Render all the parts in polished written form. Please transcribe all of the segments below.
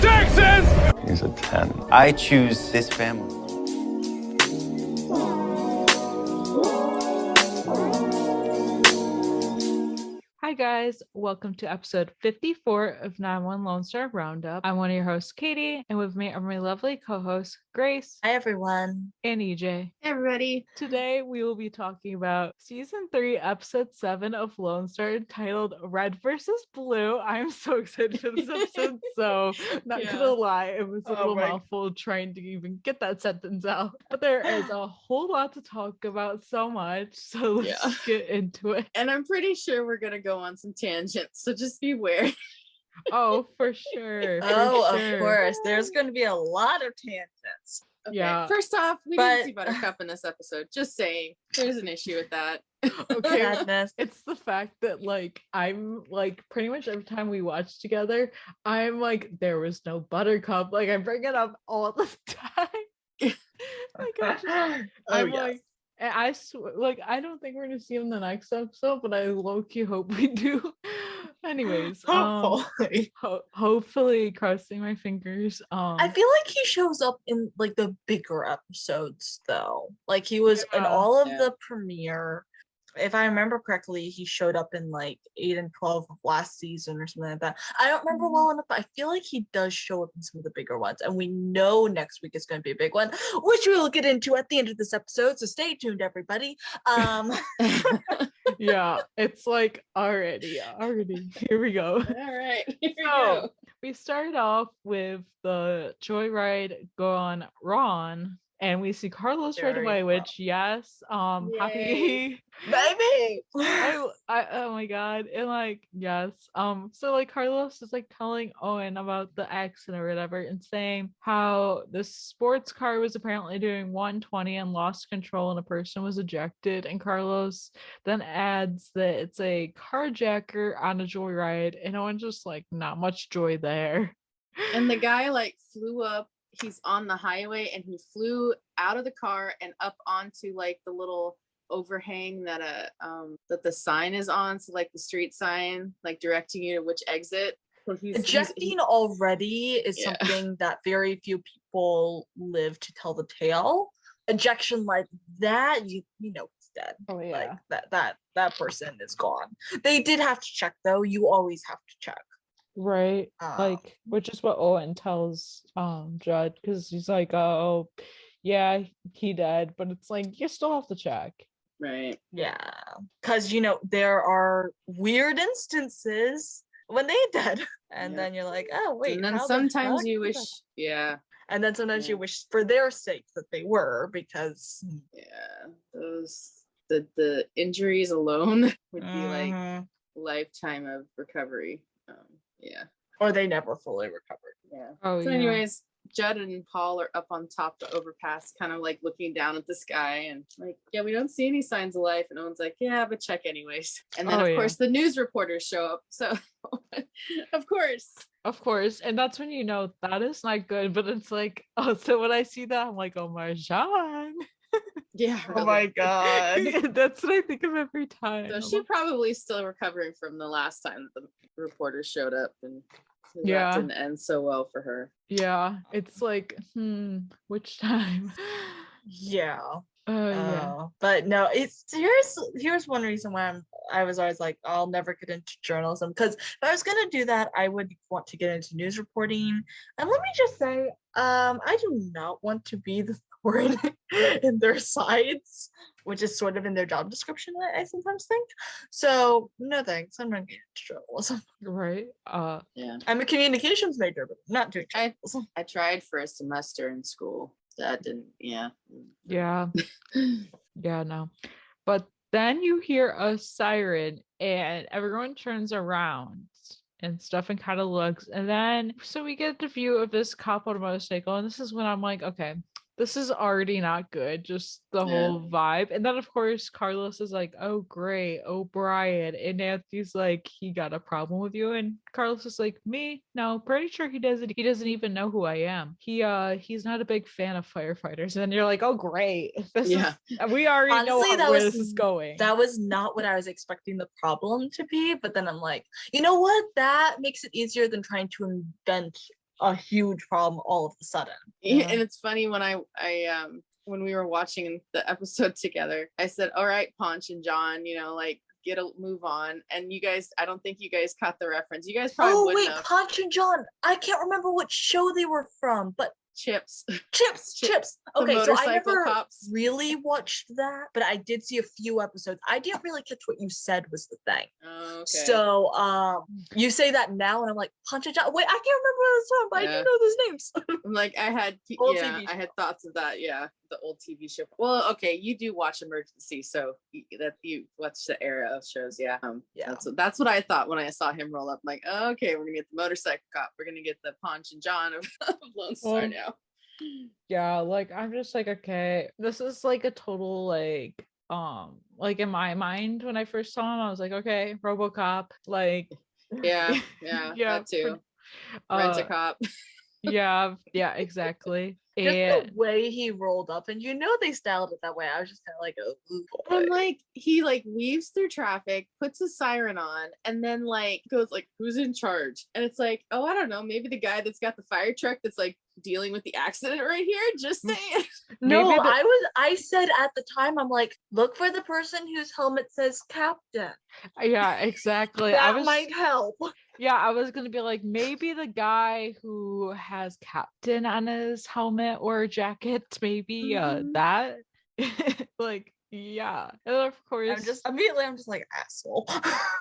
taxes! He's a 10. I choose this family. Hi guys, welcome to episode 54 of 9-1 Lone Star Roundup. I'm one of your hosts, Katie, and with me are my lovely co-hosts, Grace. Hi everyone. And EJ. Hey everybody. Today we will be talking about season 3, episode 7 of Lone Star, entitled Red versus Blue. I'm so excited for this episode, so not gonna lie, it was a little mouthful trying to even get that sentence out. But there is a whole lot to talk about, so much, so let's get into it. And I'm pretty sure we're gonna go on some tangents, so just beware. Oh, for sure. Of course. There's going to be a lot of tangents. Okay. Yeah. First off, we didn't see Buttercup in this episode. Just saying, there's an issue with that. Okay, Sadness. it's the fact that I'm pretty much every time we watch together, I'm like, there was no Buttercup. Like I bring it up all the time. And I swear, I don't think we're gonna see him in the next episode, but I low-key hope we do. Anyways, hopefully, crossing my fingers. I feel like he shows up in the bigger episodes though. Like he was in all of the premiere. If I remember correctly, he showed up in 8 and 12 of last season or something like that. I don't remember well enough, but I feel like he does show up in some of the bigger ones. And we know next week is going to be a big one, which we will get into at the end of this episode. So stay tuned, everybody. Yeah, it's already. Here we go. All right. Here we go. We start off with the joyride gone wrong. And we see Carlos right away, which happy baby. oh my god. And yes. So Carlos is telling Owen about the accident or whatever and saying how the sports car was apparently doing 120 and lost control and a person was ejected. And Carlos then adds that it's a carjacker on a joyride, and Owen's just not much joy there. And the guy flew up. He's on the highway and he flew out of the car and up onto the little overhang that that the sign is on, so the street sign directing you to which exit. So ejecting already is something that very few people live to tell the tale. Ejection like that, you know it's dead. Oh yeah. That person is gone. They did have to check though. You always have to check. Right, which is what Owen tells Judd, because he's oh yeah, he dead, but it's you still have to check. Right. Yeah, because there are weird instances when they dead, and then you're oh wait, and then sometimes you wish and then sometimes you wish for their sake that they were, because those the injuries alone would be lifetime of recovery. Or they never fully recovered. So anyways, Judd and Paul are up on top of the overpass, kind of looking down at the sky, and we don't see any signs of life. And Owen's but check anyways. And then of course the news reporters show up, so of course, and that's when that is not good. But it's so when I see that, I'm oh my Jean. Yeah. Really. Oh my god. That's what I think of every time. So she's probably still recovering from the last time the reporters showed up, and that didn't end so well for her. Yeah. It's which time? Yeah. Yeah. But no, here's one reason why I was always I'll never get into journalism, because if I was gonna do that, I would want to get into news reporting. And let me just say, I do not want to be the thorn in their sides, which is sort of in their job description, I sometimes think. So no thanks, I'm not getting into journalism. Right. I'm a communications major, but not doing journalism. I tried for a semester in school. That didn't, yeah no, but then you hear a siren and everyone turns around and stuff and kind of looks, and then so we get the view of this cop on a motorcycle, and this is when I'm okay, this is already not good, just the whole vibe. And then of course Carlos is oh great, O'Brien, and Nancy's he got a problem with you, and Carlos is me? No, pretty sure he doesn't even know who I am. He's not a big fan of firefighters. And then you're oh great, we already honestly, know where this is going. That was not what I was expecting the problem to be, but then I'm you know what, that makes it easier than trying to invent a huge problem all of a sudden. Yeah. And it's funny when we were watching the episode together, I said, all right, Ponch and John, like get a move on. And you guys, I don't think you guys caught the reference. You guys probably wouldn't have. Ponch and John. I can't remember what show they were from, but Chips. Okay, so I never cops. really watched that, but I did see a few episodes. I didn't really catch what you said was the thing. Oh, okay. So you say that now, and I'm like, Punch and John. Wait, I can't remember the song, but I do know those names. I'm like, I had thoughts of that. Yeah, the old TV show. Well, okay, you do watch Emergency, so that you watch the era of shows. Yeah, That's what I thought when I saw him roll up. I'm like, oh, okay, we're gonna get the motorcycle cop. We're gonna get the Ponch and John of Lone Star now. Yeah, like I'm just like, okay, this is like a total like in my mind when I first saw him, I was like, okay, RoboCop, like yeah, that too. Rent a cop. yeah, exactly. Just the way he rolled up, and they styled it that way. I was just kind of like, oh, and like he like weaves through traffic, puts a siren on, and then like goes like, who's in charge? And it's like, oh, I don't know, maybe the guy that's got the fire truck that's like dealing with the accident right here. Just saying. No, I said at the time, I'm like, look for the person whose helmet says captain. Yeah, exactly. That might help. Yeah, I was gonna be like, maybe the guy who has captain on his helmet or jacket, maybe that. Like, yeah. And of course I'm just like, asshole.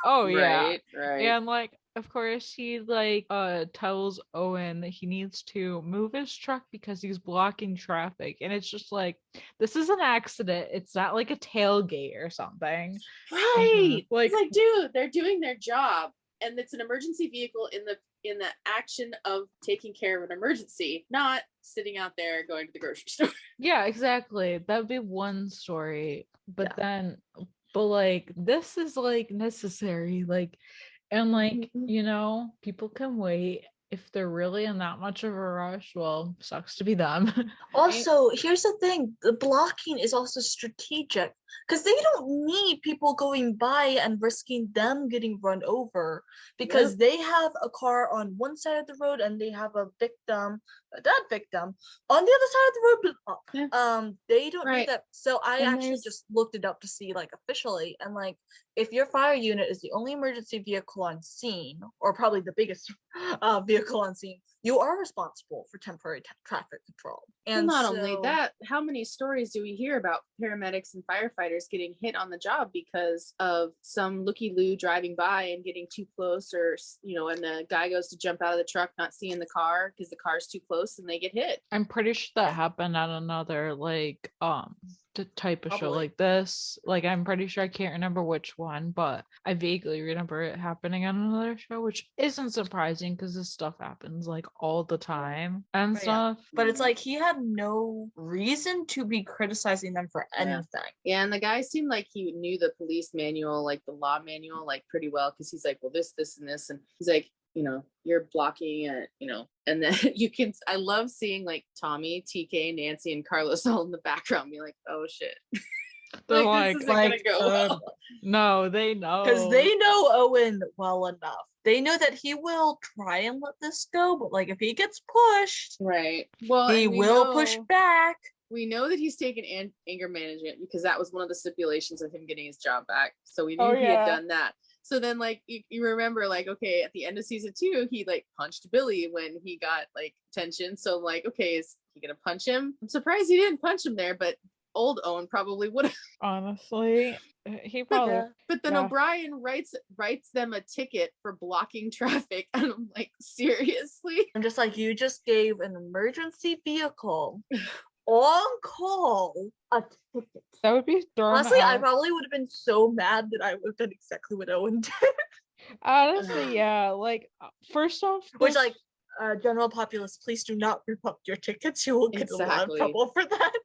Oh yeah. Right. And like, of course, he like tells Owen that he needs to move his truck because he's blocking traffic. And it's just like, this is an accident. It's not like a tailgate or something. Right. Like, it's like, dude, they're doing their job. And it's an emergency vehicle in the action of taking care of an emergency, not sitting out there going to the grocery store. Yeah, exactly. That would be one story. But like this is like necessary. Like, and like, people can wait. If they're really in that much of a rush, well, sucks to be them. Also, here's the thing, the blocking is also strategic because they don't need people going by and risking them getting run over because they have a car on one side of the road and they have a victim on the other side of the road. They don't need that. So I actually just looked it up to see like officially, and like if your fire unit is the only emergency vehicle on scene, or probably the biggest vehicle on scene, you are responsible for temporary traffic control. And not only that, how many stories do we hear about paramedics and firefighters getting hit on the job because of some looky-loo driving by and getting too close, or and the guy goes to jump out of the truck not seeing the car because the car's too close and they get hit. I'm pretty sure that happened on another like type of show like this. Like, I'm pretty sure, I can't remember which one, but I vaguely remember it happening on another show, which isn't surprising because this stuff happens like all the time and stuff. But it's like he had no reason to be criticizing them for anything. Yeah, and the guy seemed like he knew the police manual, like the law manual, like pretty well, because he's like, well, this, and this, and he's like, you're blocking it, and then I love seeing like Tommy, TK, Nancy, and Carlos all in the background be like, oh shit. They're like, this isn't gonna go well. No, they know. Because they know Owen well enough. They know that he will try and let this go, but like if he gets pushed, right. Well, he will push back. We know that he's taken anger management because that was one of the stipulations of him getting his job back. So we knew he had done that. So then, like, you remember, like, okay, at the end of season 2, he, like, punched Billy when he got, like, tension. So, like, okay, is he gonna punch him? I'm surprised he didn't punch him there, but old Owen probably would have. Honestly, he probably. But then O'Brien writes them a ticket for blocking traffic, and I'm like, seriously? I'm just like, you just gave an emergency vehicle on call a ticket. That would be thrown honestly out. I probably would have been so mad that I would have done exactly what Owen did. Honestly, yeah, like, first off, which like general populace, please do not rip up your tickets, you will get a lot of trouble for that.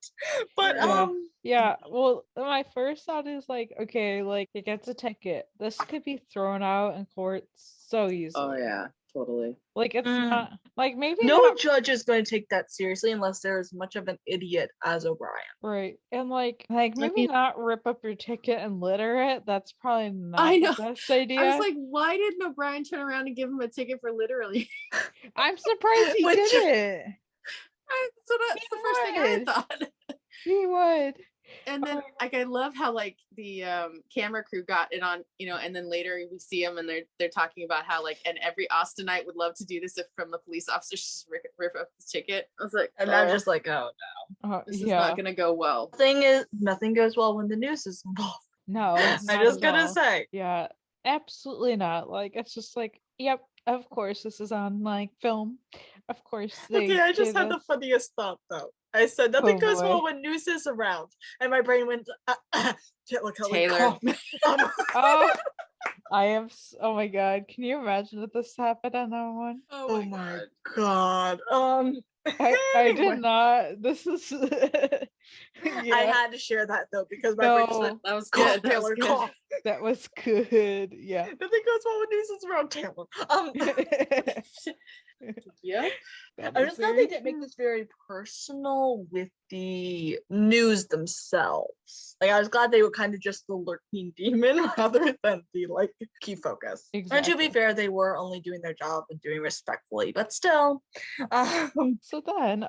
But well, my first thought is like, okay, like, it gets a ticket, this could be thrown out in court so easily. Oh yeah. Totally. Like it's not like maybe No not judge is going to take that seriously unless they're as much of an idiot as O'Brien. right. And like maybe not rip up your ticket and litter it. That's probably not I know. the best idea. I was like, why didn't O'Brien turn around and give him a ticket for literally? I'm surprised he did it. That's the first thing I thought. He would. And then like I love how like the camera crew got it on, and then later we see them and they're talking about how like, and every Austinite would love to do this if from the police officers just rip up the ticket. I was like, and I'm just like, oh no, this is not gonna go well. Thing is, nothing goes well when the news is involved. No, I'm just gonna say, yeah, absolutely not. Like it's just like, yep, of course this is on like film. Of course okay, I just had the funniest thought though. I said nothing goes well when news is around, and my brain went, look how Taylor. Oh, I am. Oh my god! Can you imagine if this happened on that one? Oh my god. I did not. This is. Yeah. I had to share that though because my brain said, that was good. Taylor, cough. That was good. Yeah. Nothing goes well when news is around, Taylor. Yeah. I'm just glad they didn't make this very personal with the news themselves. Like I was glad they were kind of just the lurking demon rather than the like key focus. Exactly. And to be fair, they were only doing their job and doing respectfully, but still. So then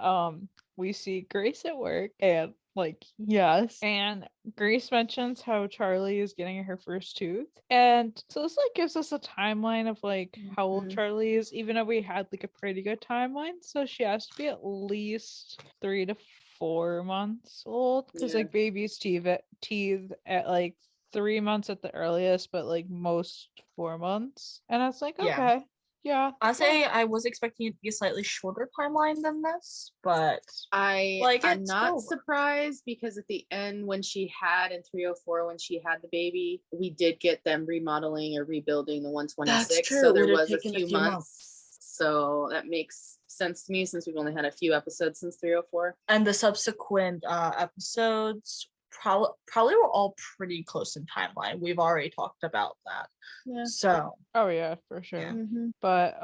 we see Grace at work and like yes, and Grace mentions how Charlie is getting her first tooth, and so this like gives us a timeline of like how old Charlie is, even though we had like a pretty good timeline. So she has to be at least 3 to 4 months old because like baby's teeth at like 3 months at the earliest, but like most 4 months, and I was like, okay. Yeah, I say I was expecting it to be a slightly shorter timeline than this, but I'm not surprised because at the end when she had in 304 when she had the baby, we did get them remodeling or rebuilding the 126. That's true. So there was a few months. So that makes sense to me since we've only had a few episodes since 304. And the subsequent episodes probably were all pretty close in timeline. We've already talked about that. Yeah. So yeah, for sure. Yeah. But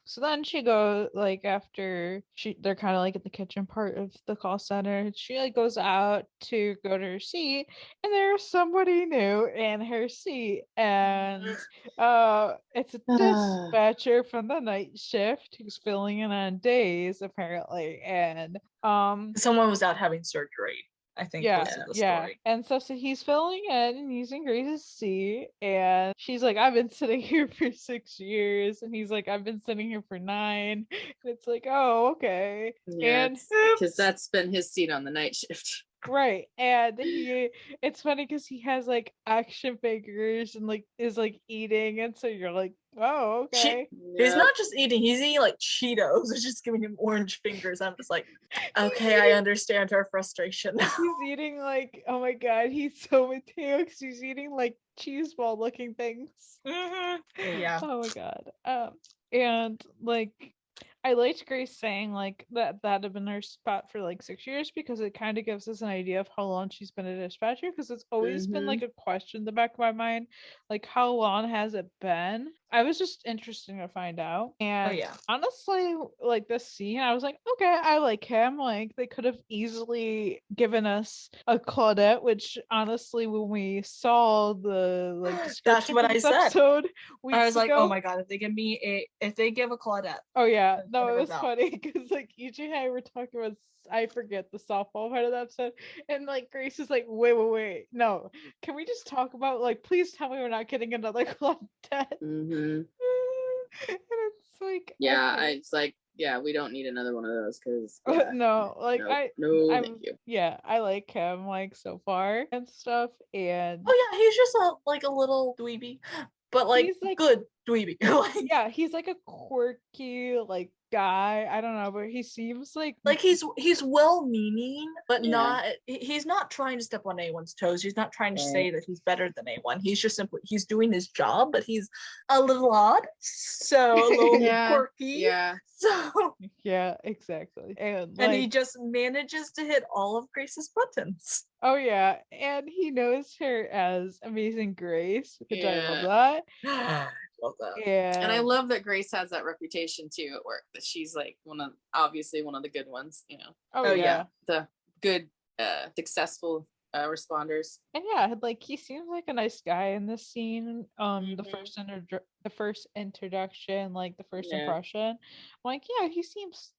so then she goes like after they're kind of like at the kitchen part of the call center, she like goes out to go to her seat and there's somebody new in her seat, and it's a dispatcher from the night shift who's filling in on days apparently, and someone was out having surgery. I think was the story. And so he's filling in and using Grace's seat, and she's like, I've been sitting here for 6 years, and he's like, I've been sitting here for 9. And it's like, oh, okay. Yeah, and because that's been his seat on the night shift. Right. And it's funny because he has like action figures and like is like eating, and so you're like, oh, okay. He's not just eating, he's eating like Cheetos. It's just giving him orange fingers. I'm just like, okay, I understand her frustration. He's eating like, oh my god, he's so Mateo because he's eating like cheese ball looking things. Yeah. Oh my god. And like I liked Grace saying like that had been her spot for like 6 years because it kind of gives us an idea of how long she's been a dispatcher, because it's always been like a question in the back of my mind, like how long has it been? I was just interested to find out. And honestly, like this scene, I was like, okay, I like him. Like they could have easily given us a Claudette, which honestly, when we saw the like that's what I said. Episode, I was like, oh my god, if they give a Claudette. Oh yeah, no, it was funny because like EJ and I were talking about, I forget the softball part of the episode, and like Grace is like, wait, no, can we just talk about like, please tell me we're not getting another Claudette. And it's like, it's like, we don't need another one of those because no, like thank you. Yeah, I like him like so far and stuff, and he's just a little dweeby, but like good dweeby. He's like a quirky like guy. I don't know, but he seems like he's well-meaning, but he's not trying to step on anyone's toes. He's not trying to say that he's better than anyone. He's just simply doing his job, but he's a little odd, so a little quirky. So exactly. And he just manages to hit all of Grace's buttons. Oh yeah, and he knows her as Amazing Grace, which I love that. love that. Yeah. And I love that Grace has that reputation too at work, that she's like obviously one of the good ones, you know. Oh yeah. The good, successful responders. And yeah, like he seems like a nice guy in this scene. The first introduction, like the first impression. I'm like, yeah, he seems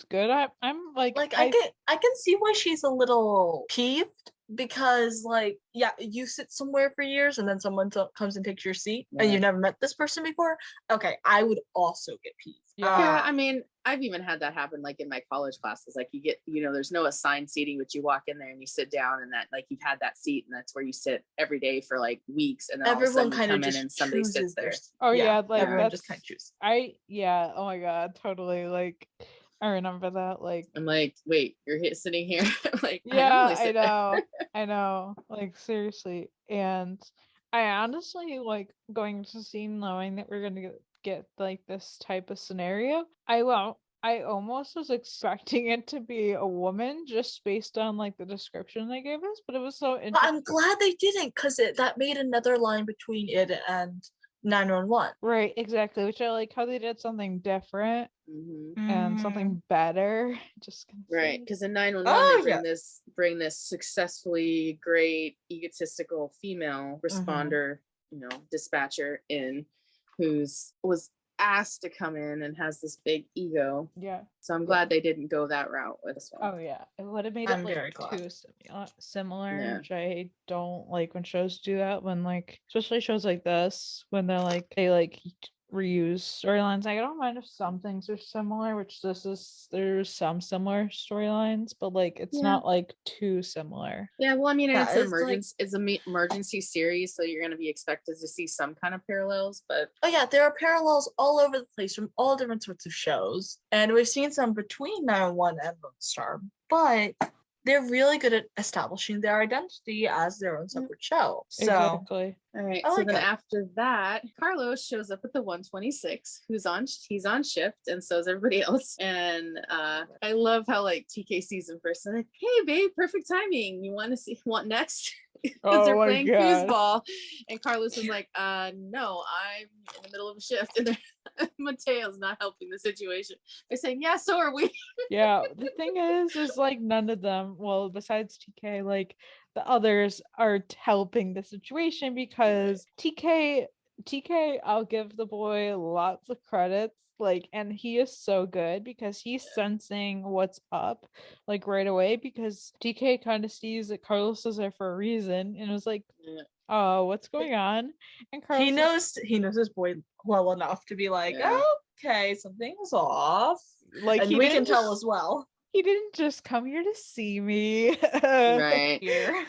good. I'm like I can see why she's a little peeved, because like, yeah, you sit somewhere for years and then someone comes and takes your seat and you've never met this person before. Okay, I would also get peeved. Yeah, I mean, I've even had that happen like in my college classes. Like you get, there's no assigned seating, but you walk in there and you sit down, and that like you've had that seat and that's where you sit every day for like weeks, and then everyone kind of just in and somebody sits there. Oh yeah, like everyone just kind of chooses. Oh my god, totally. Like I remember that. Like I'm like, wait, you're sitting here? Like, yeah, I know. I know. Like seriously. And I honestly like going to the scene knowing that we're gonna get like this type of scenario. I almost was expecting it to be a woman just based on like the description they gave us, but it was so interesting. But I'm glad they didn't, because that made another line between it and 911. Right, exactly. Which I like how they did something different and something better. Just right, because in 911 they bring this successfully great egotistical female responder, dispatcher in, was asked to come in and has this big ego. Yeah. So I'm glad they didn't go that route with this one. Oh yeah, it would have made it like too similar, which I don't like when shows do that. When like, especially shows like this, when they reuse storylines. Like, I don't mind if some things are similar, which there's some similar storylines, but like it's not like too similar. Yeah, well, I mean, it's an emergency series, so you're going to be expected to see some kind of parallels, but there are parallels all over the place from all different sorts of shows, and we've seen some between 911 and Lone Star, but they're really good at establishing their identity as their own separate show. So, exactly. All right. So then after that, Carlos shows up at the 126, he's on shift, and so is everybody else. And I love how like TK sees him first and like, hey babe, perfect timing. You want next? Because they're playing foosball. And Carlos is like, no, I'm in the middle of a shift. And Mateo's not helping the situation. They're saying, yeah, so are we. Yeah, the thing is like none of them, well, besides TK, like the others are helping the situation, because TK, I'll give the boy lots of credits, like, and he is so good because he's sensing what's up like right away, because TK kind of sees that Carlos is there for a reason and was like, oh, what's going on? And Carlos he knows his boy well enough to be like, okay, something's off. Like, and we can tell as well. He didn't just come here to see me. Right. Here.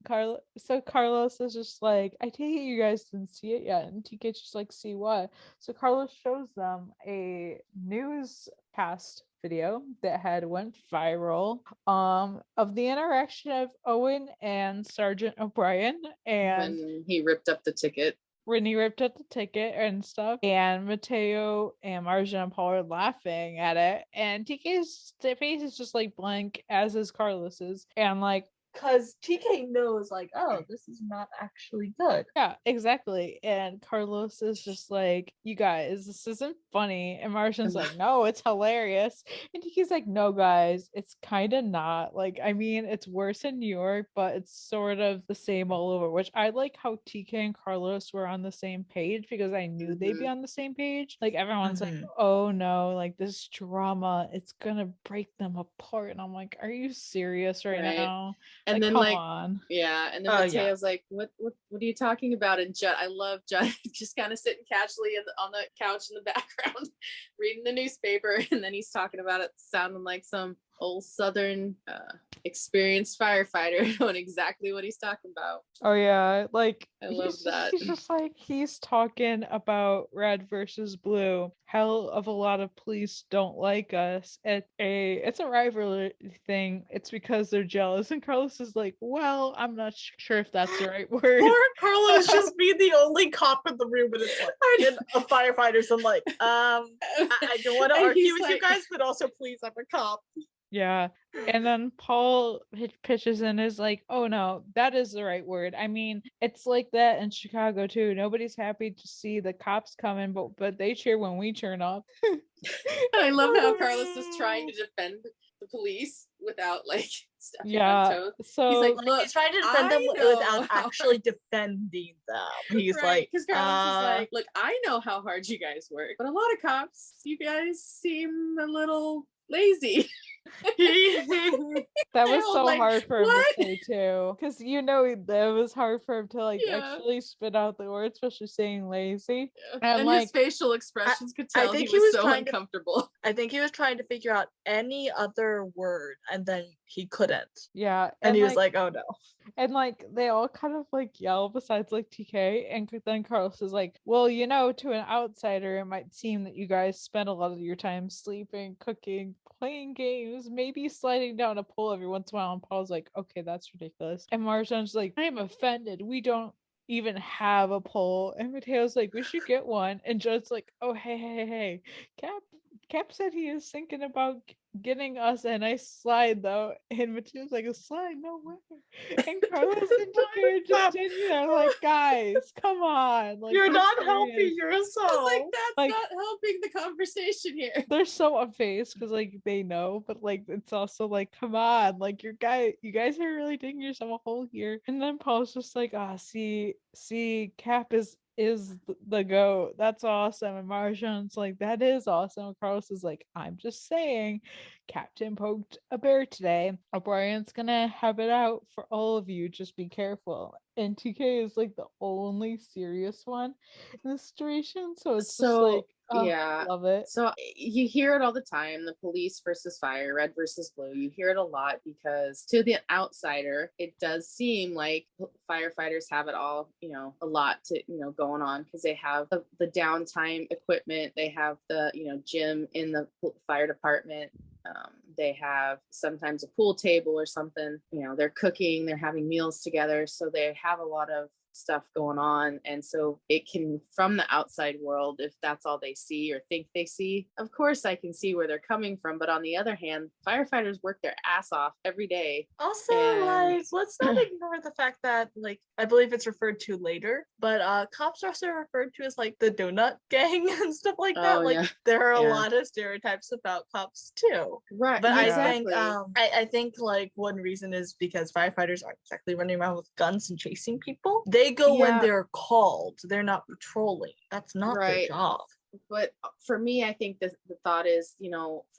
Carlos is just like, I take it you guys didn't see it yet, and TK's just like, see what? So Carlos shows them a newscast video that had went viral of the interaction of Owen and Sergeant O'Brien, and when he ripped up the ticket and stuff, and Mateo and Marjan and Paul are laughing at it, and TK's face is just like blank, as is Carlos's, and like, because TK knows like, oh, this is not actually good. Yeah, exactly. And Carlos is just like, you guys, this isn't funny. And Martian's like, no, it's hilarious. And TK's like, no, guys, it's kind of not. Like, I mean, it's worse in New York, but it's sort of the same all over, which I like how TK and Carlos were on the same page, because I knew they'd be on the same page. Like, everyone's like, oh no, like this drama, it's gonna break them apart. And I'm like, are you serious right now? And like, then come like, on. yeah, and then Mateo's like, what are you talking about? And Judd, I love Judd just kind of sitting casually on the couch in the background, reading the newspaper, and then he's talking about it sounding like some old Southern experienced firefighter, knowing exactly what he's talking about. Oh yeah, like I love that. He's just like, he's talking about red versus blue. Hell of a lot of police don't like us. It's a rivalry thing. It's because they're jealous. And Carlos is like, well, I'm not sure if that's the right word. Poor Carlos just being the only cop in the room, but it's like of firefighters. I'm like, I don't want to argue with you guys, but also please, I'm a cop. Yeah. And then Paul pitches in is like, oh no, that is the right word. I mean, it's like that in Chicago too. Nobody's happy to see the cops coming, but they cheer when we turn up. I love how Carlos is trying to defend the police without like stepping on toes. So he's like, look, he's trying to defend them without actually defending them. He's right, like, because Carlos is like, look, I know how hard you guys work, but a lot of cops, you guys seem a little lazy. that was so like, hard for him what? to say too, because that was hard for him to like actually spit out the word, especially saying lazy. And like, his facial expressions could tell he was so uncomfortable. I think he was trying to figure out any other word, and then he couldn't. Yeah, and he was like, oh no. And like they all kind of like yell besides like TK, and then Carlos is like, well, to an outsider it might seem that you guys spend a lot of your time sleeping, cooking, playing games, maybe sliding down a pole every once in a while. And Paul's like, okay, that's ridiculous. And Marjan's like, I am offended, we don't even have a pole. And Mateo's like, we should get one. And Judd's like, oh hey, Cap said he is thinking about getting us a nice slide though. And Mateo's like, a slide? No way. And Carlos and TK just sitting there like, guys, come on. Like, you're not helping yourself. Like, that's not helping the conversation here. They're so unfazed because like they know, but like it's also like, come on, like you guys are really digging yourself a hole here. And then Paul's just like, see, Cap is the goat. That's awesome. And Marjan's like, that is awesome. And Carlos is like, I'm just saying, Captain poked a bear today. O'Brien's gonna have it out for all of you. Just be careful. And TK is like the only serious one in the situation. So it's just like, oh, yeah, love it. So you hear it all the time, the police versus fire, red versus blue. You hear it a lot because to the outsider, it does seem like firefighters have it all, a lot to, going on because they have the downtime equipment. They have the, gym in the fire department. They have sometimes a pool table or something, they're cooking, they're having meals together. So they have a lot of stuff going on, and so it can, from the outside world, if that's all they see or think they see, of course I can see where they're coming from. But on the other hand, firefighters work their ass off every day. Also, like, let's not ignore the fact that, like, I believe it's referred to later, but cops are also referred to as like the donut gang and stuff like that. Like, there are a lot of stereotypes about cops too, right? But exactly. I think like one reason is because firefighters aren't exactly running around with guns and chasing people. They go when they're called. They're not patrolling. That's not their job. But for me, I think the thought is,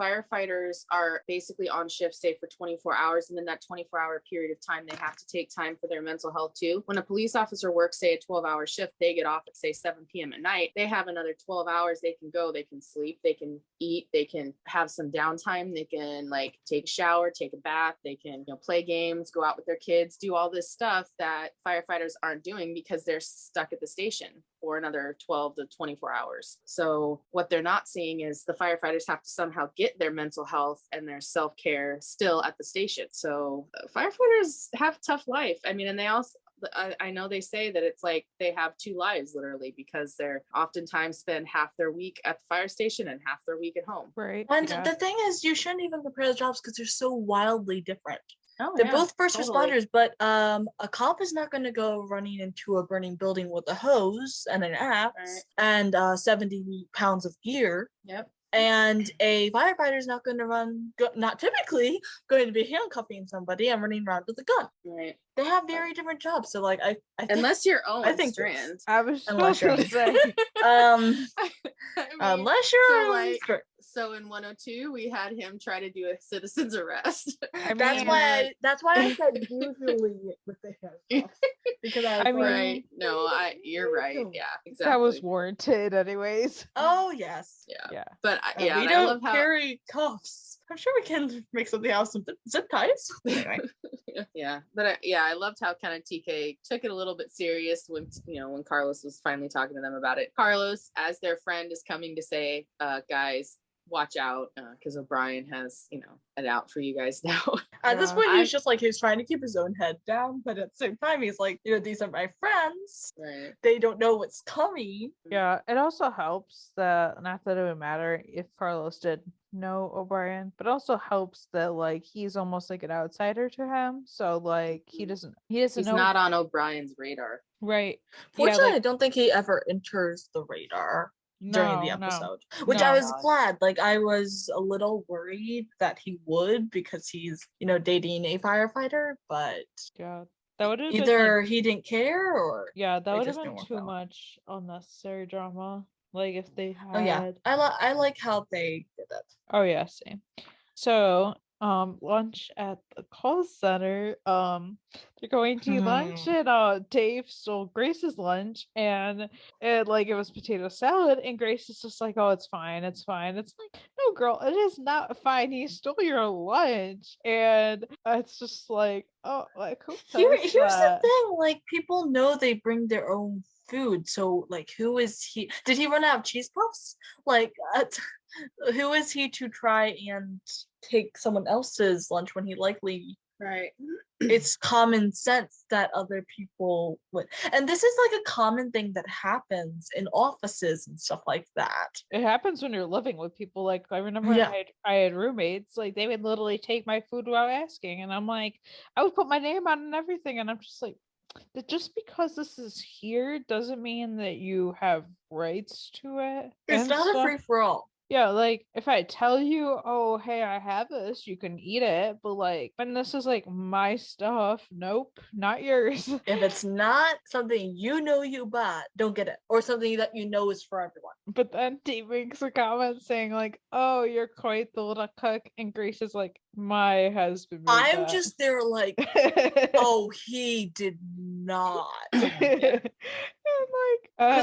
firefighters are basically on shift, say, for 24 hours. And then that 24-hour period of time, they have to take time for their mental health too. When a police officer works, say, a 12-hour shift, they get off at, say, 7 p.m. at night. They have another 12 hours. They can go, they can sleep, they can eat, they can have some downtime. They can like take a shower, take a bath. They can, play games, go out with their kids, do all this stuff that firefighters aren't doing because they're stuck at the station for another 12 to 24 hours. So what they're not seeing is the firefighters have to somehow get their mental health and their self-care still at the station. So firefighters have a tough life. I mean, and they also, I know they say that it's like they have two lives literally because they're oftentimes spend half their week at the fire station and half their week at home. Right. And the thing is, you shouldn't even compare the jobs because they're so wildly different. They're both first responders, but a cop is not going to go running into a burning building with a hose and an axe and 70 pounds of gear. Yep. And a firefighter is not going to not typically going to be handcuffing somebody and running around with a gun. Right. They have very different jobs. So like, I think, unless you're Owen Strand. I was supposed to say. Unless you're Owen Strand. So in 102, we had him try to do a citizen's arrest. That's why I said usually with the handcuffs. Because you're right. Yeah, exactly. That was warranted anyways. Oh yes. Yeah. But we don't carry cuffs. I'm sure we can make something out of some zip ties. Anyway. Yeah. But I loved how kind of TK took it a little bit serious when Carlos was finally talking to them about it. Carlos, as their friend, is coming to say, guys, watch out because O'Brien has, it out for you guys now. At this point, he's just like, he's trying to keep his own head down, but at the same time, he's like, these are my friends. Right. They don't know what's coming. Yeah, it also helps that, not that it would matter if Carlos did know O'Brien, but also helps that like he's almost like an outsider to him. So like he doesn't He's know. not on O'Brien's radar. Right. Fortunately, I don't think he ever enters the radar during the episode, which I was glad. Like, I was a little worried that he would, because he's, dating a firefighter, but yeah, that would have either he didn't care or that would have been too much unnecessary drama. Like if they had. Oh yeah, I like how they did it. Oh yeah, same. So lunch at the call center. They're going to eat lunch, and Dave stole Grace's lunch, and it was potato salad, and Grace is just like, oh, it's fine, it's fine. It's like, no girl, it is not fine. He stole your lunch. And it's just like, oh, like who here's the thing, like, people know they bring their own food, so like, who is he? Did he run out of cheese puffs? Like, who is he to try and take someone else's lunch when he likely, right? It's common sense that other people would, and this is like a common thing that happens in offices and stuff like that. It happens when you're living with people. Like, I remember I had roommates, like they would literally take my food without asking, and I'm like, I would put my name on and everything, and I'm just like, that just because this is here doesn't mean that you have rights to it. It's not a free for all. Yeah, like if I tell you, oh hey, I have this, you can eat it, but like when this is like my stuff, nope, not yours. If it's not something you bought, don't get it, or something that is for everyone. But then Dave makes a comment saying like, oh, you're quite the little cook, and Grace is like, my husband made I'm that. just there like, oh, he did not. Because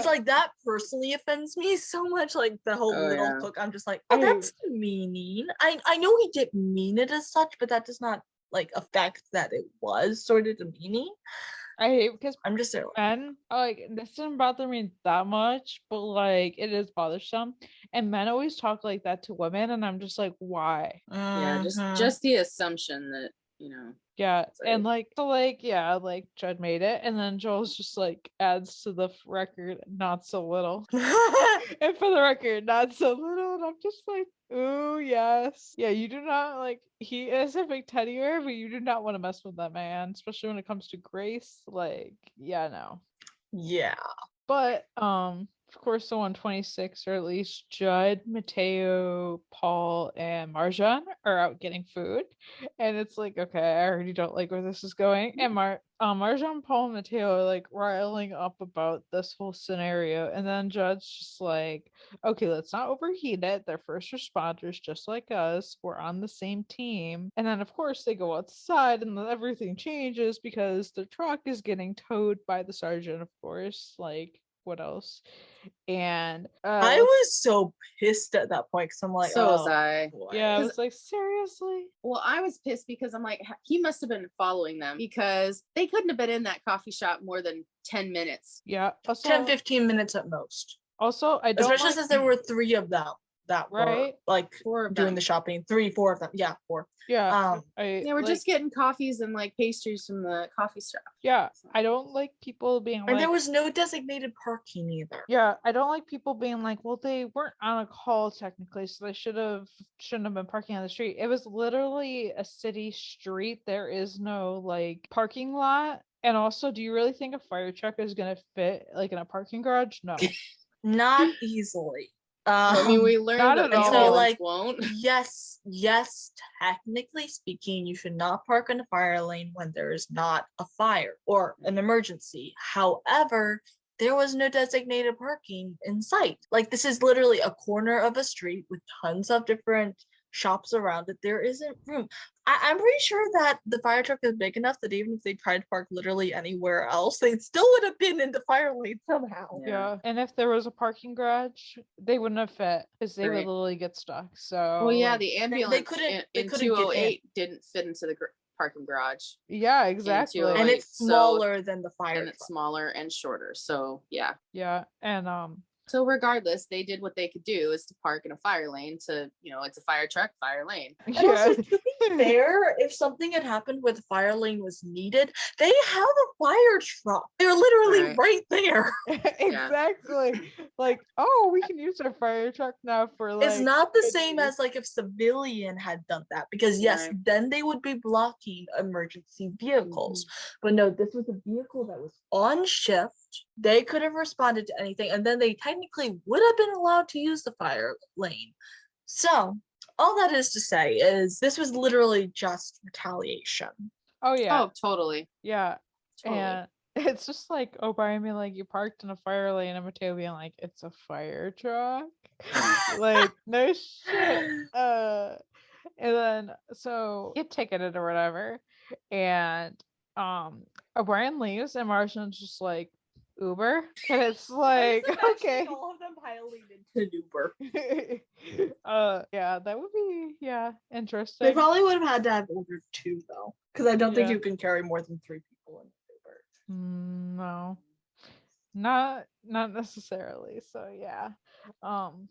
like that personally offends me so much, like the whole little cook. I'm just like, oh, that's demeaning. I know he didn't mean it as such, but that does not like affect that it was sort of demeaning. I hate, because I'm just there men, like, this doesn't bother me that much, but like it is bothersome, and men always talk like that to women, and I'm just like, why? Yeah, just the assumption that yeah, and like, so like, yeah, like Judd made it, and then Joel's just like adds to the record, not so little. And for the record, not so little, and I'm just like, ooh, yes. Yeah, you do not, like, he is a big teddy bear, but you do not want to mess with that man, especially when it comes to Grace. Like, yeah, no. Yeah. But of course, the 126, or at least Judd, Mateo, Paul, and Marjan are out getting food. And it's like, okay, I already don't like where this is going. And Marjan, Paul, and Mateo are like riling up about this whole scenario. And then Judd's just like, okay, let's not overheat it. They're first responders just like us. We're on the same team. And then, of course, they go outside and then everything changes because the truck is getting towed by the sergeant, of course. Like, what else? And I was so pissed at that point, because I'm like, so was I. Yeah, I was like, seriously? Well, I was pissed because I'm like, he must have been following them, because they couldn't have been in that coffee shop more than 10 minutes. Yeah, also, 10-15 minutes at most. Also, I don't, especially since there were 3 of them that were like doing the shopping. 4 of them. Yeah, 4. Yeah. We're just getting coffees and like pastries from the coffee shop. Yeah, I don't like people being like, and there was no designated parking either. Yeah, I don't like people being like, well, they weren't on a call technically, so they shouldn't have been parking on the street. It was literally a city street. There is no like parking lot. And also, do you really think a fire truck is gonna fit like in a parking garage? No. Not easily. I mean, we learned that ambulance won't. Yes, technically speaking, you should not park in a fire lane when there is not a fire or an emergency. However, there was no designated parking in sight. Like, this is literally a corner of a street with tons of different shops around it. There isn't room. I'm pretty sure that the fire truck is big enough that even if they tried to park literally anywhere else, they still would have been in the fire lane somehow. Yeah. And if there was a parking garage, they wouldn't have fit, because they would literally get stuck. So well, yeah, the ambulance they couldn't in 208 didn't fit into the parking garage. Yeah, exactly. And it's smaller than the fire and it's smaller and shorter. So yeah. And So regardless, they did what they could do, is to park in a fire lane to, it's a fire truck, fire lane. And also, to be fair, if something had happened where the fire lane was needed, they have a fire truck. They're literally right there. Exactly. Like, oh, we can use our fire truck now for like. It's not the same as like if civilian had done that, because yes, then they would be blocking emergency vehicles. But no, this was a vehicle that was on shift. They could have responded to anything, and then they technically would have been allowed to use the fire lane. So all that is to say is this was literally just retaliation. Oh yeah. Oh, totally. Yeah. Totally. And it's just like O'Brien being like, you parked in a fire lane, and Mateo being like, it's a fire truck. Like, no shit. And then so get ticketed or whatever. And O'Brien leaves and Martian's just like, Uber? And it's like, okay. All of them piling into Uber. Yeah, that would be interesting. They probably would have had to have ordered 2 though, because I don't think you can carry more than 3 people in Uber. No, not necessarily. So yeah.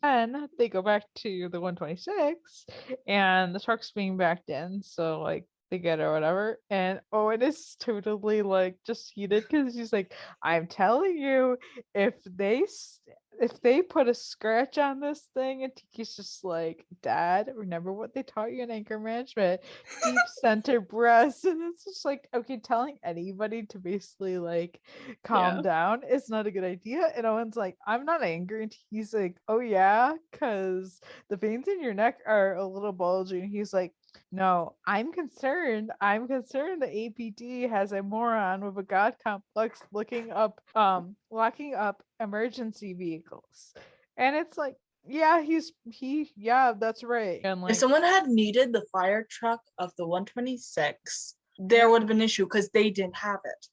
Then they go back to the 126 and the truck's being backed in, so like they get it or whatever, and Owen is totally like just heated because he's like, I'm telling you, if they put a scratch on this thing, and Tiki's just like, Dad, remember what they taught you in anchor management, deep center breaths. And it's just like, okay, telling anybody to basically like calm down is not a good idea. And Owen's like, I'm not angry. And he's like, oh yeah, because the veins in your neck are a little bulgy. And he's like, no, I'm concerned the APD has a moron with a god complex locking up emergency vehicles. And it's like, yeah, that's right. And like, if someone had needed the fire truck of the 126, there would have been an issue because they didn't have it.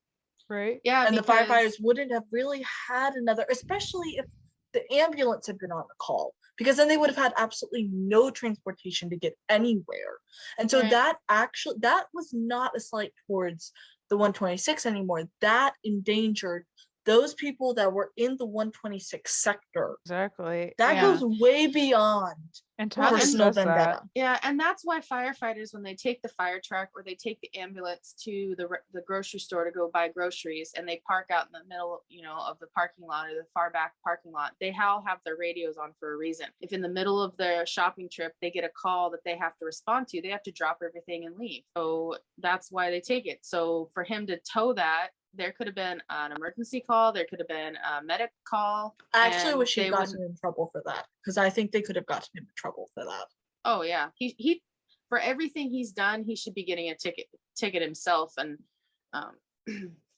Right. Yeah. And the firefighters wouldn't have really had another, especially if the ambulance had been on the call, because then they would have had absolutely no transportation to get anywhere. And so that was not a slight towards the 126 anymore. That endangered those people that were in the 126 sector. Exactly. That goes way beyond personal vendetta. Yeah, and that's why firefighters, when they take the fire truck or they take the ambulance to the grocery store to go buy groceries, and they park out in the middle, of the parking lot or the far back parking lot, they all have their radios on for a reason. If in the middle of their shopping trip they get a call that they have to respond to, they have to drop everything and leave. So that's why they take it. So for him to tow that, there could have been an emergency call. There could have been a medic call. I actually wish he'd gotten in trouble for that, because I think they could have gotten him in trouble for that. Oh yeah, he for everything he's done, he should be getting a ticket himself, and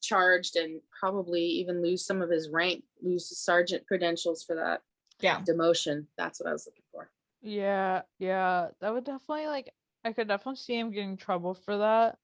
charged, and probably even lose some of his rank, lose his sergeant credentials for that. Yeah, demotion. That's what I was looking for. Yeah, that would definitely, like, I could definitely see him getting in trouble for that.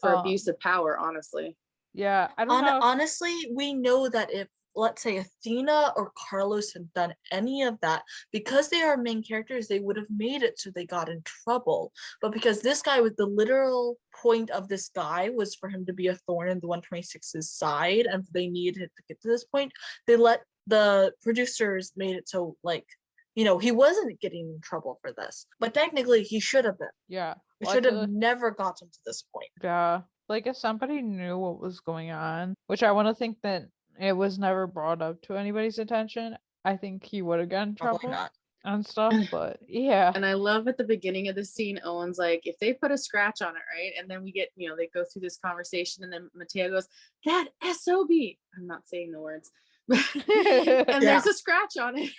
For abuse of power, honestly. Yeah, I don't know. Honestly, we know that if, let's say, Athena or Carlos had done any of that, because they are main characters, they would have made it so they got in trouble. But because this guy, with the literal point of this guy was for him to be a thorn in the 126's side, and they needed to get to this point, they let the producers made it so, like, he wasn't getting in trouble for this. But technically, he should have been. Yeah. He should have never gotten to this point. Yeah. Like, if somebody knew what was going on, which I want to think that it was never brought up to anybody's attention, I think he would have gotten in trouble and stuff. But yeah. And I love at the beginning of the scene, Owen's like, if they put a scratch on it, right? And then we get, they go through this conversation, and then Mateo goes, that SOB. I'm not saying the words. And there's a scratch on it.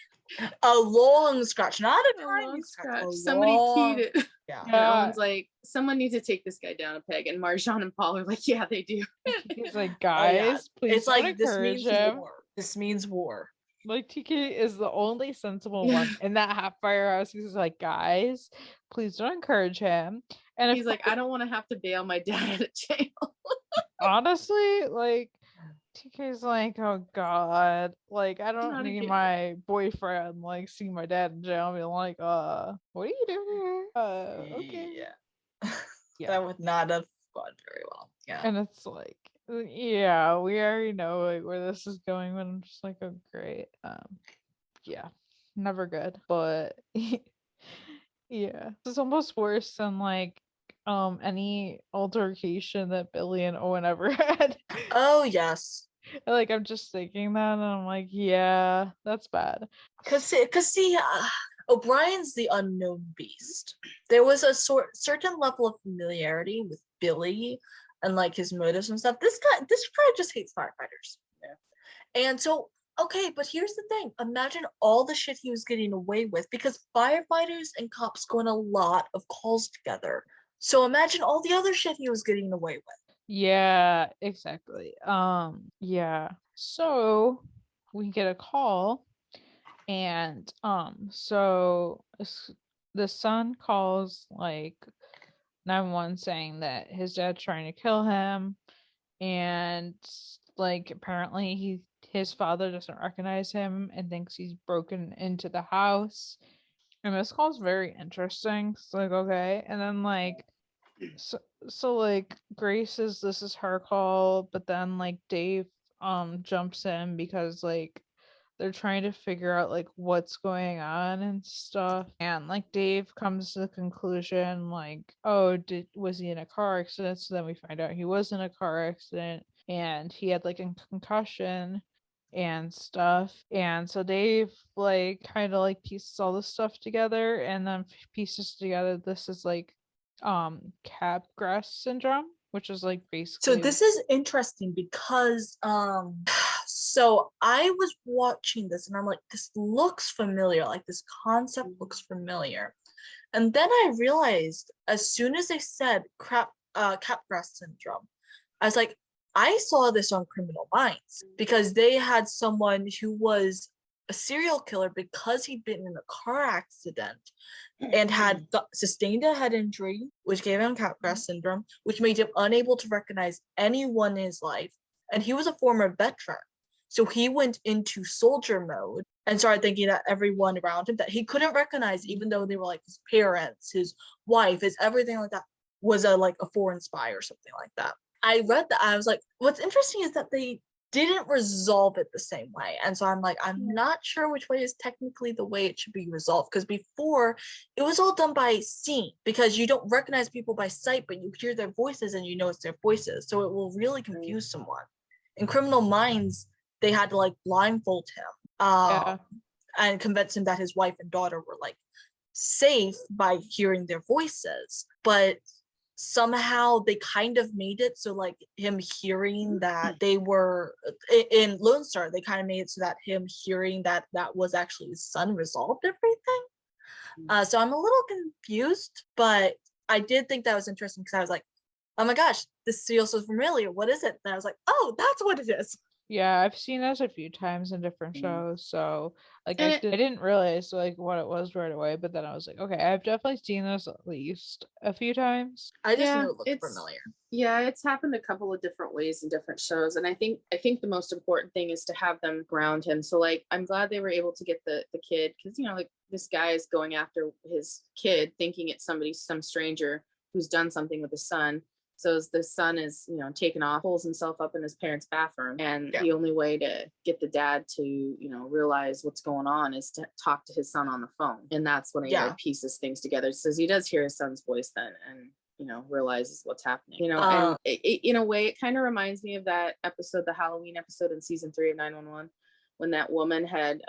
A long scratch, not a tiny scratch. Somebody keyed it. Yeah. And Owen's like, someone needs to take this guy down a peg. And Marjan and Paul are like, yeah, they do. He's like, guys, please. It's like, this means war. This means war. Like, TK is the only sensible one in that firehouse. He's like, guys, please don't encourage him. And he's like, I don't want to have to bail my dad out of jail. Honestly, like, TK's like, oh god, like, I don't need my boyfriend like seeing my dad in jail and be like, what are you doing here? Okay. Yeah. That would not have gone very well. Yeah. And it's like, yeah, we already know like where this is going, but I'm just like, oh great. Yeah, never good. But yeah, it's almost worse than like any altercation that Billy and Owen ever had. Oh yes. Like I'm just thinking that and I'm like, yeah, that's bad. Cause see, O'Brien's the unknown beast. There was a certain level of familiarity with Billy and like his motives and stuff. This guy just hates firefighters. Yeah. And so, okay, but here's the thing. Imagine all the shit he was getting away with, because firefighters and cops go on a lot of calls together. So imagine all the other shit he was getting away with. Yeah, exactly. Yeah. So we get a call, and so the son calls like 911 saying that his dad's trying to kill him, and like apparently his father doesn't recognize him and thinks he's broken into the house. And this call's very interesting. It's like, okay. And then like so like Grace says this is her call, but then like Dave jumps in because like they're trying to figure out like what's going on and stuff. And like Dave comes to the conclusion like, oh, was he in a car accident? So then we find out he was in a car accident and he had like a concussion and stuff. And so Dave like kind of like pieces all this stuff together and then pieces together this is like Capgras syndrome, which is like basically. So this is interesting because so I was watching this and I'm like, this looks familiar, like this concept looks familiar. And then I realized as soon as they said Capgras syndrome, I was like, I saw this on Criminal Minds because they had someone who was a serial killer because he'd been in a car accident and had sustained a head injury, which gave him Capgras syndrome, which made him unable to recognize anyone in his life. And he was a former veteran. So he went into soldier mode and started thinking that everyone around him that he couldn't recognize, even though they were like his parents, his wife, his everything like that, was like a foreign spy or something like that. I read that. I was like, what's interesting is that they didn't resolve it the same way. And so I'm like, I'm not sure which way is technically the way it should be resolved. Because before, it was all done by seeing, because you don't recognize people by sight, but you hear their voices and you know it's their voices. So it will really confuse someone. In Criminal Minds, they had to like blindfold him and convince him that his wife and daughter were like safe by hearing their voices. But somehow they kind of made it so like him hearing that they were in Lone Star, they kind of made it so that him hearing that was actually his son resolved everything. So I'm a little confused, but I did think that was interesting because I was like, oh my gosh, this feels so familiar. What is it? And I was like, oh, that's what it is. Yeah, I've seen this a few times in different shows, so like I didn't realize like what it was right away, but then I was like, okay, I've definitely seen this at least a few times. I just knew it looked familiar. Yeah, it's happened a couple of different ways in different shows, and I think the most important thing is to have them ground him. So like, I'm glad they were able to get the kid, because you know, like this guy is going after his kid, thinking it's some stranger who's done something with his son. So the son is, you know, taken off, pulls himself up in his parents' bathroom. And the only way to get the dad to, you know, realize what's going on is to talk to his son on the phone. And that's when he like, pieces things together. So he does hear his son's voice then and, you know, realizes what's happening. You know, and in a way, it kind of reminds me of that episode, the Halloween episode in season 3 of 911. When that woman had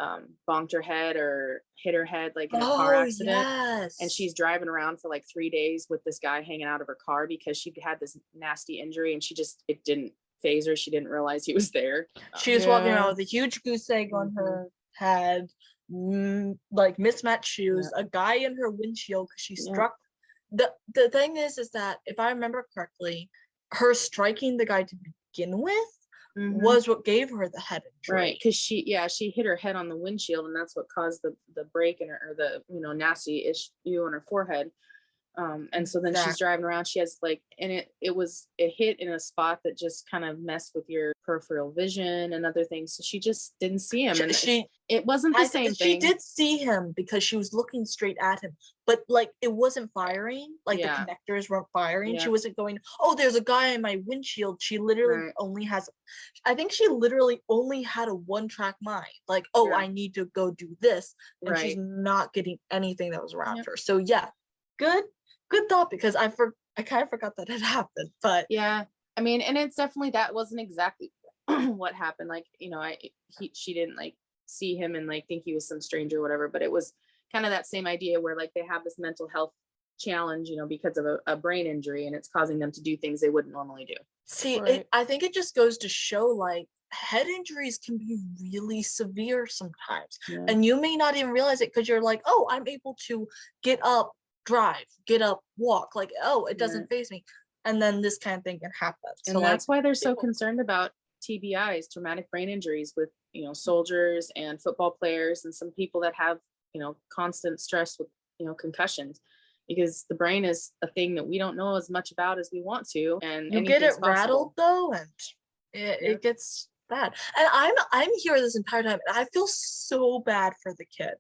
bonked her head or hit her head like in a car accident. Yes. And she's driving around for like 3 days with this guy hanging out of her car because she had this nasty injury and it didn't phase her. She didn't realize he was there. She was walking around with a huge goose egg on her head, like mismatched shoes, a guy in her windshield because she struck. The thing is that if I remember correctly, her striking the guy to begin with was what gave her the head injury. Right, because she hit her head on the windshield, and that's what caused the break in her, or the, you know, nasty issue on her forehead. And so then she's driving around. She has like, and it hit in a spot that just kind of messed with your peripheral vision and other things. So she just didn't see him, and it wasn't the same thing. She did see him because she was looking straight at him, but like it wasn't firing. Like the connectors weren't firing. Yeah. She wasn't going, oh, there's a guy in my windshield. She literally only has, I think she literally only had a one-track mind. Like, oh, I need to go do this, and she's not getting anything that was around her. So yeah, good thought, because I kind of forgot that had happened. But yeah, I mean, and it's definitely, that wasn't exactly what happened. Like, you know, she didn't like see him and like think he was some stranger or whatever, but it was kind of that same idea where like they have this mental health challenge, you know, because of a brain injury, and it's causing them to do things they wouldn't normally do. See, I think it just goes to show like head injuries can be really severe sometimes, and you may not even realize it because you're like, oh, I'm able to get up, drive, get up, walk, like, oh, it doesn't faze me, and then this kind of thing can happen. And so that's why they're so concerned about TBIs, traumatic brain injuries, with, you know, soldiers and football players and some people that have, you know, constant stress with, you know, concussions, because the brain is a thing that we don't know as much about as we want to, and you get it rattled though, and it gets bad. And I'm here this entire time, and I feel so bad for the kid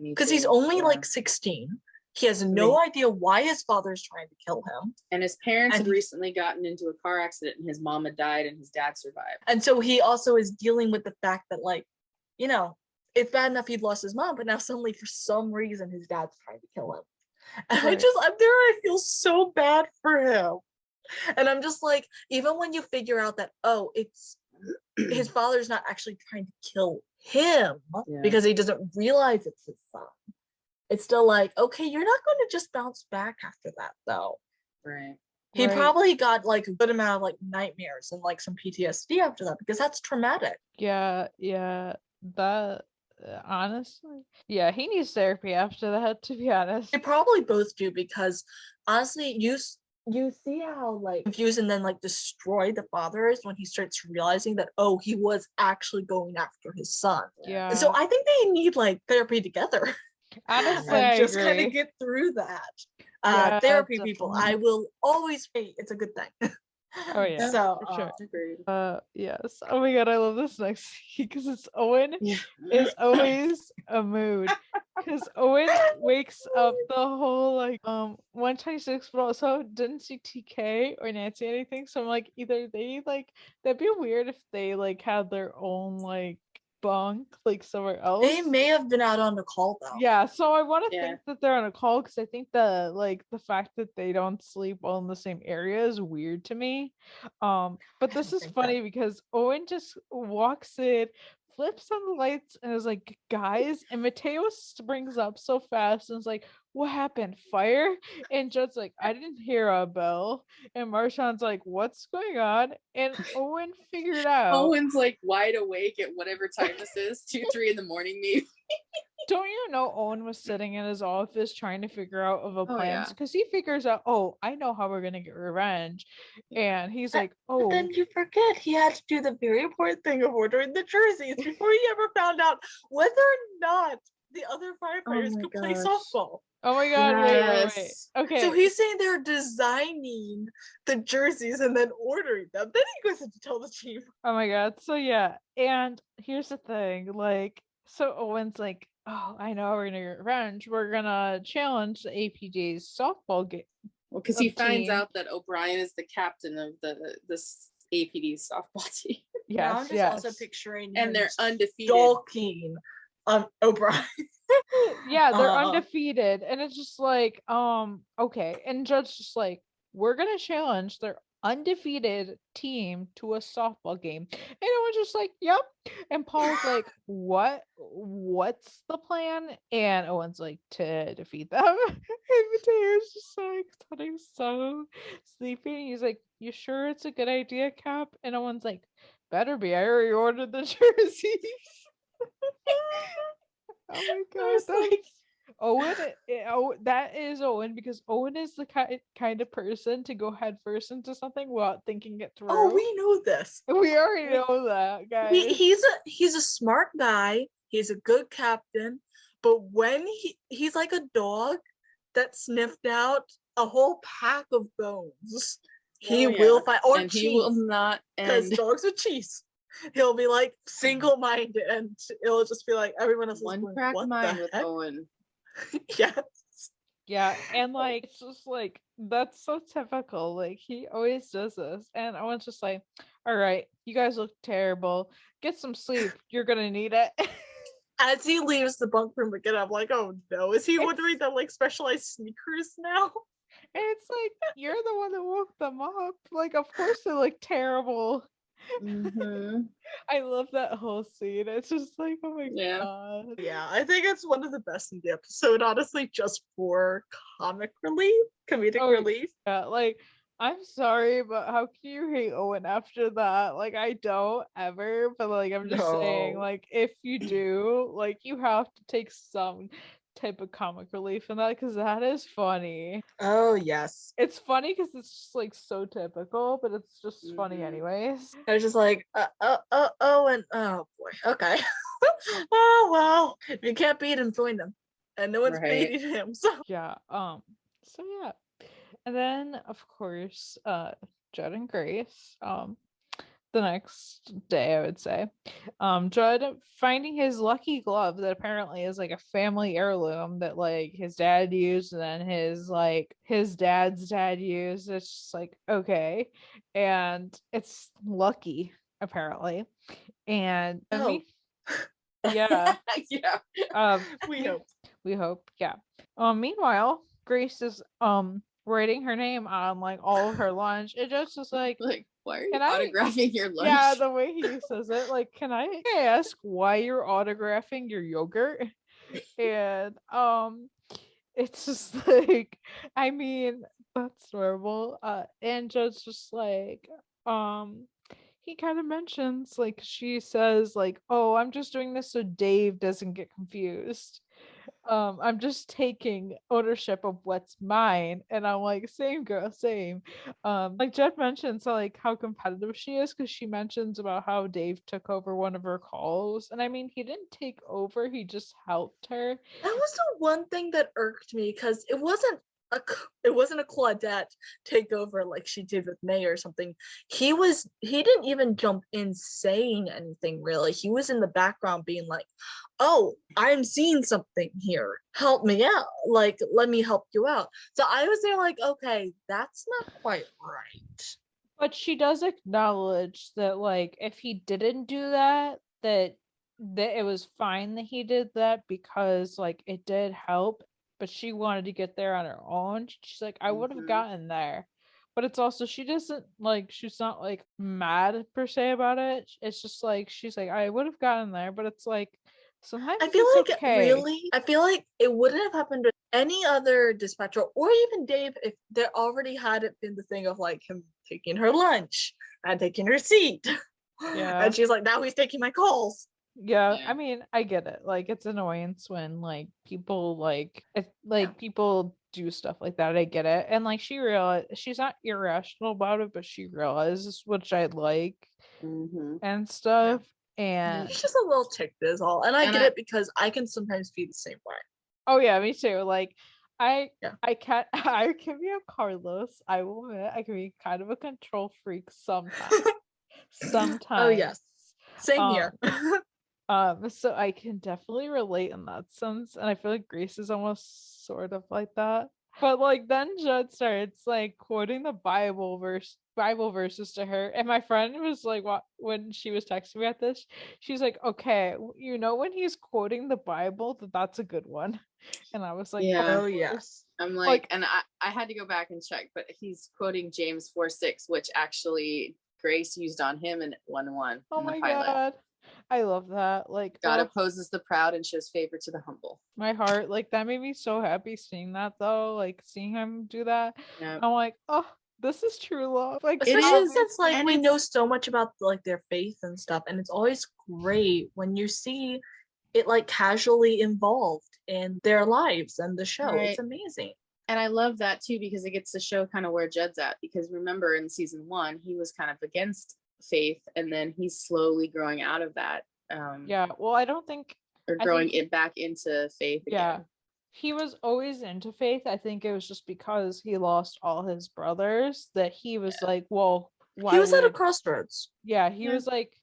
because he's only like 16. He has no idea why his father's trying to kill him. And his parents had recently gotten into a car accident, and his mom had died and his dad survived. And so he also is dealing with the fact that, like, you know, it's bad enough he'd lost his mom, but now suddenly for some reason his dad's trying to kill him. And I'm there, I feel so bad for him. And I'm just like, even when you figure out that, oh, it's his father's not actually trying to kill him because he doesn't realize it's his son. It's still like, okay, you're not going to just bounce back after that, though. Right. He probably got like a good amount of like nightmares and like some PTSD after that, because that's traumatic. Yeah. That honestly, yeah, he needs therapy after that, to be honest. They probably both do, because honestly, you see how like confused and then like destroyed the father is when he starts realizing that, oh, he was actually going after his son. Yeah. And so I think they need like therapy together. Honestly, and just kind of get through that. Therapy definitely. People, I will always say it's a good thing. Oh yeah, so for sure. Agreed. Yes. Oh my god, I love this next because it's Owen is always a mood, because Owen wakes up the whole like 126, but also didn't see TK or Nancy anything. So I'm like, either they like, that'd be weird if they like had their own like bunk like somewhere else. They may have been out on a call though. Yeah, so I want to think that they're on a call, because I think the fact that they don't sleep all in the same area is weird to me. But this is funny because Owen just walks in, flips on the lights, and is like, guys, and Mateo springs up so fast and is like, what happened? Fire? And Judd's like, I didn't hear a bell. And Marshawn's like, what's going on? And Owen figured out. Owen's like wide awake at whatever time this is, 2-3 in the morning, maybe. Don't you know Owen was sitting in his office trying to figure out of a plan, because he figures out, oh, I know how we're gonna get revenge, and he's like, oh. But then you forget he had to do the very important thing of ordering the jerseys before he ever found out whether or not the other firefighters could play softball. Oh my god, wait. Okay. So he's saying they're designing the jerseys and then ordering them. Then he goes in to tell the chief. Oh my god. So yeah, and here's the thing, like, so Owen's like, oh, I know we're gonna get revenge. We're gonna challenge the APJ's softball game. Well, because he finds out that O'Brien is the captain of this APD's softball team. Yes, I'm just also picturing and they're undefeated. Stalking O'Brien. Yeah, they're undefeated, and it's just like, okay, and Jud's just like, we're gonna challenge their undefeated team to a softball game, and Owen's just like, yep, and Paul's like, what's the plan? And Owen's like, to defeat them. And Mateo's just like, starting so sleepy. He's like, you sure it's a good idea, Cap? And Owen's like, better be, I already ordered the jerseys. Oh my god, that's Owen. That is Owen, because Owen is the kind of person to go head first into something without thinking it through. Oh, we know this. We already know that, guys. He's a smart guy. He's a good captain. But when he's like a dog that sniffed out a whole pack of bones. He Oh, yeah. will find, or and cheese, he will not because end. dogs with cheese. He'll be like single-minded, and it'll just be like everyone else is One going, crack what mind the with heck? Owen. Yes. Yeah, and like it's just like that's so typical. Like he always does this, and Owen's just like, "All right, you guys look terrible. Get some sleep. You're gonna need it." As he leaves the bunk room again, I'm like, oh no, is he ordering them like specialized sneakers now? And it's like you're the one that woke them up. Like, of course they look terrible. Mm-hmm. I love that whole scene. It's just like, oh my Yeah. god. Yeah, I think it's one of the best in the episode, honestly, just for comedic relief. Yeah, like I'm sorry, but how can you hate Owen after that? Like I don't ever, but like I'm just saying, No. like if you do, like you have to take some type of comic relief in that because that is funny. Oh yes. It's funny because it's just like so typical, but it's just funny Mhm. anyways. I was just like, and oh boy, okay. Oh well, if you can't beat him, join them, and no one's Right. beating him. So Yeah. So yeah. And then of course, Judd and Grace, the next day, I would say, Judd finding his lucky glove that apparently is like a family heirloom that like his dad used and then his dad's dad used. It's just like okay, and it's lucky apparently, and I oh, mean, yeah, Yeah. we hope. we hope, yeah. Meanwhile, Grace is writing her name on like all of her lunch. It just is like, Like, why are you can I? autographing your lunch? Yeah, the way he says it, like, can I ask why you're autographing your yogurt? And it's just like, I mean, that's normal. And just like, he kind of mentions like she says like, oh, I'm just doing this so Dave doesn't get confused. I'm just taking ownership of what's mine, and I'm like, same girl, same. Like Jed mentions like how competitive she is because she mentions about how Dave took over one of her calls, and I mean he didn't take over, he just helped her. That was the one thing that irked me because it wasn't a Claudette takeover like she did with May or something. He didn't even jump in saying anything really. He was in the background being like, oh, I'm seeing something here. Help me out. Like, let me help you out. So I was there like, okay, that's not quite right. But she does acknowledge that like if he didn't do that, that it was fine that he did that because like it did help, but she wanted to get there on her own. She's like, I would have Mhm. gotten there. But it's also she doesn't like she's not like mad per se about it. It's just like she's like, I would have gotten there, but it's like sometimes I feel it's like okay. I feel like it wouldn't have happened with any other dispatcher or even Dave if there already hadn't been the thing of like him taking her lunch and taking her seat. Yeah. And she's like, now he's taking my calls. Yeah, Yeah. I mean, I get it. Like it's annoyance when like people people do stuff like that. I get it. And like she realized she's not irrational about it, but she realizes which I like Mhm. and stuff. And He's just a little ticked is all. And I get it because I can sometimes be the same way. oh yeah, me too. Like Yeah. I can I can be a Carlos. I will admit I can be kind of a control freak sometimes. Sometimes. Oh yes. Same Um, here. So I can definitely relate in that sense, and I feel like Grace is almost sort of like that. But like then Judd starts like quoting the Bible verses to her, and my friend was like, "What?" When she was texting me at this, she's like, "Okay, you know when he's quoting the Bible, that's a good one," and I was like, Yeah. Oh yes. I'm like, and I had to go back and check, but he's quoting James 4:6, which actually Grace used on him in 1:1 oh in the my pilot. god, I love that. Like God opposes the proud and shows favor to the humble. my heart, like that made me so happy seeing that though, like seeing him do that. Yeah. I'm like, oh, this is true love. Like Especially is, since like and we know it's- so much about like their faith and stuff, and it's always great when you see it like casually involved in their lives and the show. Right. It's amazing. And I love that too because it gets to show kind of where Judd's at. Because remember in season 1, he was kind of against faith, and then he's slowly growing out of that. yeah, well, I don't think Or I growing think it back into faith yeah, again. he was always into Faith. I think it was just because he lost all his brothers that he was like, well, why he was at a would crossroads. yeah, he was like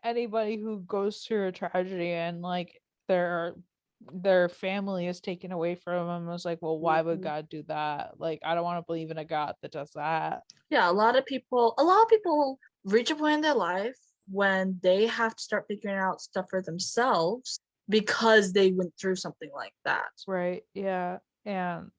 anybody who goes through a tragedy and like their family is taken away from him. I was like, well, why would God do that? Like, I don't want to believe in a God that does that. Yeah, a lot of people reach a point in their life when they have to start figuring out stuff for themselves because they went through something like that. Right. Yeah. And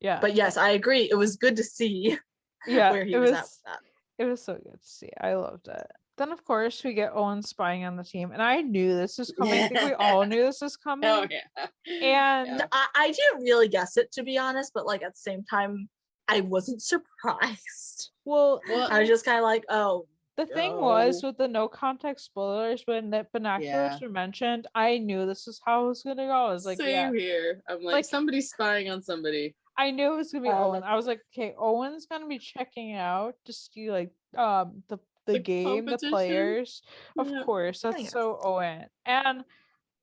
yeah. But yes, I agree. It was good to see where he was at with that. It was so good to see. I loved it. Then of course we get Owen spying on the team, and I knew this was coming. I think we all knew this was coming. Oh yeah. And I didn't really guess it, to be honest, but like at the same time, I wasn't surprised. Well, I was just kind of like, oh. The thing was with the no context spoilers, when the binoculars were mentioned, I knew this is how it was gonna go. I was like, same here. I'm like somebody's spying on somebody. I knew it was gonna be Owen. I was like, okay, Owen's gonna be checking out to see like the game, the players. Of course, that's so Owen. And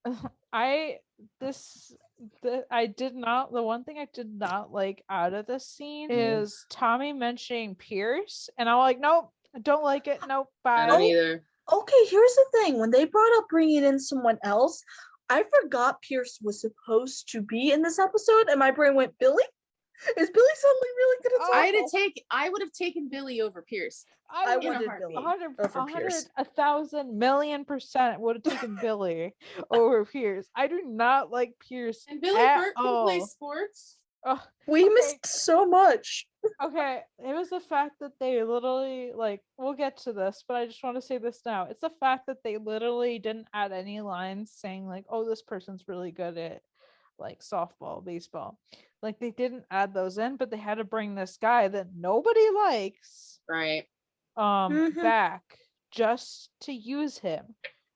the one thing I did not like out of this scene is Tommy mentioning Pierce, and I'm like, nope, I don't like it. Nope, bye. I don't either. Okay, here's the thing. When they brought up bringing in someone else, I forgot Pierce was supposed to be in this episode, and my brain went, Billy? Is Billy suddenly really good at talk? I would have taken Billy over Pierce. I wanted Billy 1,000,000,000% would have taken Billy over Pierce. I do not like Pierce. And Billy Burt can play sports. We missed so much. Okay, it was the fact that they literally, like, we'll get to this, but I just want to say this now. It's the fact that they literally didn't add any lines saying like, oh, this person's really good at like softball, baseball. Like, they didn't add those in, but they had to bring this guy that nobody likes back just to use him.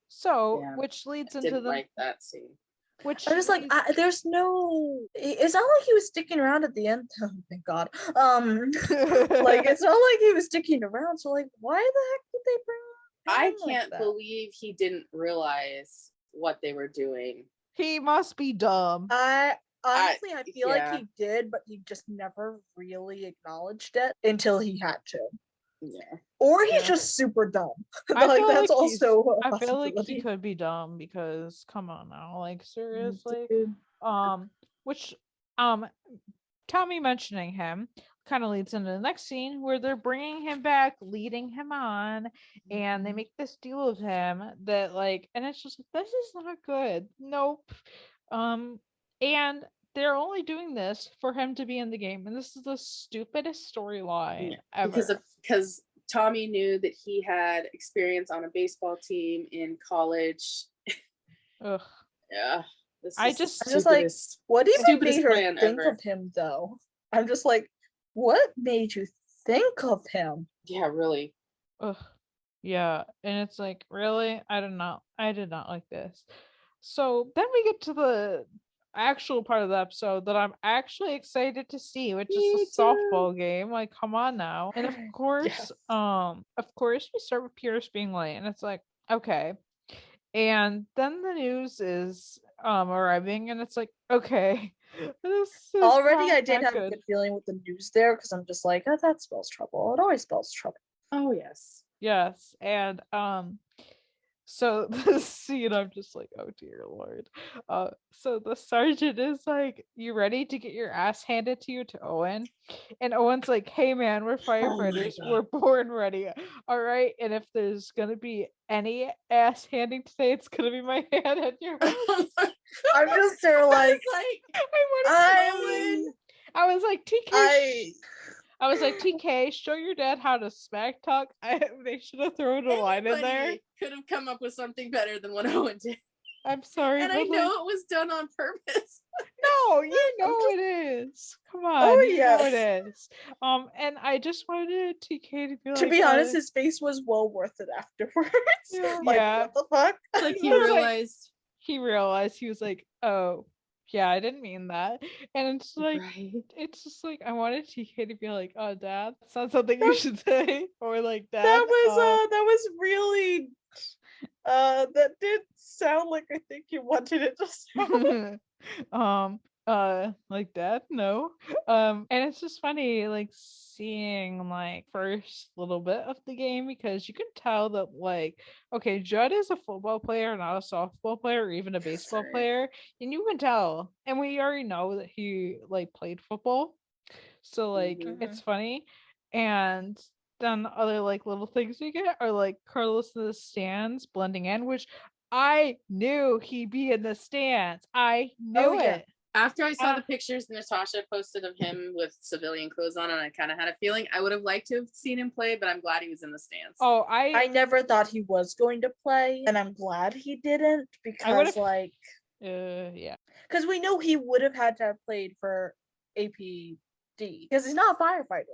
So which leads into that scene. Which I was like, there's no. It's not like he was sticking around at the end. Oh, thank God. Like it's not like he was sticking around. So like, why the heck did they bring him? I can't believe he didn't realize what they were doing. He must be dumb. Honestly, I feel like he did, but he just never really acknowledged it until he had to. Yeah. Or he's just super dumb. I feel like he could be dumb because come on now, like seriously. Which Tommy mentioning him kind of leads into the next scene where they're bringing him back, leading him on, and they make this deal with him that like, and it's just this is not good. Nope. And they're only doing this for him to be in the game, and this is the stupidest storyline ever. Because Tommy knew that he had experience on a baseball team in college. Ugh. Yeah. I'm just like, what even made her think of him though? I'm just like, what made you think of him? Yeah, really. Ugh. Yeah, and it's like, really? I did not like this. So then we get to the actual part of the episode that I'm actually excited to see, which is the softball game. Like, come on now. And of course, we start with Pierce being late, and it's like, okay. And then the news is arriving, and it's like, okay. Already I did have a good feeling with the news there, because I'm just like, oh, that spells trouble. It always spells trouble. Oh yes. Yes. And so this scene, I'm just like, oh dear Lord. So the sergeant is like, you ready to get your ass handed to you to Owen? And Owen's like, hey man, we're firefighters. We're born ready. All right. And if there's gonna be any ass handing today, it's gonna be my hand at your I'm just there like I was like, TK. I was like, TK, show your dad how to smack talk. They should have thrown a line in there. Could have come up with something better than what Owen did. I'm sorry. And I know it was done on purpose. No, you know it is. Come on. You know it is. And I just wanted TK to be like, to be honest, his face was well worth it afterwards. What the fuck? Like he realized. He realized, he was like, oh. Yeah, I didn't mean that. And it's like, it's just like, I wanted TK to be like, oh, Dad, it's not something you should say. Or like, Dad. That was really, that did sound like I think you wanted it to sound. Like that, no. And it's just funny like seeing like first little bit of the game, because you can tell that like, okay, Judd is a football player, not a softball player or even a baseball Right. player, and you can tell, and we already know that he like played football, so like Mhm. it's funny. And then other like little things we get are like Carlos in the stands blending in, which I knew he'd be in the stands. I Oh, knew yeah. it. After I saw the pictures Natasha posted of him with civilian clothes on, and I kind of had a feeling I would have liked to have seen him play, but I'm glad he was in the stands. Oh, I never thought he was going to play, and I'm glad he didn't, because like, yeah, because we know he would have had to have played for APD because he's not a firefighter,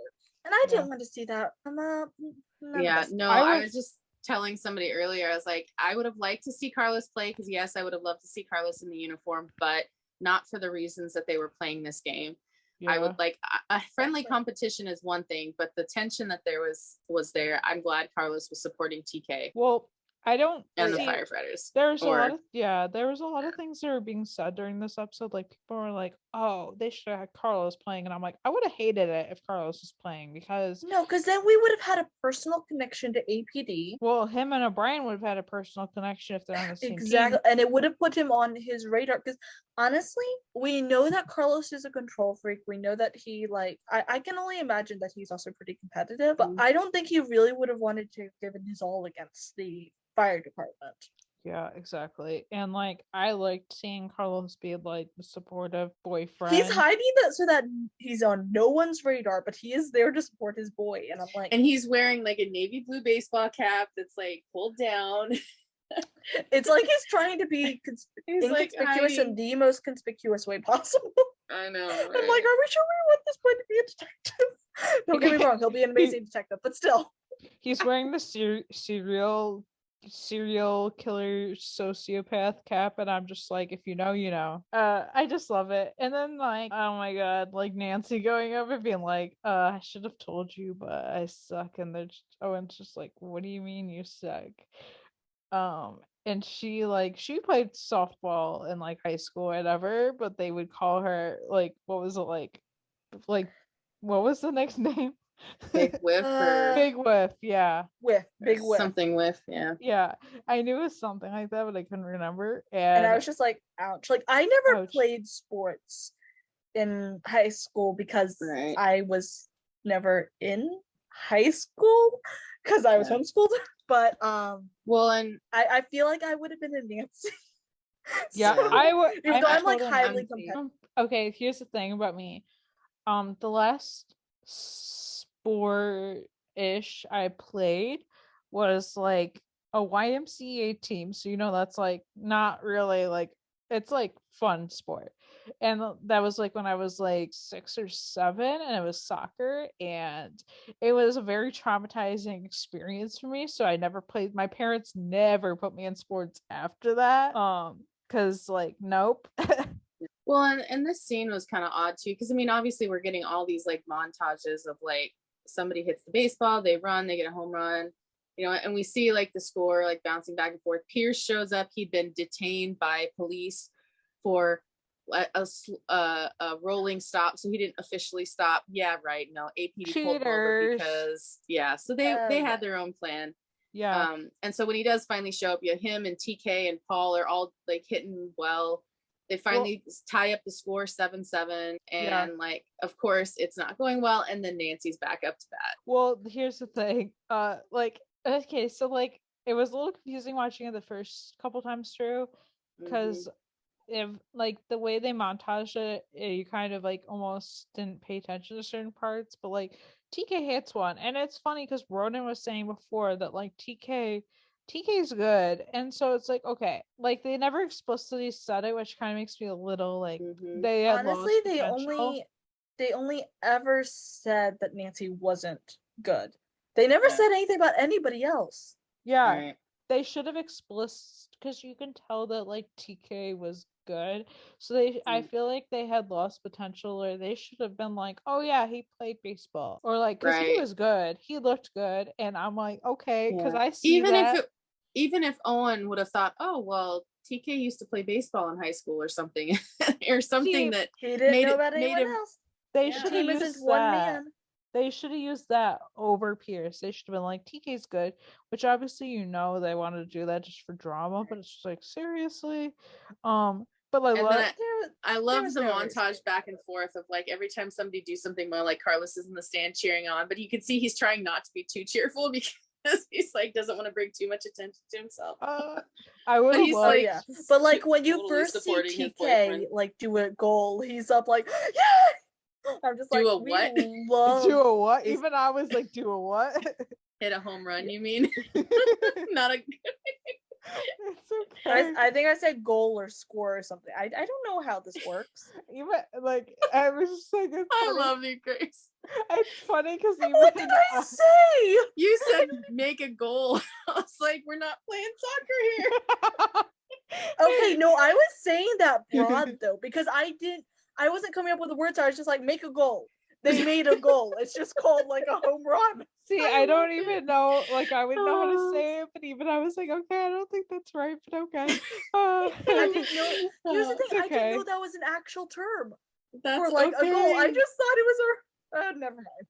and I didn't want to see that. I was just telling somebody earlier, I was like, I would have liked to see Carlos play, because yes, I would have loved to see Carlos in the uniform, but not for the reasons that they were playing this game. yeah. I would like a friendly competition is one thing, but the tension that there was there. I'm glad Carlos was supporting TK. Well, I don't and see, the firefighters. There's a lot of there was a lot of things that were being said during this episode. Like people were like, "Oh, they should have had Carlos playing," and I'm like, I would have hated it if Carlos was playing, because then we would have had a personal connection to APD. Well, him and O'Brien would have had a personal connection if they're on the same Exactly, team. and it would have put him on his radar, because honestly, we know that Carlos is a control freak. We know that he like I can only imagine that he's also pretty competitive, but I don't think he really would have wanted to give it his all against the fire department. Yeah, exactly. And like I liked seeing Carlos be like the supportive boyfriend. He's hiding that so that he's on no one's radar, but he is there to support his boy. And I'm like, and he's wearing like a navy blue baseball cap that's like pulled down. It's like he's trying to be inconspicuous in the most conspicuous way possible. I know. Right? I'm like, are we sure we want this boy to be a detective? Don't get me wrong, he'll be an amazing detective, but still. He's wearing the serial killer sociopath cap, and I'm just like, if you know, you know. I just love it. And then like, oh my god, like Nancy going up and being like, I should have told you, but I suck. And they're just, Owen's just like, what do you mean you suck? And she played softball in like high school, whatever, but they would call her like, what was it like what was the next name? Big Whiff or Big Whiff, yeah. Big Whiff. Something with, yeah. Yeah. I knew it was something like that, but I couldn't remember. And I was just like, ouch. Like I never played sports in high school because I was never in high school because I was homeschooled. But well, and I feel like I would have been a Nancy. Yeah, so, I would. I'm like highly competitive. Okay, here's the thing about me. The last sport-ish I played was like a YMCA team, so you know that's like not really like, it's like fun sport. And that was like when I was like 6 or 7, and it was soccer, and it was a very traumatizing experience for me, so I never played. My parents never put me in sports after that, because like nope. Well, and this scene was kind of odd too, because I mean obviously we're getting all these like montages of like somebody hits the baseball, they run, they get a home run, you know, and we see like the score like bouncing back and forth. Pierce shows up, he'd been detained by police for a rolling stop, so he didn't officially stop. Yeah, right. No, APD pulled him over because so they had their own plan. Yeah. And so when he does finally show up, him and TK and Paul are all like hitting well. They finally tie up the score 7-7, and like of course it's not going well, and then Nancy's back up to bat. Well, here's the thing. Like okay, so like it was a little confusing watching it the first couple times through, because if like the way they montage it, you kind of like almost didn't pay attention to certain parts, but like TK hits one, and it's funny because Ronan was saying before that like TK's good, and so it's like, okay, like they never explicitly said it, which kind of makes me a little like they had honestly they only ever said that Nancy wasn't good. They never said anything about anybody else. Yeah, they should have explicit, because you can tell that like TK was good, so they I feel like they had lost potential, or they should have been like, oh yeah, he played baseball, or like, because he was good, he looked good, and I'm like, okay, because I see even that. Even if Owen would have thought, oh well, TK used to play baseball in high school or something, or something that He didn't made know it about made anyone him. else. They Yeah. should Team have isn't used one that. man. They should have used that over Pierce. They should have been like, TK's good, which obviously they wanted to do that just for drama, but it's just like, seriously. But like, And then I love was the no montage reason. back and forth of like every time somebody do something well, like Carlos is in the stand cheering on, but you can see he's trying not to be too cheerful because he's like doesn't want to bring too much attention to himself. I would he's have like, Yeah. But like when you totally first see supporting his TK boyfriend. like do a goal, he's up like, yeah. I'm just Do like, a we what? love do a what? is- Even I was like, do a what? Hit a home run, you mean? Not a. It's okay. I think I said goal or score or something. I don't know how this works. Even like I was just like, it's I funny. love you, Grace. It's funny because even What did I say? You said make a goal. I was like, we're not playing soccer here. Okay, no, I was saying that broad though because I wasn't coming up with the words. I was just like, make a goal. They made a goal. It's just called like a home run. See, I I don't loved even it. know. Like, I would know how to Oh. say it, but even I was like, okay, I don't think that's right, but okay. I didn't know. Here's the It's thing. I didn't know okay. that was an actual term That's for like okay. a goal. I just thought it was a. Never mind.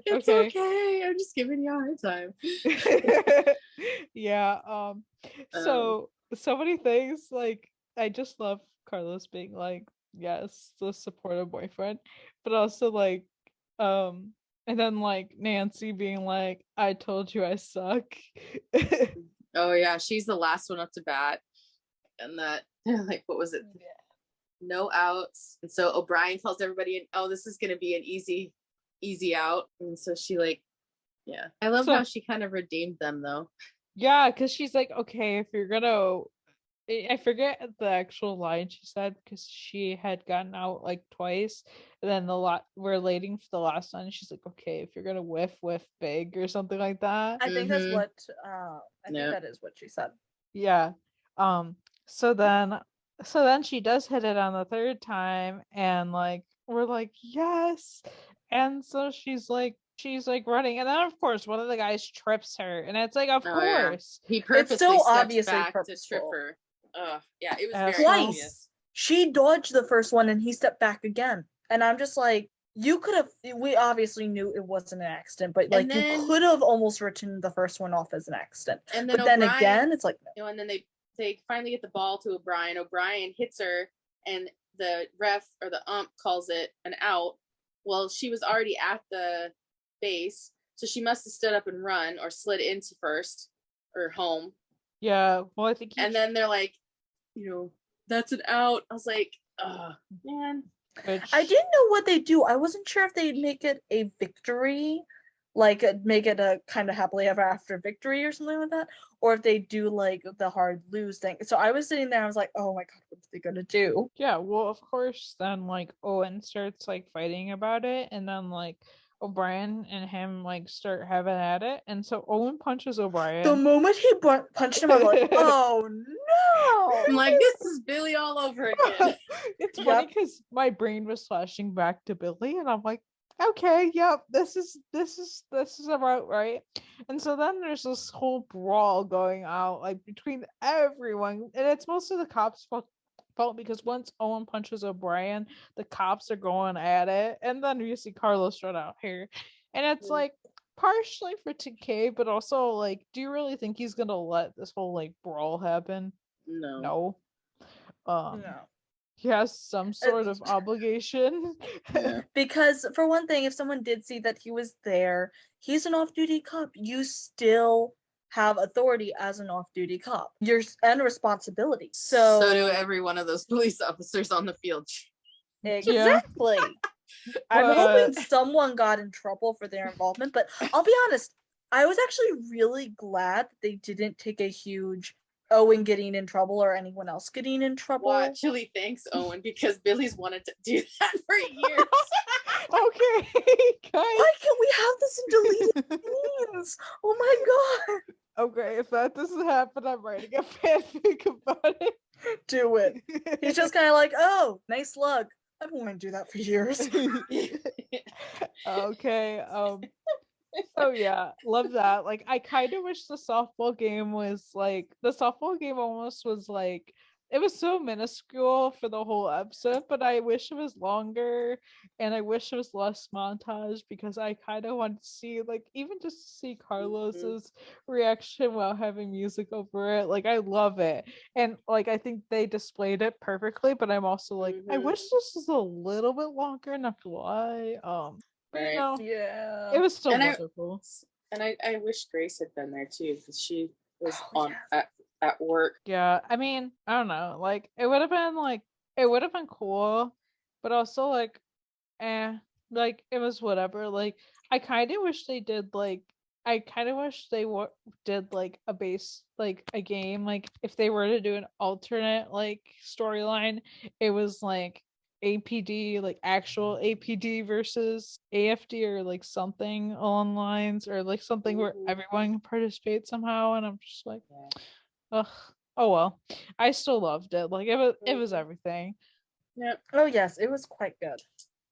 It's Okay. okay. I'm just giving you a hard time. Yeah. So many things. Like, I just love Carlos being like, yes, the supportive boyfriend, but also like, and then like Nancy being like, I told you I suck. Oh yeah, she's the last one up to bat, and that like what was it? No outs, and so O'Brien tells everybody, "Oh, this is gonna be an easy out," and so she like, yeah, I love how she kind of redeemed them though. Yeah, because she's like, okay, if you're gonna, I forget the actual line she said because she had gotten out like twice, and then we're waiting for the last one. She's like, okay, if you're gonna whiff big or something like that. I think that's Mhm. what. I think Yep. that is what she said. Yeah. So then she does hit it on the third time, and like we're like, yes. And so she's like running, and then of course one of the guys trips her, and it's like, of Oh, yeah. course. He purposely so steps obviously back to purposeful. trip her. Yeah, it was Asshole. very Twice. obvious. She dodged the first one and he stepped back again. And I'm just like, you could have. We obviously knew it wasn't an accident, but like then- you could have almost written the first one off as an accident. And then But then O'Brien, again, it's like, you know, and then they finally get the ball to O'Brien. O'Brien hits her, and the ref or the ump calls it an out. Well, she was already at the base, so she must have stood up and run or slid into first or home. Yeah. Well, I think. And then they're like, you know, that's an out. I was like, oh man. I didn't know what they do. I wasn't sure if they'd make it a victory, like make it a kind of happily ever after victory or something like that, or if they do like the hard lose thing. So I was sitting there, I was like, oh my god, what are they gonna do? Yeah, well, of course, then like Owen starts like fighting about it, and then like O'Brien and him like start having at it, and so Owen punches O'Brien. The moment he punched him, I was like, oh no! I'm like, this is Billy all over again. It's funny because my brain was flashing back to Billy, and I'm like, okay, yep, this is about right. And so then there's this whole brawl going out like between everyone, and it's most of the cops' fault because once Owen punches O'Brien, the cops are going at it, and then you see Carlos run out here, and it's like partially for TK, but also like, do you really think he's gonna let this whole like brawl happen? No. No. He has some sort of obligation. Yeah. Because for one thing, if someone did see that he was there, he's an off-duty cop. You still have authority as an off-duty cop. And responsibility. So do every one of those police officers on the field. exactly. I'm hoping someone got in trouble for their involvement, but I'll be honest, I was actually really glad that they didn't take a huge Owen getting in trouble or anyone else getting in trouble. Well, actually, thanks, Owen, because Billy's wanted to do that for years. Okay, guys. Why can't we have this in deleted scenes? Oh my god. Okay, if that doesn't happen, I'm writing a fanfic about it. Do it. He's just kind of like, oh, nice slug. I've been wanting to do that for years. Okay. Oh yeah, love that. Like, I kind of wish the softball game almost was like it was so minuscule for the whole episode, but I wish it was longer and I wish it was less montage because I kind of wanted to see, like, even just to see Carlos's reaction while having music over it. Like, I love it. And like I think they displayed it perfectly, but I'm also like, I wish this was a little bit longer, not to lie. But you Right. know, Yeah. it was still And wonderful. I wish Grace had been there too, because she was Oh, at work. Yeah, I mean, I don't know. Like, it would have been cool, but also like, like it was whatever. Like, I kind of wish they did like, I kind of wish they did like a base, like a game. Like, if they were to do an alternate like storyline, it was like APD, like actual APD versus AFD, or like something along the lines, or like something where everyone can participate somehow. And I'm just like, ugh. Oh well. I still loved it. Like, it was everything. Yeah. Oh yes, it was quite good.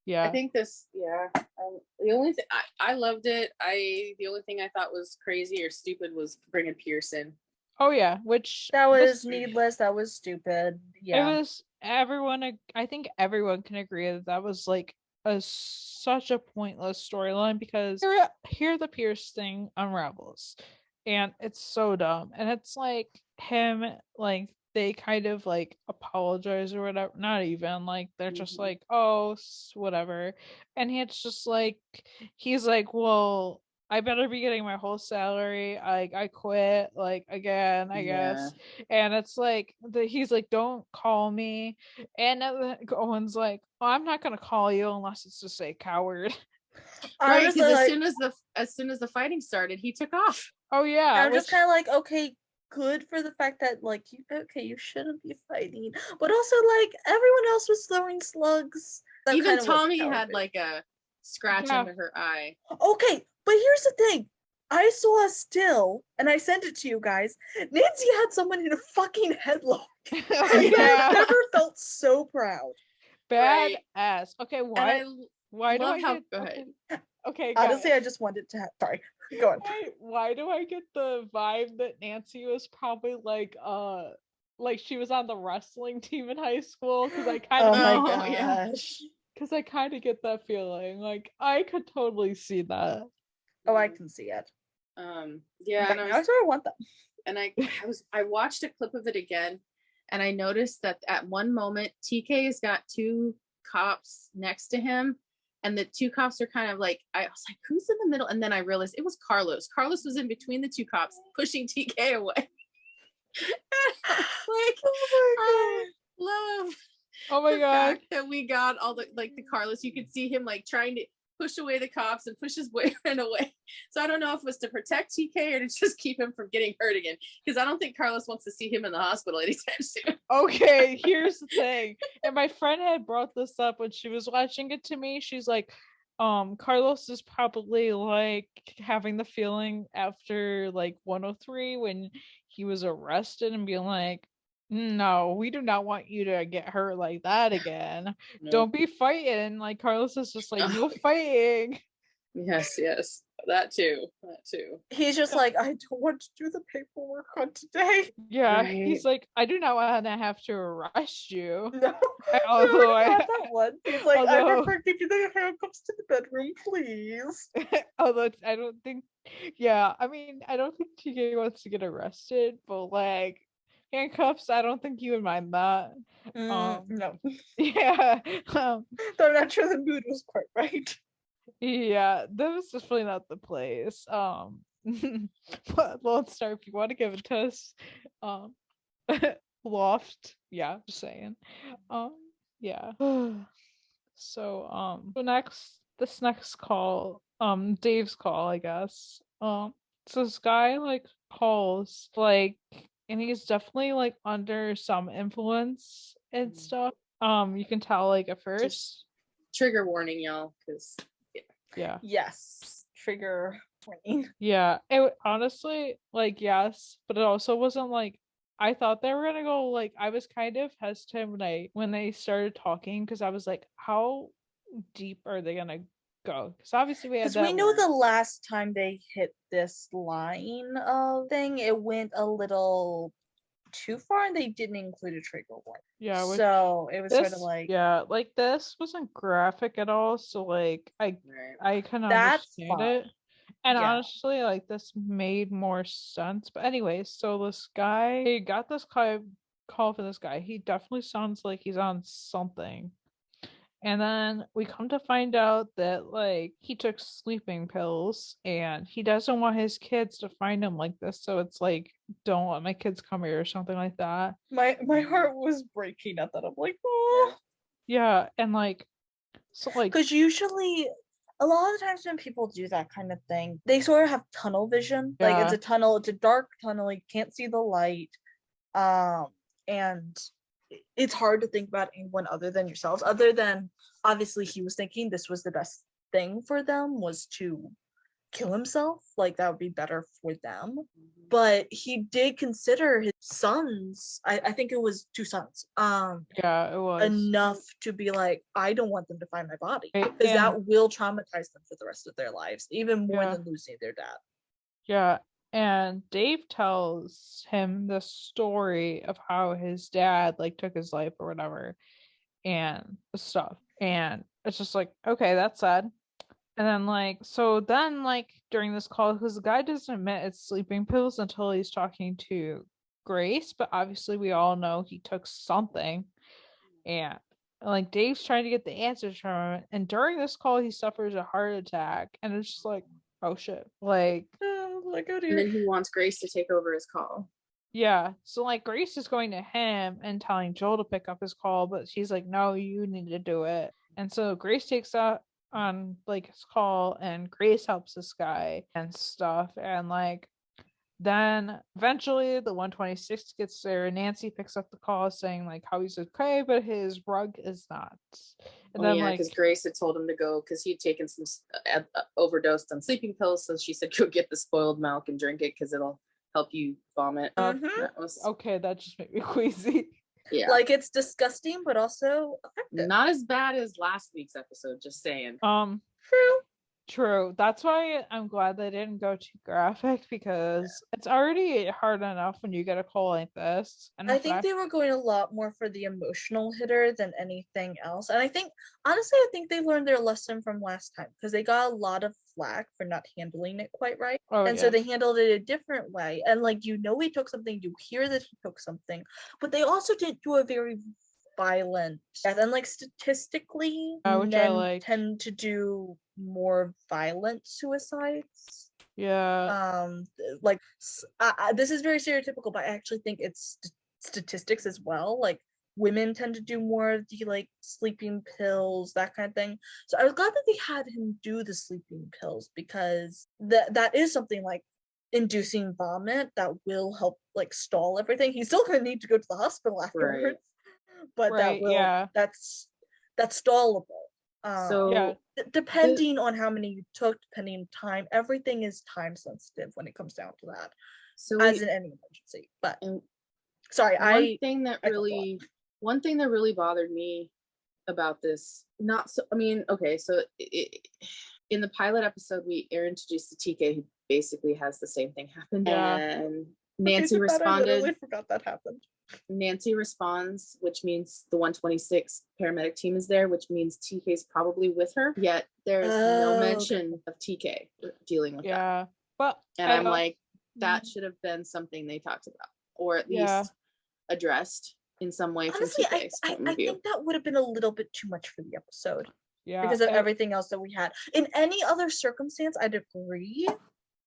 Yeah. I think this, the only thing I loved it. The only thing I thought was crazy or stupid was bringing Pearson. Oh yeah, which That was needless. That was stupid. Yeah. It was everyone. I think everyone can agree that that was like such a pointless storyline, because here the Pierce thing unravels, and it's so dumb, and it's like him, like they kind of like apologize or whatever, not even like they're just like, oh, whatever, and he's like, well, I better be getting my whole salary. I quit, like, again, I guess. And it's like he's like, don't call me. And Owen's like, well, I'm not gonna call you unless it's to say coward. Right, because as soon as the fighting started, he took off. Oh yeah. I'm just kind of like, okay, good for the fact that like you shouldn't be fighting, but also like everyone else was throwing slugs. Even Tommy had like a scratch under her eye. Okay, but here's the thing. I saw a still and I sent it to you guys. Nancy had someone in a fucking headlock. I've never felt so proud. Badass. Okay, why do I go ahead. Okay, honestly, I just wanted to sorry. Go on. Why do I get the vibe that Nancy was probably like she was on the wrestling team in high school? Because I kind of because I kind of get that feeling. Like, I could totally see that. Oh, I can see it. Yeah, and I sort of want that. And I watched a clip of it again, and I noticed that at one moment TK's got two cops next to him, and the two cops are kind of like, I was like, who's in the middle? And then I realized it was Carlos. Carlos was in between the two cops, pushing TK away. Like, oh my god, love. Oh my god, fact that we got all the Carlos. You could see him like trying to push away the cops and push his boyfriend away. So I don't know if it was to protect TK or to just keep him from getting hurt again, because I don't think Carlos wants to see him in the hospital anytime soon. Okay, here's the thing. And my friend had brought this up when she was watching it to me. She's like, Carlos is probably like having the feeling after like 103 when he was arrested and being like, no, we do not want you to get hurt like that again. No. Don't be fighting. Like, Carlos is just like, no fighting. Yes, that too. He's just like, I don't want to do the paperwork on today. Yeah, right. He's like, I do not want to have to arrest you. No, although I that one. He's like, I prefer give you the handcuffs to the bedroom, please. Although I don't think, I mean, I don't think TK wants to get arrested, but like, handcuffs, I don't think you would mind that. No. Yeah. Though I'm not sure the mood was quite right. Yeah, that was definitely not the place. But Lone Star, if you want to give it to us, Loft. Yeah, just saying. Yeah. So this next call, Dave's call, I guess. So this guy like calls like, and he's definitely like under some influence and stuff. You can tell like at first. Just trigger warning, y'all, because yeah. Yes. Trigger warning. Yeah. It honestly, like, yes, but it also wasn't like, I thought they were gonna go like, I was kind of hesitant when they started talking, because I was like, how deep are they gonna go? Because obviously we know the last time they hit this line of thing, it went a little too far, and they didn't include a trigger warning. Yeah, so it was sort of like, like this wasn't graphic at all, so like I kind of understand fine. it. And Yeah. honestly, like this made more sense. But anyway, so this guy, he got this call for this guy. He definitely sounds like he's on something. And then we come to find out that like he took sleeping pills and he doesn't want his kids to find him like this. So it's like, don't let my kids come here or something like that. My heart was breaking at that. I'm like, oh. Yeah, and like, so like, because usually a lot of the times when people do that kind of thing, they sort of have tunnel vision. Like it's a tunnel, it's a dark tunnel, you can't see the light. And it's hard to think about anyone other than yourselves, other than obviously he was thinking this was the best thing for them was to kill himself, like that would be better for them. But he did consider his sons, I think it was 2 sons, yeah, it was enough to be like, I don't want them to find my body, Right, because and- that will traumatize them for the rest of their lives, even more Yeah. than losing their dad. Yeah, and Dave tells him the story of how his dad like took his life or whatever and stuff. And it's just like, okay, that's sad. And then like, so then like during this call, because the guy doesn't admit it's sleeping pills until he's talking to Grace, but obviously we all know he took something. And like Dave's trying to get the answers from him. And during this call, he suffers a heart attack. And it's just like, oh shit. Like, Like, oh And dear. then he wants Grace to take over his call. yeah. So like Grace is going to him and telling Joel to pick up his call, but she's like, no, you need to do it. And so Grace takes out on like his call and Grace helps this guy and stuff. And like then eventually the 126 gets there and Nancy picks up the call saying like how he's okay, but his rug is not. And then like because Grace had told him to go because he'd taken some overdosed on sleeping pills, so she said go get the spoiled milk and drink it because it'll help you vomit. Mhm. That was okay, that just made me queasy. yeah, Like it's disgusting, but also effective. not as bad as last week's episode. Just saying. True. That's why I'm glad they didn't go too graphic because it's already hard enough when you get a call like this. And I think they were going a lot more for the emotional hitter than anything else. And I think, honestly, I think they learned their lesson from last time because they got a lot of flack for not handling it quite right. So they handled it a different way. And like, he took something, you hear that he took something, but they also didn't do a very violent death. And like statistically, men tend to do more violent suicides. Like this is very stereotypical, but I actually think it's statistics as well. Like women tend to do more of the like sleeping pills, that kind of thing. So I was glad that they had him do the sleeping pills because that is something like inducing vomit that will help like stall everything. He's still gonna need to go to the hospital afterwards, but that's stallable. Depending on how many you took, depending on time, everything is time sensitive when it comes down to that. So as in any emergency. But sorry, one thing that really bothered me about this, in the pilot episode we are introduced to TK, who basically has the same thing happen. And Nancy responded. I literally forgot that happened. Nancy responds, which means the 126 paramedic team is there, which means TK's probably with her. Yet there's no mention of TK dealing with that. But I'm like, that should have been something they talked about, or at least addressed in some way. Honestly, from TK's point of view. I think that would have been a little bit too much for the episode. Because of everything else that we had. In any other circumstance, I'd agree.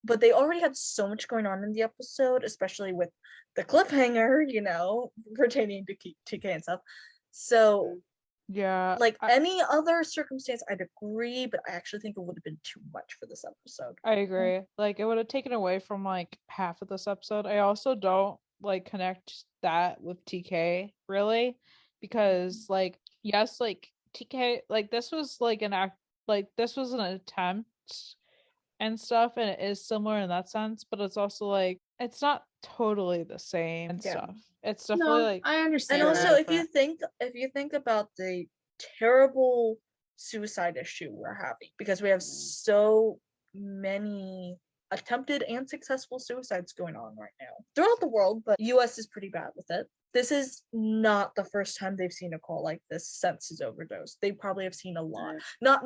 But they already had so much going on in the episode, especially with the cliffhanger, pertaining to TK and stuff. So, any other circumstance, I'd agree, but I actually think it would have been too much for this episode. I agree. Like, it would have taken away from, like, half of this episode. I also don't, like, connect that with TK, really, because, like, yes, like, TK, like, this was, like, this was an attempt and stuff, and it is similar in that sense, but it's also like it's not totally the same and stuff. It's definitely I understand. And also, if you think about the terrible suicide issue we're having, because we have so many attempted and successful suicides going on right now throughout the world, but US is pretty bad with it. This is not the first time they've seen a call like this since his overdose. They probably have seen a lot. Not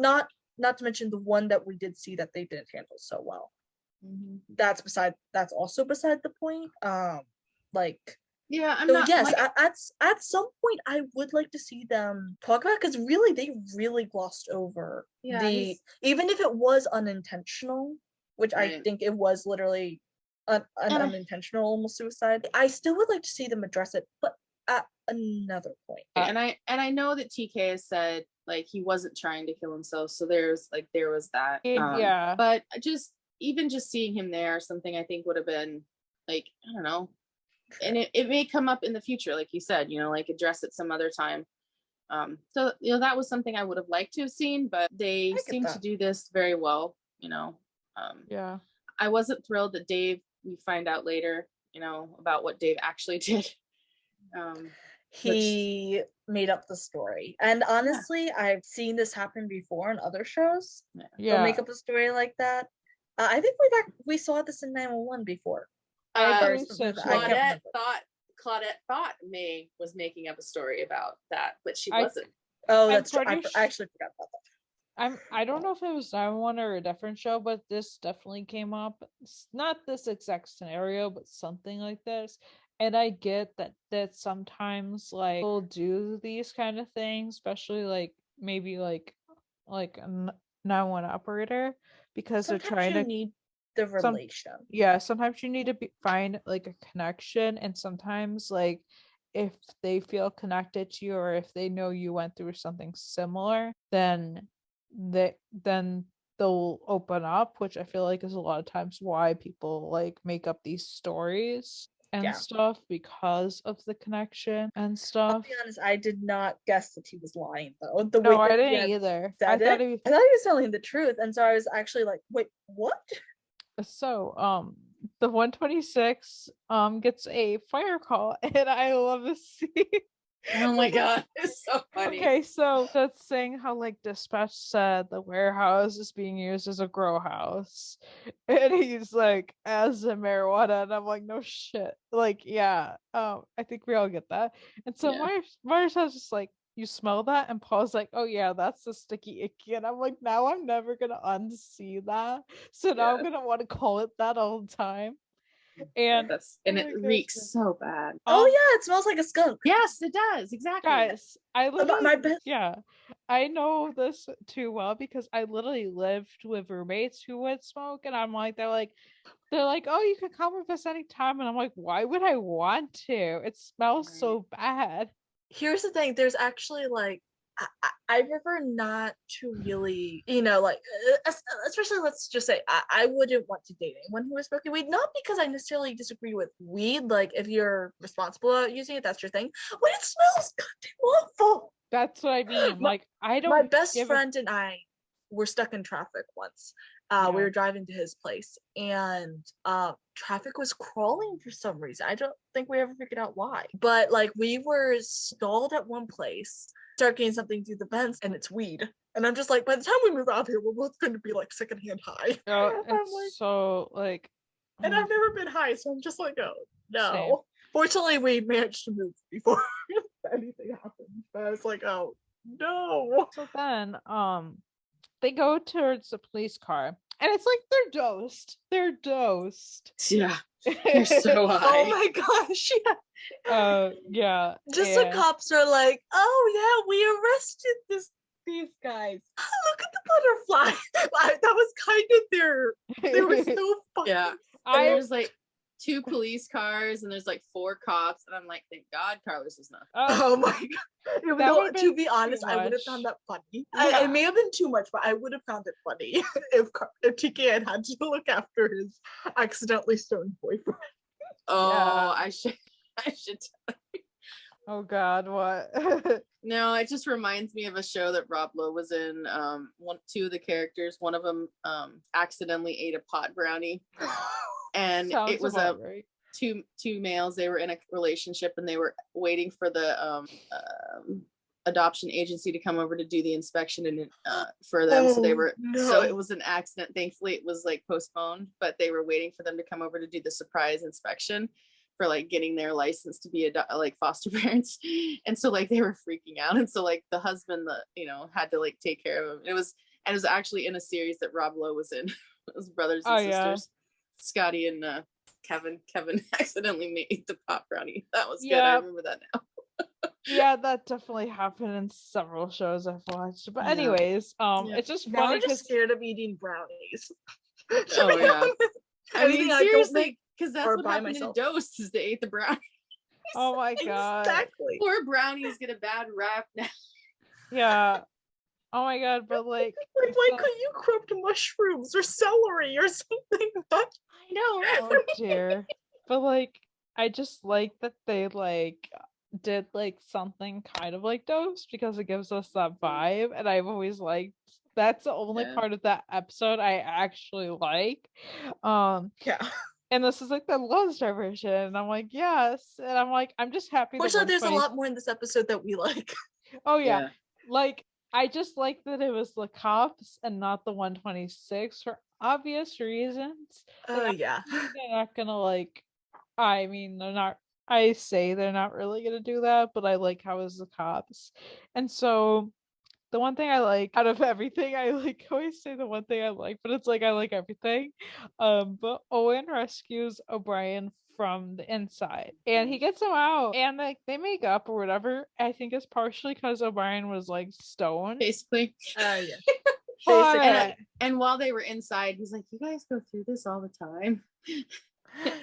to mention the one that we did see that they didn't handle so well. Mm-hmm. That's also beside the point. Yeah, at some point I would like to see them talk about, because really they really glossed over even if it was unintentional, which I think it was literally an unintentional almost suicide. I still would like to see them address it, but at another point. And I know that TK has said like he wasn't trying to kill himself, so there was that. But just seeing him there, something I think would have been like, I don't know. And it may come up in the future, like you said, like address it some other time. So that was something I would have liked to have seen, but they seem to do this very well. I wasn't thrilled that Dave, we find out later, about what Dave actually did. He made up the story, and honestly, I've seen this happen before in other shows. They'll make up a story like that. I think we saw this in 911 before. Claudette thought May was making up a story about that, but she wasn't. Oh, that's true. I actually forgot about that. I don't know if it was 911 or a different show, but this definitely came up. It's not this exact scenario, but something like this. And I get that sometimes like people do these kind of things, especially like maybe like a 911 operator, because sometimes they're trying to need the relation. Sometimes you need to find like a connection, and sometimes like if they feel connected to you, or if they know you went through something similar, then they'll open up, which I feel like is a lot of times why people like make up these stories and stuff, because of the connection and stuff. I'll be honest, I did not guess that he was lying though. No, I didn't either. I thought he was telling the truth, and so I was actually like, wait, what? So the 126 gets a fire call, and I love this scene. Oh my god, it's so funny. Okay, so that's saying how like dispatch said the warehouse is being used as a grow house, and he's like, as a marijuana, and I'm like, no shit, like I think we all get that. And so Myers has just like, you smell that? And Paul's like, oh yeah, that's the sticky icky. And I'm like, now I'm never gonna unsee that, so now I'm gonna want to call it that all the time. And it reeks so bad. Oh yeah, it smells like a skunk. Yes, it does. Exactly. Guys, I literally I know this too well, because I literally lived with roommates who would smoke, and I'm like, they're like, oh, you can come with us anytime, and I'm like, why would I want to? It smells so bad. Here's the thing, there's actually like I prefer not to really, like, especially let's just say I wouldn't want to date anyone who was smoking weed, not because I necessarily disagree with weed. Like, if you're responsible about using it, that's your thing. When it smells goddamn awful. That's what I mean. Like, I don't. My best friend and I were stuck in traffic once. We were driving to his place, and traffic was crawling for some reason. I don't think we ever figured out why. But like, we were stalled at one place, start getting something through the vents, and it's weed. And I'm just like, by the time we move out here, we're both going to be like secondhand high. Oh, it's so like. And I've never been high, so I'm just like, oh no. Same. Fortunately, we managed to move before anything happened. But I was like, oh no. So then, they go towards the police car, and it's like they're dosed. Yeah, they're so high. Oh my gosh, yeah. Just the cops are like, oh yeah, we arrested these guys. Look at the butterfly. That was kind of they were so funny. Yeah, there's like 2 police cars, and there's like 4 cops, and I'm like, thank God Carlos is not. Oh my god. To be honest, I would have found that funny. It may have been too much, but I would have found it funny if TK had to look after his accidentally stoned boyfriend. Oh, I should tell you. Oh god, what? No, it just reminds me of a show that Rob Lowe was in. 2 of the characters, one of them accidentally ate a pot brownie. And it was two males. They were in a relationship, and they were waiting for the adoption agency to come over to do the inspection and for them. So they were so it was an accident. Thankfully, it was like postponed, but they were waiting for them to come over to do the surprise inspection for like getting their license to be like foster parents. And so like they were freaking out, and so like the husband had to like take care of him. It was actually in a series that Rob Lowe was in. It was brothers and sisters. Scotty and Kevin accidentally made the pop brownie. That was good. I remember that now. Yeah, that definitely happened in several shows I've watched. But anyways, it's just funny because I'm scared of eating brownies. Oh yeah. I mean, seriously, because that's what happened in Dose, is they ate the brownies. Oh my god. Exactly. Poor brownies get a bad rap now. Yeah. Oh my god, but like why couldn't you cook mushrooms or celery or something? I know. Oh dear. But like I just like that they like did like something kind of like Dose, because it gives us that vibe, and I've always liked that's the only part of that episode I actually like. And this is like the Lone Star version, and I'm like, yes, and I'm like, I'm just happy. Fortunately, there's a lot more in this episode that we like. Oh yeah. Like I just like that it was the cops and not the 126 for obvious reasons. Oh yeah. They're not gonna like. I mean, they're not. I say they're not really gonna do that, but I like how it's the cops, and so the one thing I like out of everything, I like always say the one thing I like, but it's like I like everything. But Owen rescues O'Brien from the inside, and he gets him out, and like they make up or whatever. I think it's partially because O'Brien was like stoned, basically. Basically. And while they were inside, he's like, "You guys go through this all the time."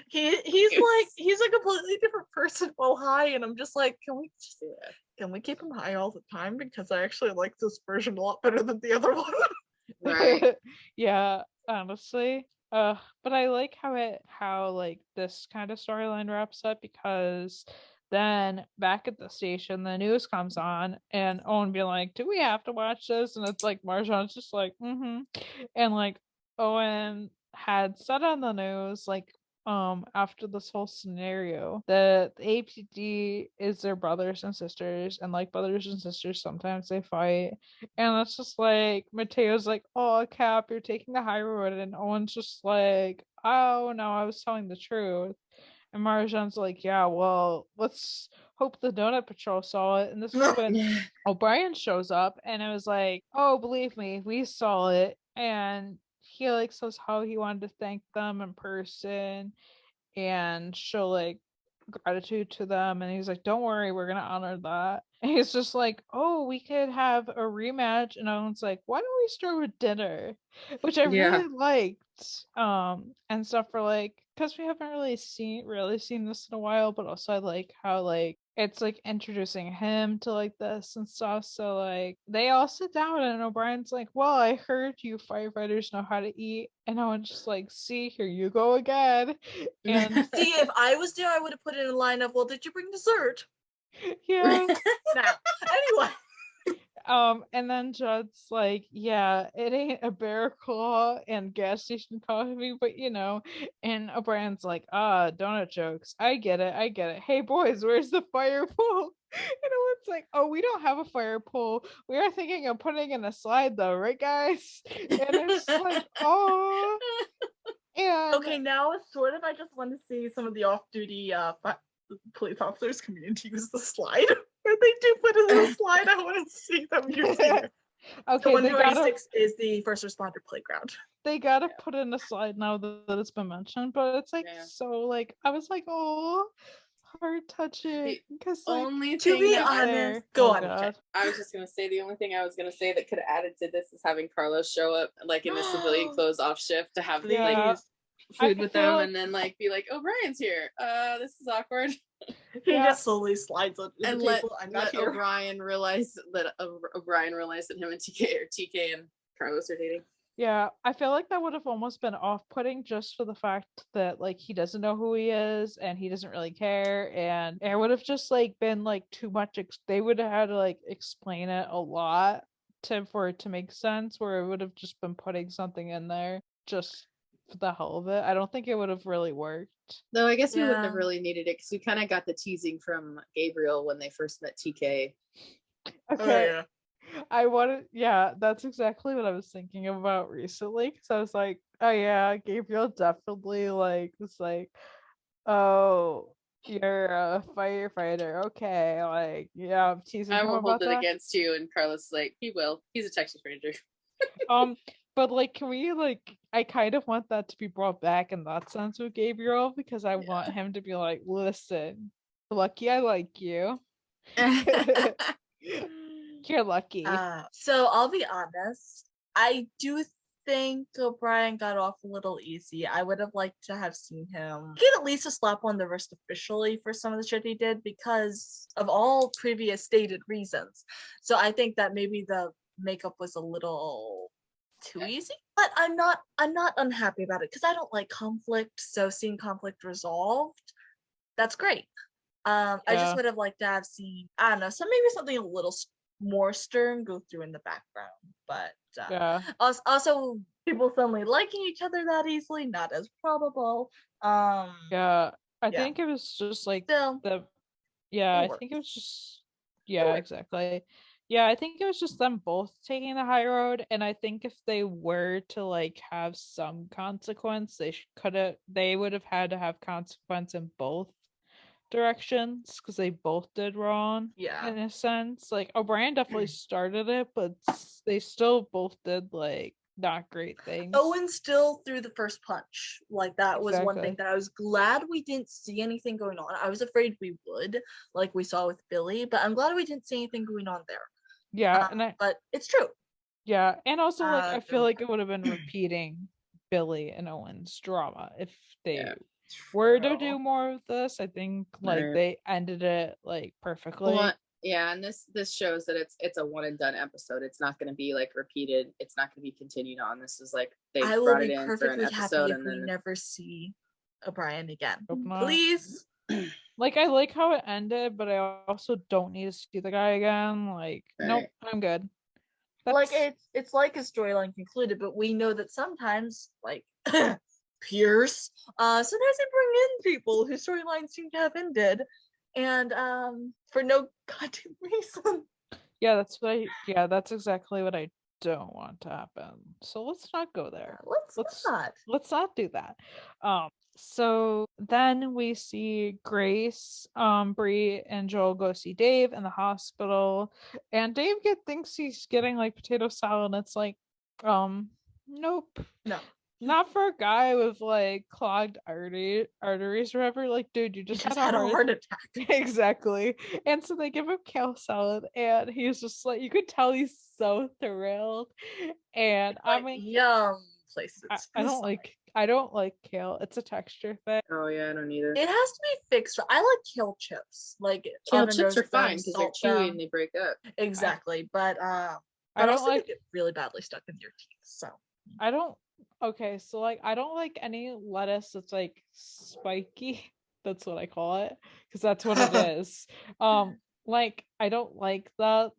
He's a completely different person while high, and I'm just like, can we keep him high all the time, because I actually like this version a lot better than the other one. Right. Yeah, honestly. But I like how like this kind of storyline wraps up, because then back at the station the news comes on, and Owen be like, do we have to watch this? And it's like Marjan's just like and like Owen had said on the news like after this whole scenario that the APD is their brothers and sisters, and like brothers and sisters sometimes they fight, and it's just like Mateo's like, oh Cap, you're taking the high road, and Owen's just like, oh no, I was telling the truth. And Marjan's like, yeah, well, let's hope the Donut Patrol saw it. And this is when O'Brien shows up, and it was like, oh, believe me, we saw it. And he like says how he wanted to thank them in person and show like gratitude to them, and he's like, don't worry, we're gonna honor that. And he's just like, oh, we could have a rematch, and Owen's like, why don't we start with dinner, which I really liked, and stuff, for like, because we haven't really seen this in a while, but also I like how like it's like introducing him to like this and stuff. So like they all sit down, and O'Brien's like, well, I heard you firefighters know how to eat, and Owen's just like, see, here you go again. And see, if I was there, I would have put in a line of, well, did you bring dessert? Yeah. Now, anyway. And then Judd's like, yeah, it ain't a bear claw and gas station coffee, but you know. And O'Brien's like, donut jokes. I get it. Hey boys, where's the fire pole? And Owen's like, oh, we don't have a fire pole. We are thinking of putting in a slide though, right guys? And it's like, oh. And okay, now it's sort of, I just want to see some of the off-duty police officers coming to use the slide. Where they do put in the slide, I want to see them using it. Okay, so 126 is the first responder playground. They gotta put in a slide now that it's been mentioned, but it's like so like I was like, oh, heart touching. Because like, only to be honest, go on. God. I was just gonna say the only thing I was gonna say that could have added to this is having Carlos show up like in his civilian clothes off shift to have like food with them, and then like be like, oh, Brian's here. This is awkward. He just slowly slides on the and table. let O'Brien realize that him and TK and Carlos are dating. Yeah, I feel like that would have almost been off-putting just for the fact that like he doesn't know who he is and he doesn't really care, and it would have just like been like too much. They would have had to like explain it a lot for it to make sense, where it would have just been putting something in there just for the hell of it. I don't think it would have really worked. Though I guess we wouldn't have really needed it, because we kind of got the teasing from Gabriel when they first met TK. Okay. yeah. I wanted, yeah, that's exactly what I was thinking about recently. Because I was like, oh yeah, Gabriel definitely like was like, oh, you're a firefighter. Okay, like, yeah, I'm teasing I him won't hold about it that. against you. And Carlos like, he will. He's a Texas Ranger. But like, can we like? I kind of want that to be brought back in that sense with Gabriel because I want him to be like, listen, Lucky, I like you. You're lucky. So I'll be honest. I do think O'Brien got off a little easy. I would have liked to have seen him get at least a slap on the wrist officially for some of the shit he did because of all previous stated reasons. So I think that maybe the makeup was a little too easy. But I'm not unhappy about it because I don't like conflict. So seeing conflict resolved, that's great. I just would have liked to have seen, I don't know, so maybe something a little more stern go through in the background. But also people suddenly liking each other that easily, not as probable. I think it was just like still, I think it was just exactly. Yeah, I think it was just them both taking the high road, and I think if they were to like have some consequence, they would have had to have consequence in both directions because they both did wrong. In a sense, like O'Brien definitely started it, but they still both did like not great things. Owen still threw the first punch. Like that was one thing that I was glad we didn't see anything going on. I was afraid we would, like we saw with Billy, but I'm glad we didn't see anything going on there. Yeah, but it's true. Yeah, and also like I feel like it would have been repeating Billy and Owen's drama if they were to do more of this. I think like they ended it like perfectly. Well, yeah, and this shows that it's a one and done episode. It's not going to be like repeated. It's not going to be continued on. This is like they brought it in for an episode, and then we never see O'Brien again. Please. Like I like how it ended, but I also don't need to see the guy again. Like, nope, I'm good. Like it's like a storyline concluded, but we know that sometimes, like Pierce, sometimes they bring in people whose storylines seem to have ended, and for no goddamn reason. Yeah, that's exactly what I don't want to happen. So let's not go there. Let's not do that. So then we see Grace, Bree, and Joel go see Dave in the hospital, and Dave thinks he's getting like potato salad, and it's like, nope, no, not for a guy with like clogged arteries or whatever. Like, dude, you just had a heart attack. Exactly. And so they give him kale salad, and he's just like, you could tell he's so thrilled. And like, yum places. I don't like kale. It's a texture thing. Oh yeah, I don't either. It has to be fixed. I like kale chips. Like kale chips are fine because they're chewy and they break up. Exactly, but I don't also like get really badly stuck in your teeth. So I don't. Okay, so like I don't like any lettuce that's like spiky. That's what I call it because that's what it is. Like I don't like that.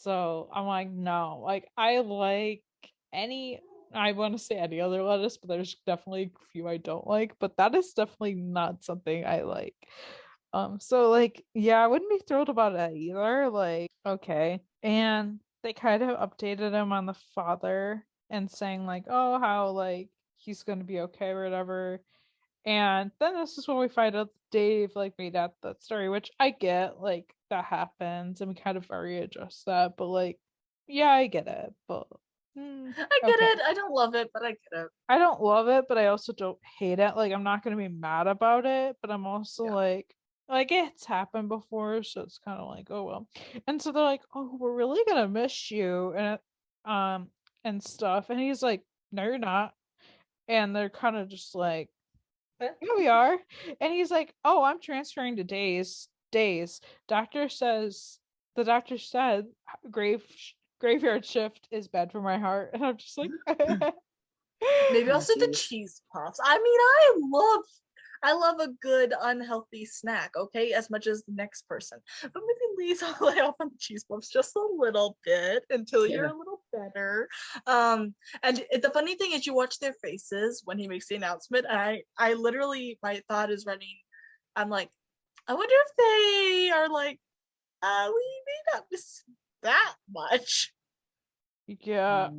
So I'm like no. Like I like any. I want to say any other lettuce, but there's definitely a few I don't like, but that is definitely not something I like. So like, yeah, I wouldn't be thrilled about it either. Like, okay. And they kind of updated him on the father and saying like, oh, how like he's gonna be okay or whatever. And then this is when we find out Dave like made up that story, which I get, like that happens and we kind of already addressed that, but like, yeah, I get it, but I get it. I don't love it, but I get it. I don't love it, but I also don't hate it. Like I'm not gonna be mad about it, but I'm also like it's happened before, so it's kind of like, oh well. And so they're like, oh, we're really gonna miss you and stuff. And he's like, no, you're not. And they're kind of just like, yeah, we are. And he's like, oh, I'm transferring to days. The doctor said graveyard shift is bad for my heart. And I'm just like maybe also the cheese puffs. I mean, I love a good unhealthy snack, okay, as much as the next person, but maybe Lee's all the way off on the cheese puffs just a little bit until you're a little better. And the funny thing is you watch their faces when he makes the announcement, and I literally, my thought is running, I'm like, I wonder if they are like, we may not miss that much. Yeah.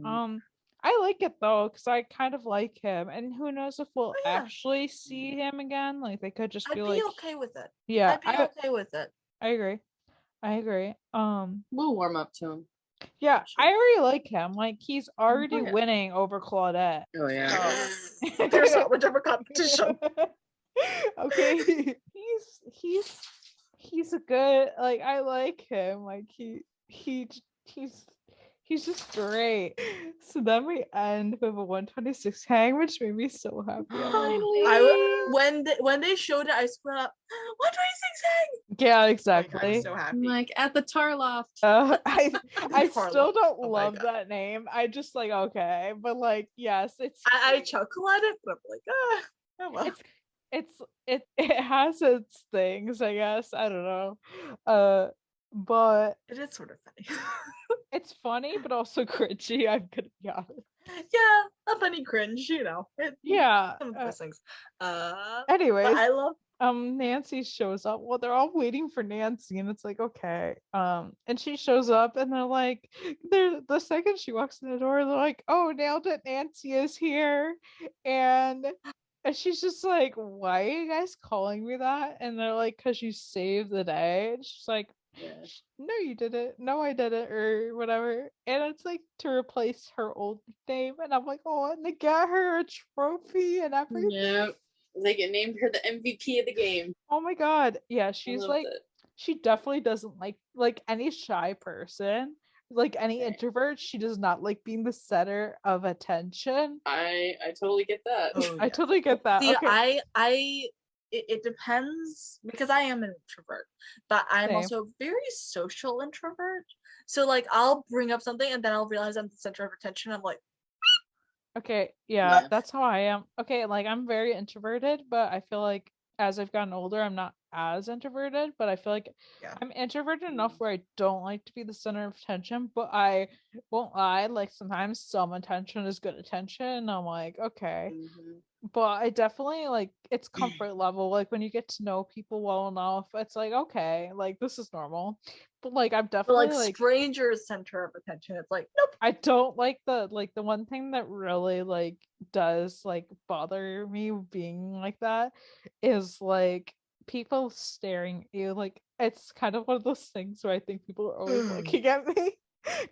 I like it though, because I kind of like him, and who knows if we'll Oh, yeah. actually see him again. Like they could just I'd be be like, okay with it. yeah, I'd be okay with it. I agree. We'll warm up to him. Yeah, Sure. I already like him. Like he's already yeah. winning over Claudette. Oh yeah. So. There's not much of a competition. Okay, he's a good, like I like him. Like he's just great. So then we end with a 126 hang, which made me so happy. When they showed it, I scrolled up 126 hang. Yeah, Like, exactly. I'm so happy. I'm like at the tar loft. I still don't Oh my love God. that name. I just like okay, but like yes, it's I chuckle at it, but I'm like, oh well. it has its things, I guess. I don't know. But It is sort of funny. it's funny, but also cringy. I'm gonna be honest. Yeah, a funny cringe, Yeah. some of those things. Anyways, But I love Nancy shows up. Well, they're all waiting for Nancy, and it's like okay. And she shows up, and they're like, the second she walks in the door, they're like, oh, nailed it, Nancy is here, and she's just like, why are you guys calling me that? And they're like, because you saved the day. And she's like, no, you didn't. No, I didn't, or whatever. And it's like to replace her old name. And I'm like, oh, and they get her a trophy and everything. Yeah. They named her the MVP of the game. Oh my God. Yeah, she's like, she definitely doesn't like any shy person. Like any introvert, she does not like being the center of attention. I totally get that. Oh, I totally get that. See, okay. It depends because I am an introvert, but I'm Same. also a very social introvert. So like I'll bring up something and then I'll realize I'm the center of attention. I'm like, okay, yeah, that's how I am. Okay, like I'm very introverted, but I feel like as I've gotten older, I'm not as introverted, but I feel like I'm introverted enough where I don't like to be the center of attention, but I won't lie, like sometimes some attention is good attention. And I'm like, okay. But I definitely like it's comfort level. Like when you get to know people well enough, it's like, okay, like this is normal. But like I'm definitely like strangers center of attention. It's like, nope. I don't like the one thing that really like does like bother me being like that is like people staring at you. Like it's kind of one of those things where I think people are always looking at me.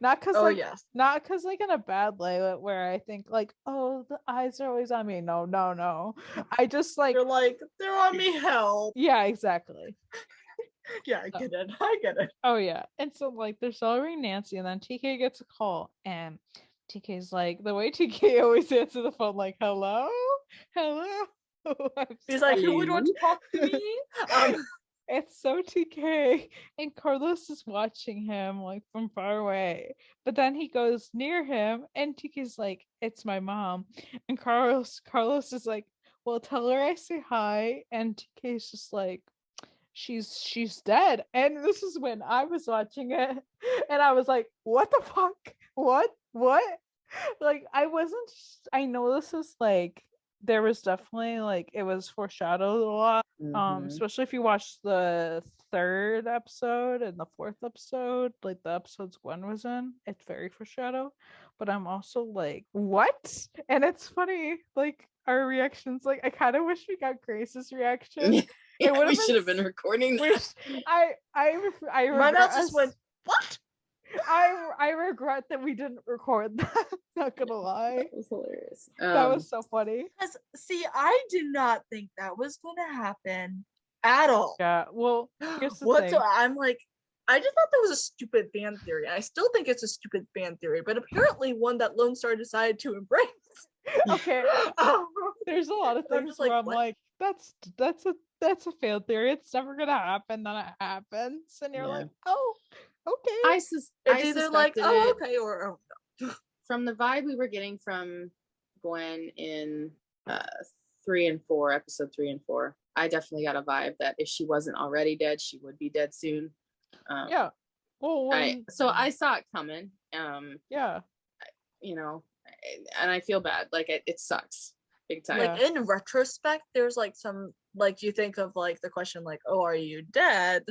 Not because not because like in a bad way where I think like, oh, the eyes are always on me. No. I just like you're like, they're on me, help. Yeah, exactly. Yeah, I get it. Oh yeah. And so like they're celebrating Nancy, and then TK gets a call, and TK's like, the way TK always answers the phone, like, hello. He's like, who would want to talk to me? It's so TK, and Carlos is watching him like from far away, but then he goes near him, and TK's like, it's my mom, and Carlos is like, well, tell her I say hi, and TK's just like, she's dead. And this is when I was watching it, and I was like, what the fuck? What? Like I know this is like there was definitely like it was foreshadowed a lot. Especially if you watch the third episode and the fourth episode, like the episodes Gwen was in, it's very foreshadow. But I'm also like, what? And it's funny, like our reactions, like I kind of wish we got Grace's reaction. We should have been recording that. I my mouth just went, what? I regret that we didn't record that. Not gonna lie. That was hilarious. That was so funny. See, I did not think that was gonna happen at all. Yeah, well, here's the thing. I'm like, I just thought that was a stupid fan theory. I still think it's a stupid fan theory, but apparently one that Lone Star decided to embrace. Okay. There's a lot of things where I'm like, that's a failed theory. It's never gonna happen. Then it happens, and you're like, oh, okay. It's either like, oh, okay, or oh no. From the vibe we were getting from Gwen in episode 3 and 4, I definitely got a vibe that if she wasn't already dead, she would be dead soon. Yeah. Well, so I saw it coming. Yeah. You know, and I feel bad. Like it sucks big time. Like in retrospect, there's like some like you think of like the question like, oh, are you dead?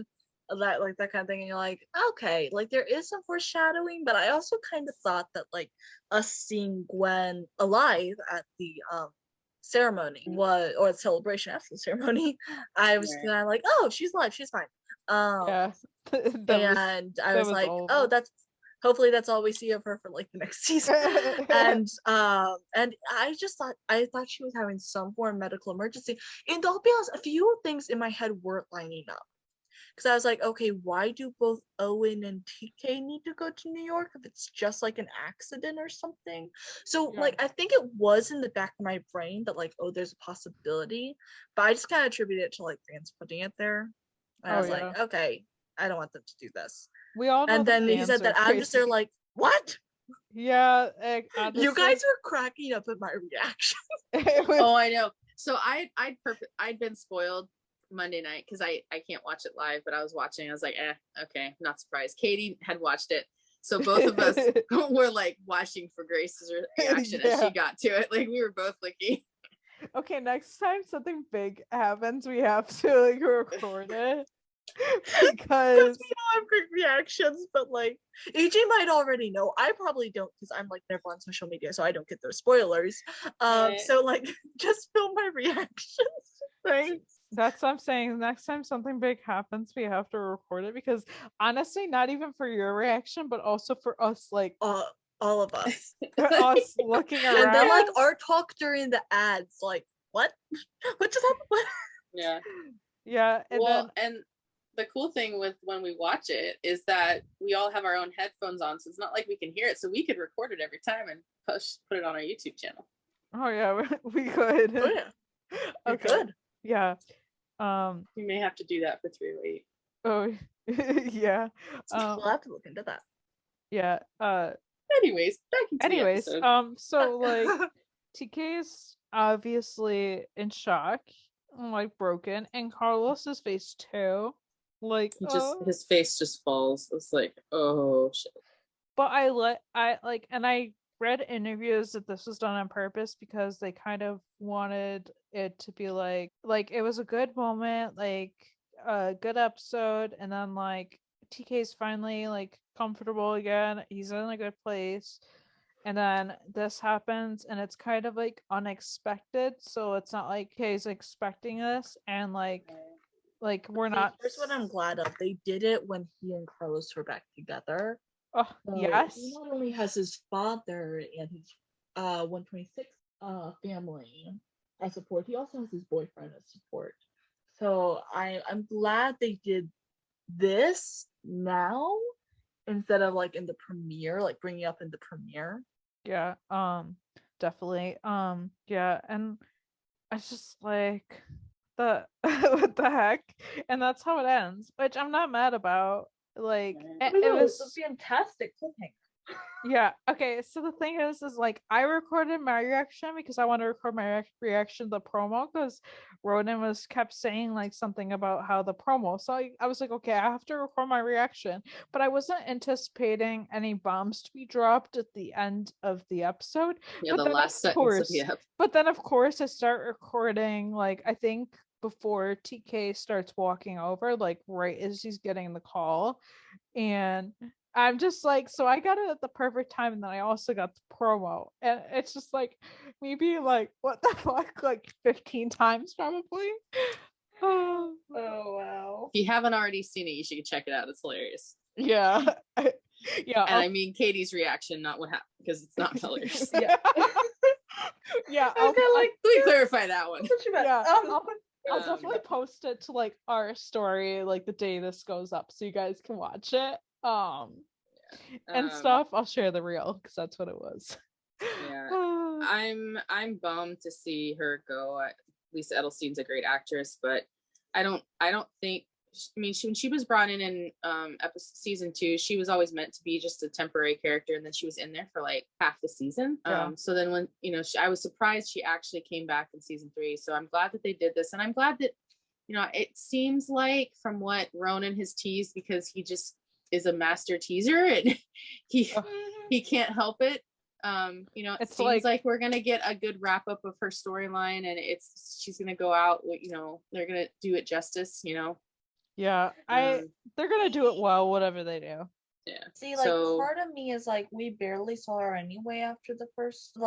that kind of thing, and you're like, okay, like there is some foreshadowing, but I also kind of thought that like us seeing Gwen alive at the ceremony was, or the celebration after the ceremony, I was kind of like, oh, she's alive, she's fine. Yeah. And I was like, oh, that's hopefully that's all we see of her for like the next season. And I thought she was having some form of medical emergency. And I'll be honest, a few things in my head weren't lining up. Because I was like, okay, why do both Owen and TK need to go to New York if it's just like an accident or something? So like I think it was in the back of my brain that like, oh, there's a possibility, but I just kind of attributed it to like fans putting it there. And I was like, okay, I don't want them to do this. We all know. And then he said that I'm just there like, what? Yeah, you guys were cracking up at my reaction. Oh, I know. So I'd been spoiled Monday night because I can't watch it live, but I was watching. I was like, okay, not surprised. Katie had watched it, so both of us were like watching for Grace's reaction as she got to it. Like we were both looking. Okay, next time something big happens, we have to like record it. Because we all have quick reactions, but like AJ might already know. I probably don't because I'm like never on social media, so I don't get those spoilers. So like just film my reactions. Thanks. That's what I'm saying. Next time something big happens, we have to record it because honestly, not even for your reaction, but also for us, like all of us, us looking around. And then like our talk during the ads, like what just happened? Yeah. And the cool thing with when we watch it is that we all have our own headphones on, so it's not like we can hear it, so we could record it every time and put it on our YouTube channel. Oh yeah, we could. Oh yeah. Okay. Good. Yeah. We may have to do that for 308. Oh yeah. We'll have to look into that. Yeah. Anyways, back into the episode. So like TK's obviously in shock, like broken, and Carlos's face too. Like his face just falls. It's like, oh shit. But I read interviews that this was done on purpose because they kind of wanted it to be like it was a good moment, like a good episode, and then like TK's finally like comfortable again, he's in a good place, and then this happens and it's kind of like unexpected, so it's not like TK's expecting this, and like we're not. Here's what I'm glad of: they did it when he and Carlos were back together. Oh, so yes. He not only has his father and his 126 family as support, he also has his boyfriend as support. So I'm glad they did this now instead of like in the premiere, like bringing up in the premiere. Yeah, definitely. Yeah, and it's just like what the heck, and that's how it ends, which I'm not mad about. Like it was a fantastic cliffhanger. Yeah. Okay. So the thing is like I recorded my reaction because I want to record my reaction to the promo because Ronan kept saying like something about how the promo. So I was like, okay, I have to record my reaction, but I wasn't anticipating any bombs to be dropped at the end of the episode. Yeah, the last sentence of the episode. But then of course I start recording like I think before TK starts walking over, like right as he's getting the call, and I'm just like, so I got it at the perfect time, and then I also got the promo, and it's just like maybe like what the fuck, like 15 times probably. Oh wow! If you haven't already seen it, you should check it out. It's hilarious. Yeah. Yeah. And I mean Katie's reaction, not what happened, because it's not hilarious. Yeah. Yeah. Let me clarify that one. Yeah. I'll definitely post it to like our story like the day this goes up so you guys can watch it. And stuff. I'll share the reel because that's what it was. Yeah. I'm bummed to see her go. Lisa Edelstein's a great actress, but I don't think, I mean, when she was brought in season 2, she was always meant to be just a temporary character, and then she was in there for like half the season. So then when, I was surprised she actually came back in season 3. So I'm glad that they did this, and I'm glad that, it seems like from what Ronan has teased, because he just is a master teaser and he can't help it. It seems like we're gonna get a good wrap up of her storyline, and she's gonna go out with, they're gonna do it justice, Yeah, they're gonna do it well, whatever they do. Yeah. See, like, part of me is like, we barely saw her anyway after the first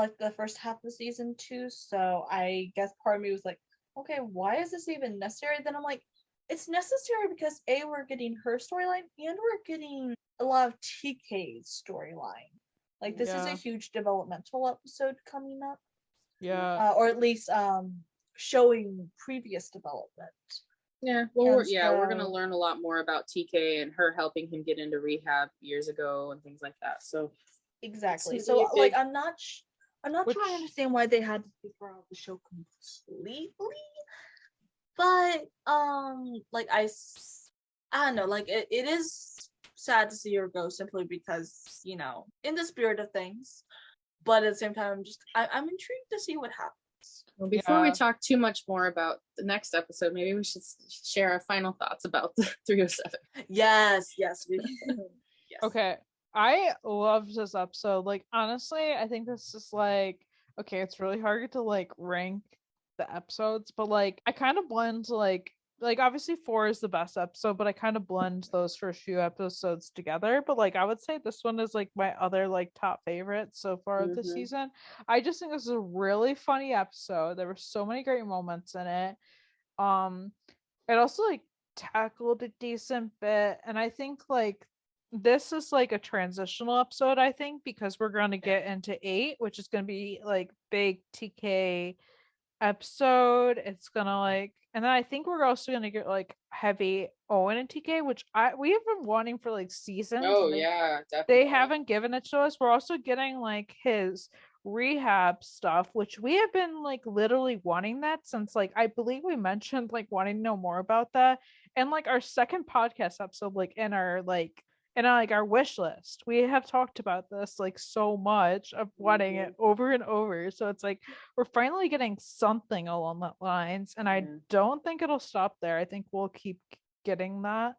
half of season 2. So I guess part of me was like, okay, why is this even necessary? Then I'm like, it's necessary because we're getting her storyline and we're getting a lot of TK's storyline. Like, this is a huge developmental episode coming up. Yeah. Or at least showing previous development. Yeah, well, we're gonna learn a lot more about TK and her helping him get into rehab years ago and things like that. So exactly. So like, I'm not trying to understand why they had to figure out the show completely, but like I don't know, like it is sad to see her go simply because, you know, in the spirit of things, but at the same time, I'm intrigued to see what happens. Well, before we talk too much more about the next episode, maybe we should share our final thoughts about the 307. Yes, yes. Yes. Okay, I loved this episode. Like, honestly, I think this is like, okay, it's really hard to like rank the episodes, but like I kind of blend like obviously 4 is the best episode, but I kind of blend those first few episodes together. But like I would say this one is like my other like top favorite so far of the season. I just think this is a really funny episode. There were so many great moments in it. It also like tackled a decent bit, and I think like this is like a transitional episode, I think, because we're going to get into 8, which is going to be like big TK episode. It's gonna like, and then I think we're also gonna get like heavy Owen and TK, which we have been wanting for like seasons. Oh yeah, definitely. They haven't given it to us. We're also getting like his rehab stuff, which we have been like literally wanting that since like I believe we mentioned like wanting to know more about that. And like our second podcast episode, like in our our wish list, we have talked about this like so much of wanting it over and over. So it's like we're finally getting something along that lines, and I don't think it'll stop there. I think we'll keep getting that.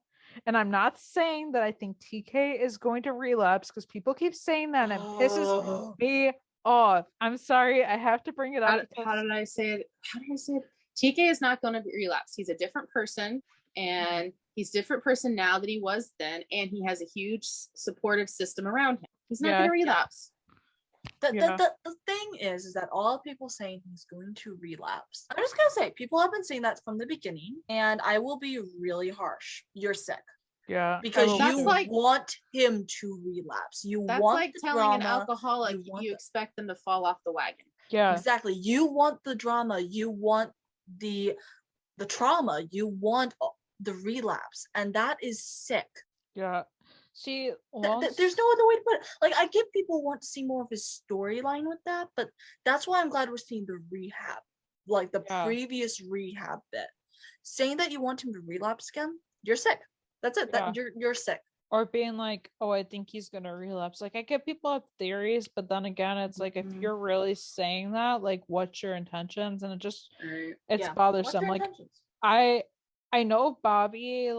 And I'm not saying that I think TK is going to relapse, because people keep saying that and it pisses me off. I'm sorry, I have to bring it up. How did I say it? TK is not going to relapse. He's a different person, and he's a different person now than he was then, and he has a huge supportive system around him. He's not going to relapse. The thing is that all people saying he's going to relapse. I'm just gonna say, people have been saying that from the beginning, and I will be really harsh. You're sick. Yeah, because you want him to relapse. That's want like telling drama, an alcoholic you expect them to fall off the wagon. Yeah, exactly. You want the drama. You want the trauma. You want the relapse, and that is sick. Yeah. See, there's no other way to put it. Like, I get people want to see more of his storyline with that, but that's why I'm glad we're seeing the rehab, like the previous rehab bit. Saying that you want him to relapse again, you're sick. That's it. That you're sick. Or being like, oh, I think he's gonna relapse. Like, I get people have theories, but then again, it's like, if you're really saying that, like, what's your intentions? And it's bothersome. Like, I know Bobby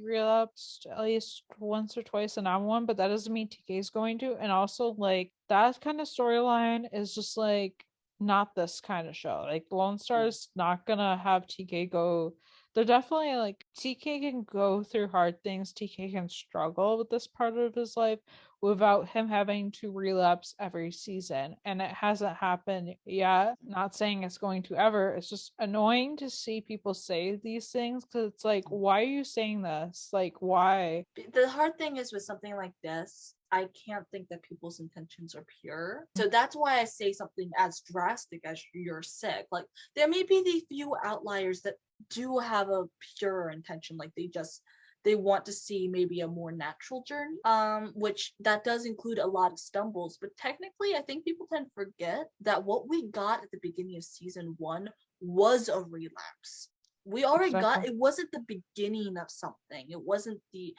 relapsed at least once or twice in that one, but that doesn't mean TK is going to. And also, like, that kind of storyline is just like not this kind of show. Like, Lone Star is not gonna have TK go. They're definitely like, TK can go through hard things. TK can struggle with this part of his life without him having to relapse every season. And it hasn't happened yet. Not saying it's going to ever. It's just annoying to see people say these things, because it's like, why are you saying this? Like, why? The hard thing is with something like this, I can't think that people's intentions are pure. So that's why I say something as drastic as you're sick. Like, there may be the few outliers that do have a pure intention, like they want to see maybe a more natural journey, which that does include a lot of stumbles. But technically, I think people tend to forget that what we got at the beginning of season 1 was a relapse. We already got it. Wasn't the beginning of something. It wasn't anything.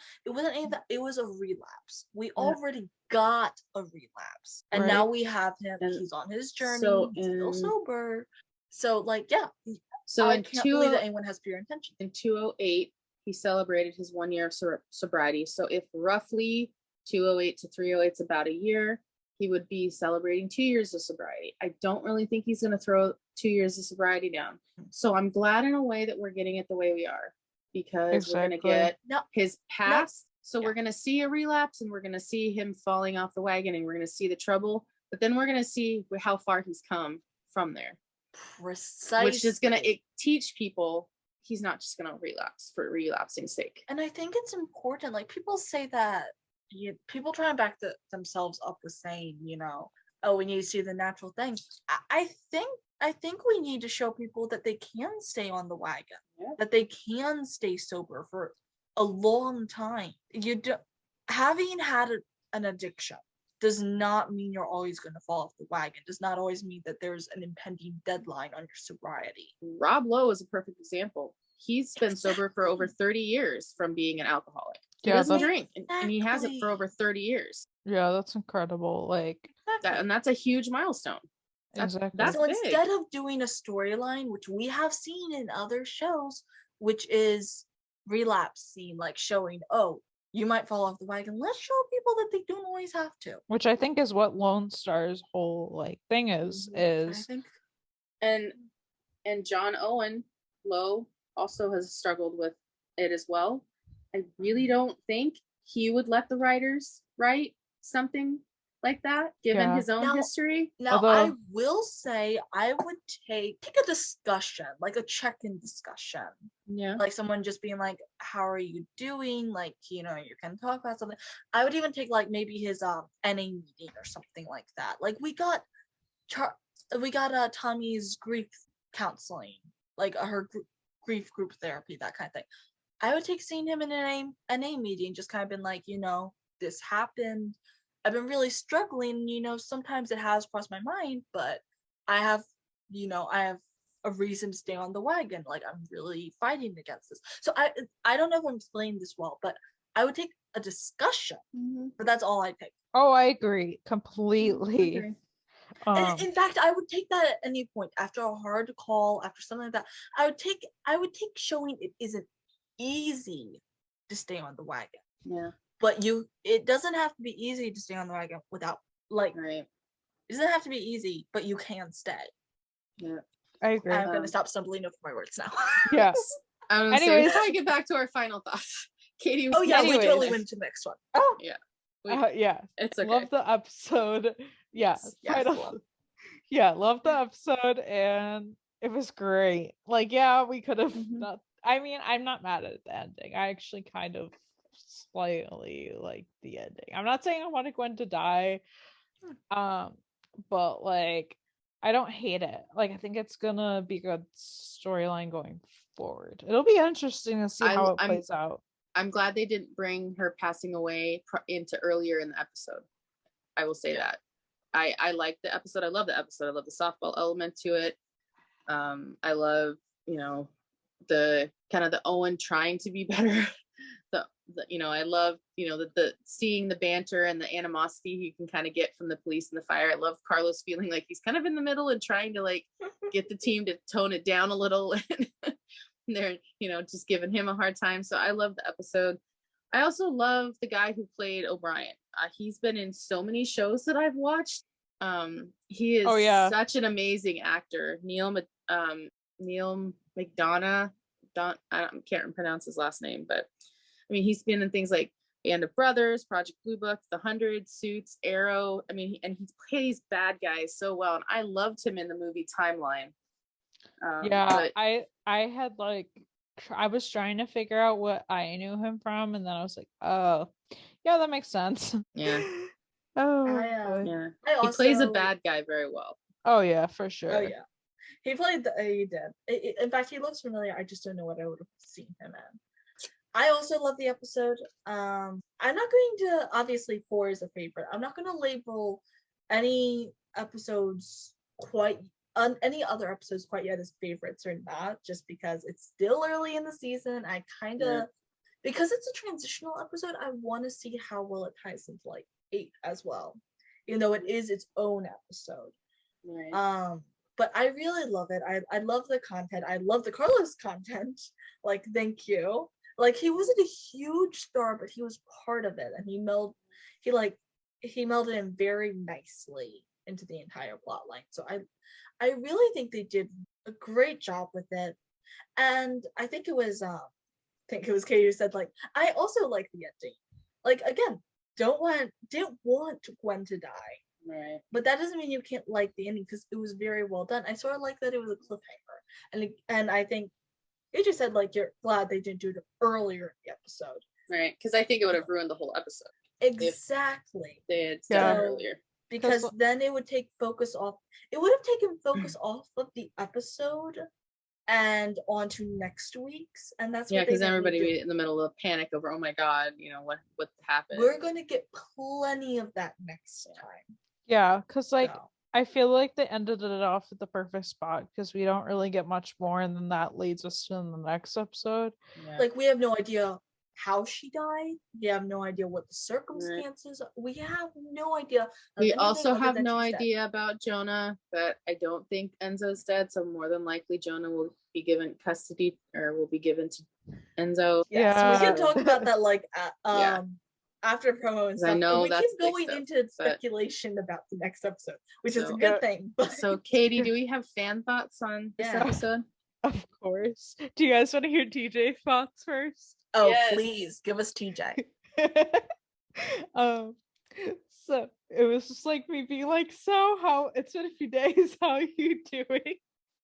It was a relapse. We already got a relapse, and now we have him. He's on his journey. He's still sober. So, like, so I can't believe that anyone has pure intention. In 208, he celebrated his 1 year of sobriety. So if roughly 208 to 308 is about a year, he would be celebrating 2 years of sobriety. I don't really think he's going to throw 2 years of sobriety down. So I'm glad in a way that we're getting it the way we are. because we're gonna Exactly. get No, his past. So Yeah. we're gonna see a relapse, and we're gonna see him falling off the wagon, and we're gonna see the trouble. But then we're gonna see how far he's come from there, precisely. which is gonna teach people he's not just gonna relapse for relapsing sake. And I think it's important. Like people say that people try and back themselves up with saying, oh, we need to see the natural thing. I think we need to show people that they can stay on the wagon, that they can stay sober for a long time. Having had an addiction does not mean you're always going to fall off the wagon. Does not always mean that there's an impending deadline on your sobriety. Rob Lowe is a perfect example. He's been sober for over 30 years from being an alcoholic. He doesn't drink, and he has it for over 30 years. Yeah, that's incredible. Like and that's a huge milestone. Exactly. That's so big. Instead of doing a storyline, which we have seen in other shows, which is relapsing, like showing, oh, you might fall off the wagon. Let's show people that they don't always have to. Which I think is what Lone Star's whole thing is. I think. And John Owen Lowe also has struggled with it as well. I really don't think he would let the writers write something like that, given his own history. Now, I will say I would take a discussion, like a check-in discussion. Yeah. Like someone just being like, how are you doing? Like, you can talk about something. I would even take like maybe his NA meeting or something like that. Like we got Tommy's grief counseling, like her grief group therapy, that kind of thing. I would take seeing him in an NA meeting, just kind of been like, this happened. I've been really struggling, sometimes it has crossed my mind, but I have a reason to stay on the wagon. Like I'm really fighting against this. So I don't know if I'm explaining this well, but I would take a discussion, but that's all I take. Oh, I agree completely. Okay. In fact, I would take that at any point after a hard call, after something like that. I would take showing it isn't easy to stay on the wagon. Yeah. But it doesn't have to be easy to stay on the wagon without it doesn't have to be easy, but you can stay. Yeah. I agree. I'm gonna stop stumbling over my words now. Yes. Anyways, before I get back to our final thoughts, Katie was we totally went to the next one. Oh yeah. Yeah. It's okay. Love the episode. Yeah. Love the episode, and it was great. Like, we could have not. I mean, I'm not mad at the ending. I actually kind of slightly like the ending. I'm not saying I want Gwen to die, but I don't hate it. Like, I think it's gonna be a good storyline going forward. It'll be interesting to see how it plays out. I'm glad they didn't bring her passing away into earlier in the episode. I will say that. I like the episode. I love the episode. I love the softball element to it. I love, the kind of the Owen trying to be better. I love, the seeing the banter and the animosity you can kind of get from the police and the fire. I love Carlos feeling like he's kind of in the middle and trying to get the team to tone it down a little. And they're, just giving him a hard time. So I love the episode. I also love the guy who played O'Brien. He's been in so many shows that I've watched. He is such an amazing actor. Neil McDonough. I can't pronounce his last name, but I mean, he's been in things like Band of Brothers, Project Blue Book, The 100, Suits, Arrow. I mean, and he plays bad guys so well. And I loved him in the movie Timeline. I had I was trying to figure out what I knew him from, and then I was like, oh, yeah, that makes sense. Yeah. Yeah. He plays a bad guy very well. Oh yeah, for sure. Oh yeah, he did. In fact, he looks familiar. I just don't know what I would have seen him in. I also love the episode. I'm not going to, obviously 4 is a favorite. I'm not going to label any episodes any other episodes quite yet as favorites or not, just because it's still early in the season. I kind of, because it's a transitional episode, I want to see how well it ties into 8 as well, even though it is its own episode. Right. But I really love it. I love the content. I love the Carlos content. Thank you. He wasn't a huge star, but he was part of it, and he melded in very nicely into the entire plot line. So I really think they did a great job with it, and I think it was think it was Katie who said like, I also like the ending. Like again, didn't want Gwen to die. Right. But that doesn't mean you can't like the ending because it was very well done. I sort of like that it was a cliffhanger. And I think you just said like you're glad they didn't do it earlier in the episode. Right. Because I think it would have ruined the whole episode. Exactly. If they had done it So, earlier. Because then it would take focus off. It would have taken focus off of the episode and onto next week's, and that's what because everybody do. would be in the middle of panic over, oh my god, what happened. We're going to get plenty of that next time. Yeah, because I feel like they ended it off at the perfect spot because we don't really get much more, and then that leads us to the next episode. Yeah. Like we have no idea how she died. We have no idea what the circumstances. Right. We have no idea. We also have no idea about Jonah, but I don't think Enzo's dead. So more than likely, Jonah will be given custody or will be given to Enzo. Yeah, so we can talk about that after promo and stuff. I know we that's keep going into speculation about the next episode, which is a good thing. But... So, Katie, do we have fan thoughts on this episode? Of course. Do you guys want to hear TJ thoughts first? Oh, yes. Please give us TJ. So it was just like me being like, so how it's been a few days, how are you doing?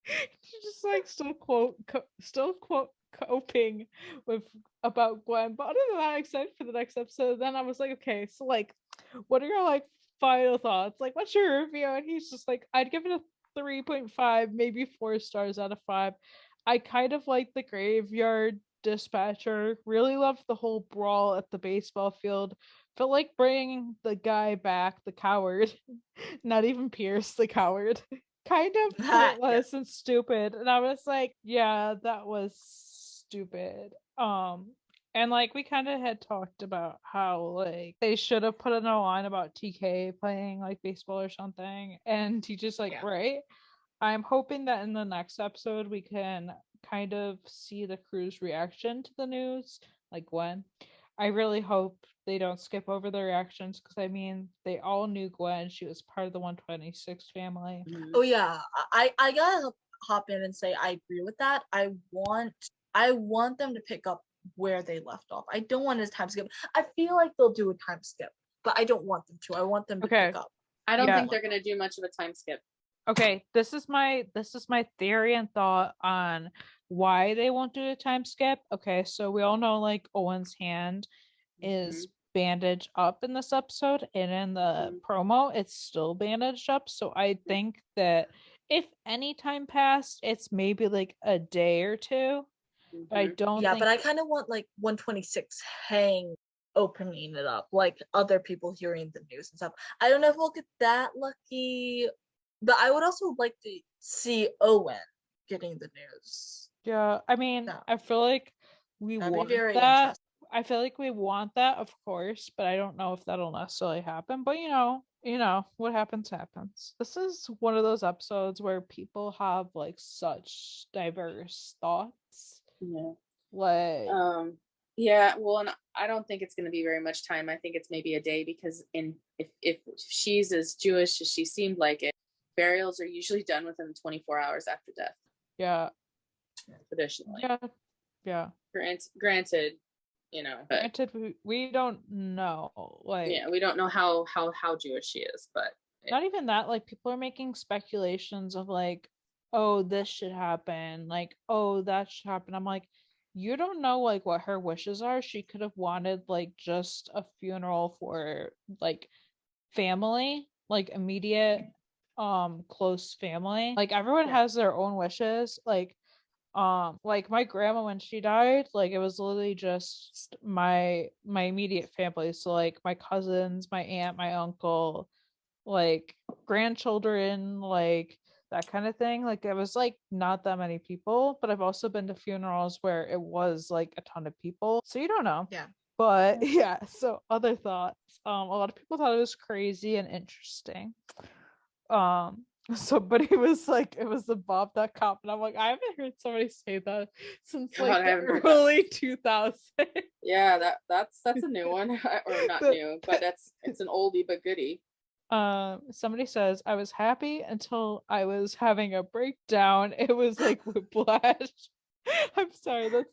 Just like still coping with about Gwen, but other than that, excited for the next episode. Then I was like, okay, so like, what are your like final thoughts? Like, what's your review? And he's just like, I'd give it a 3.5, maybe 4 stars out of 5. I kind of like the graveyard dispatcher, really loved the whole brawl at the baseball field. Felt like bringing the guy back, the coward, not even Pierce, the coward, kind of pointless and stupid. And I was like, yeah, that was stupid. And like we kind of had talked about how like they should have put in a line about TK playing like baseball or something, and he just like right. I'm hoping that in the next episode we can kind of see the crew's reaction to the news, like Gwen. I really hope they don't skip over the reactions because I mean they all knew Gwen. She was part of the 126 family. Oh yeah, I gotta hop in and say I agree with that. I want them to pick up where they left off. I don't want a time skip. I feel like they'll do a time skip, but I don't want them to. I want them to pick up. I don't think they're gonna do much of a time skip. Okay, this is my theory and thought on why they won't do a time skip. Okay, so we all know like Owen's hand is bandaged up in this episode, and in the promo it's still bandaged up. So I think that if any time passed, it's maybe like a day or two. But I don't but I kind of want like 126 hang opening it up, like other people hearing the news and stuff. I don't know if we'll get that lucky. But I would also like to see Owen getting the news. Yeah, I mean, I feel like we want that. I feel like we want that, of course, but I don't know if that'll necessarily happen. But you know, what happens. This is one of those episodes where people have like such diverse thoughts. Yeah. Like well, and I don't think it's going to be very much time. I think it's maybe a day because if she's as Jewish as she seemed like it, burials are usually done within 24 hours after death. Yeah. Traditionally. Yeah. Granted, we don't know. Like, we don't know how Jewish she is, but not even that. Like, people are making speculations of like, oh, this should happen. Like, oh, that should happen. I'm like, you don't know like what her wishes are. She could have wanted like just a funeral for like family, like immediate close family. Like everyone has their own wishes. Like my grandma, when she died, like it was literally just my immediate family. So like my cousins, my aunt, my uncle, like grandchildren, like that kind of thing. Like it was like not that many people, but I've also been to funerals where it was like a ton of people, so you don't know. But so other thoughts. A lot of people thought it was crazy and interesting. So but it was the Bob.com, and I'm like, I haven't heard somebody say that since like the early 2000s. Yeah, that's a new one. Or not new, but it's an oldie but goodie. Somebody says, I was happy until I was having a breakdown. It was like whiplash. I'm sorry,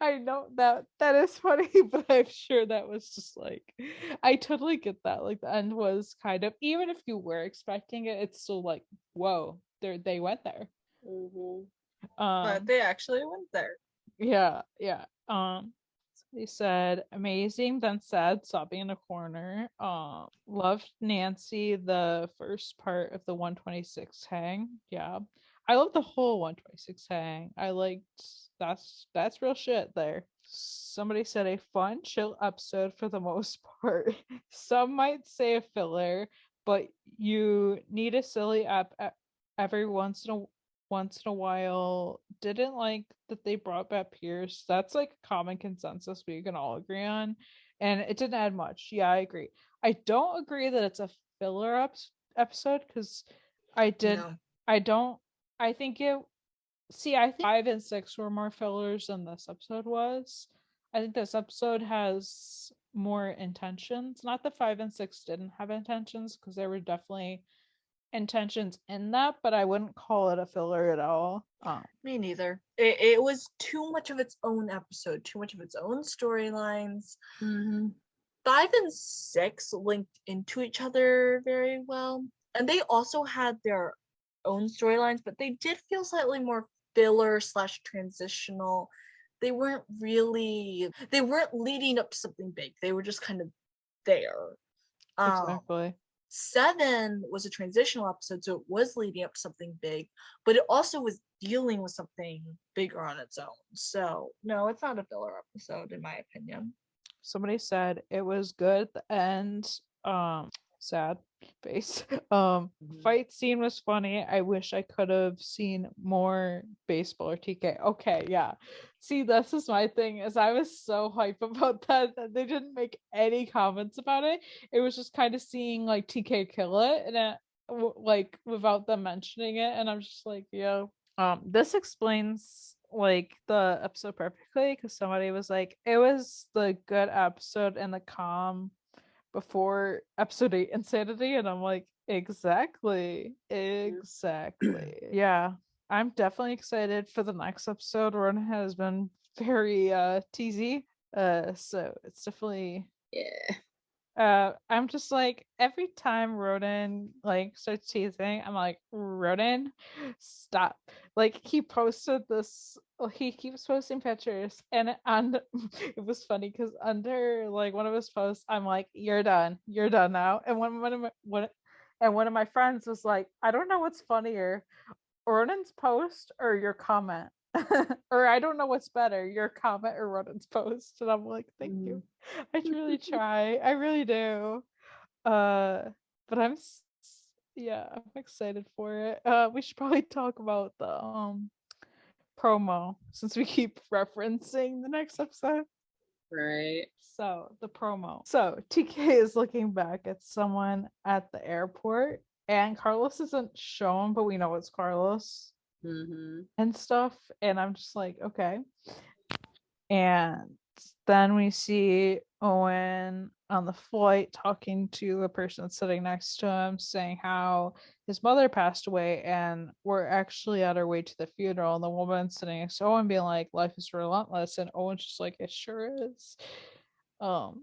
I know that is funny, but I'm sure that was just like, I totally get that. Like the end was kind of, even if you were expecting it, it's still like, whoa, they went there. Mm-hmm. But they actually went there. Yeah. They said amazing, then sad, sobbing in a corner. Loved Nancy, the first part of the 126 hang. Yeah. I love the whole 126 hang. I liked that's real shit there. Somebody said a fun, chill episode for the most part. Some might say a filler, but you need a silly every once in a while. Didn't like that they brought back Pierce. That's like a common consensus we can all agree on. And it didn't add much. Yeah, I agree. I don't agree that it's a filler episode because No. I don't I think it I think 5 and 6 were more fillers than this episode was. I think this episode has more intentions. Not that 5 and 6 didn't have intentions, because there were definitely intentions in that, but I wouldn't call it a filler at all. Me neither. It was too much of its own episode, too much of its own storylines. Mm-hmm. 5 and 6 linked into each other very well, and they also had their own storylines, but they did feel slightly more filler / transitional. They weren't leading up to something big. They were just kind of there. Exactly. 7 was a transitional episode, so it was leading up to something big, but it also was dealing with something bigger on its own. So no, it's not a filler episode in my opinion. Somebody said it was good at the end. Sad face. Fight scene was funny. I wish I could have seen more baseball or TK. Okay, yeah. See, this is my thing, is I was so hype about that they didn't make any comments about it. It was just kind of seeing like TK kill it, and it, like without them mentioning it, and I'm just like, yo. This explains like the episode perfectly, because somebody was like, it was the good episode and the calm before episode 8 insanity, and I'm like, exactly. Yeah, I'm definitely excited for the next episode. Ronan has been very teasy, so it's definitely, I'm just like, every time Ronan like starts teasing, I'm like, Ronan, stop. Like he posted this, he keeps posting pictures, and it was funny because under like one of his posts, I'm like, you're done now. And one of my friends was like, I don't know what's funnier, Ronan's post or your comment. Or I don't know what's better, your comment or Ronan's post. And I'm like, thank you. I really try. I really do. But I'm excited for it. We should probably talk about the promo, since we keep referencing the next episode. Right. So the promo. So TK is looking back at someone at the airport, and Carlos isn't shown, but we know it's Carlos and stuff. And I'm just like, okay. And then we see Owen on the flight talking to the person sitting next to him, saying how his mother passed away, and we're actually at our way to the funeral. And the woman sitting next to Owen being like, life is relentless. And Owen's just like, it sure is. And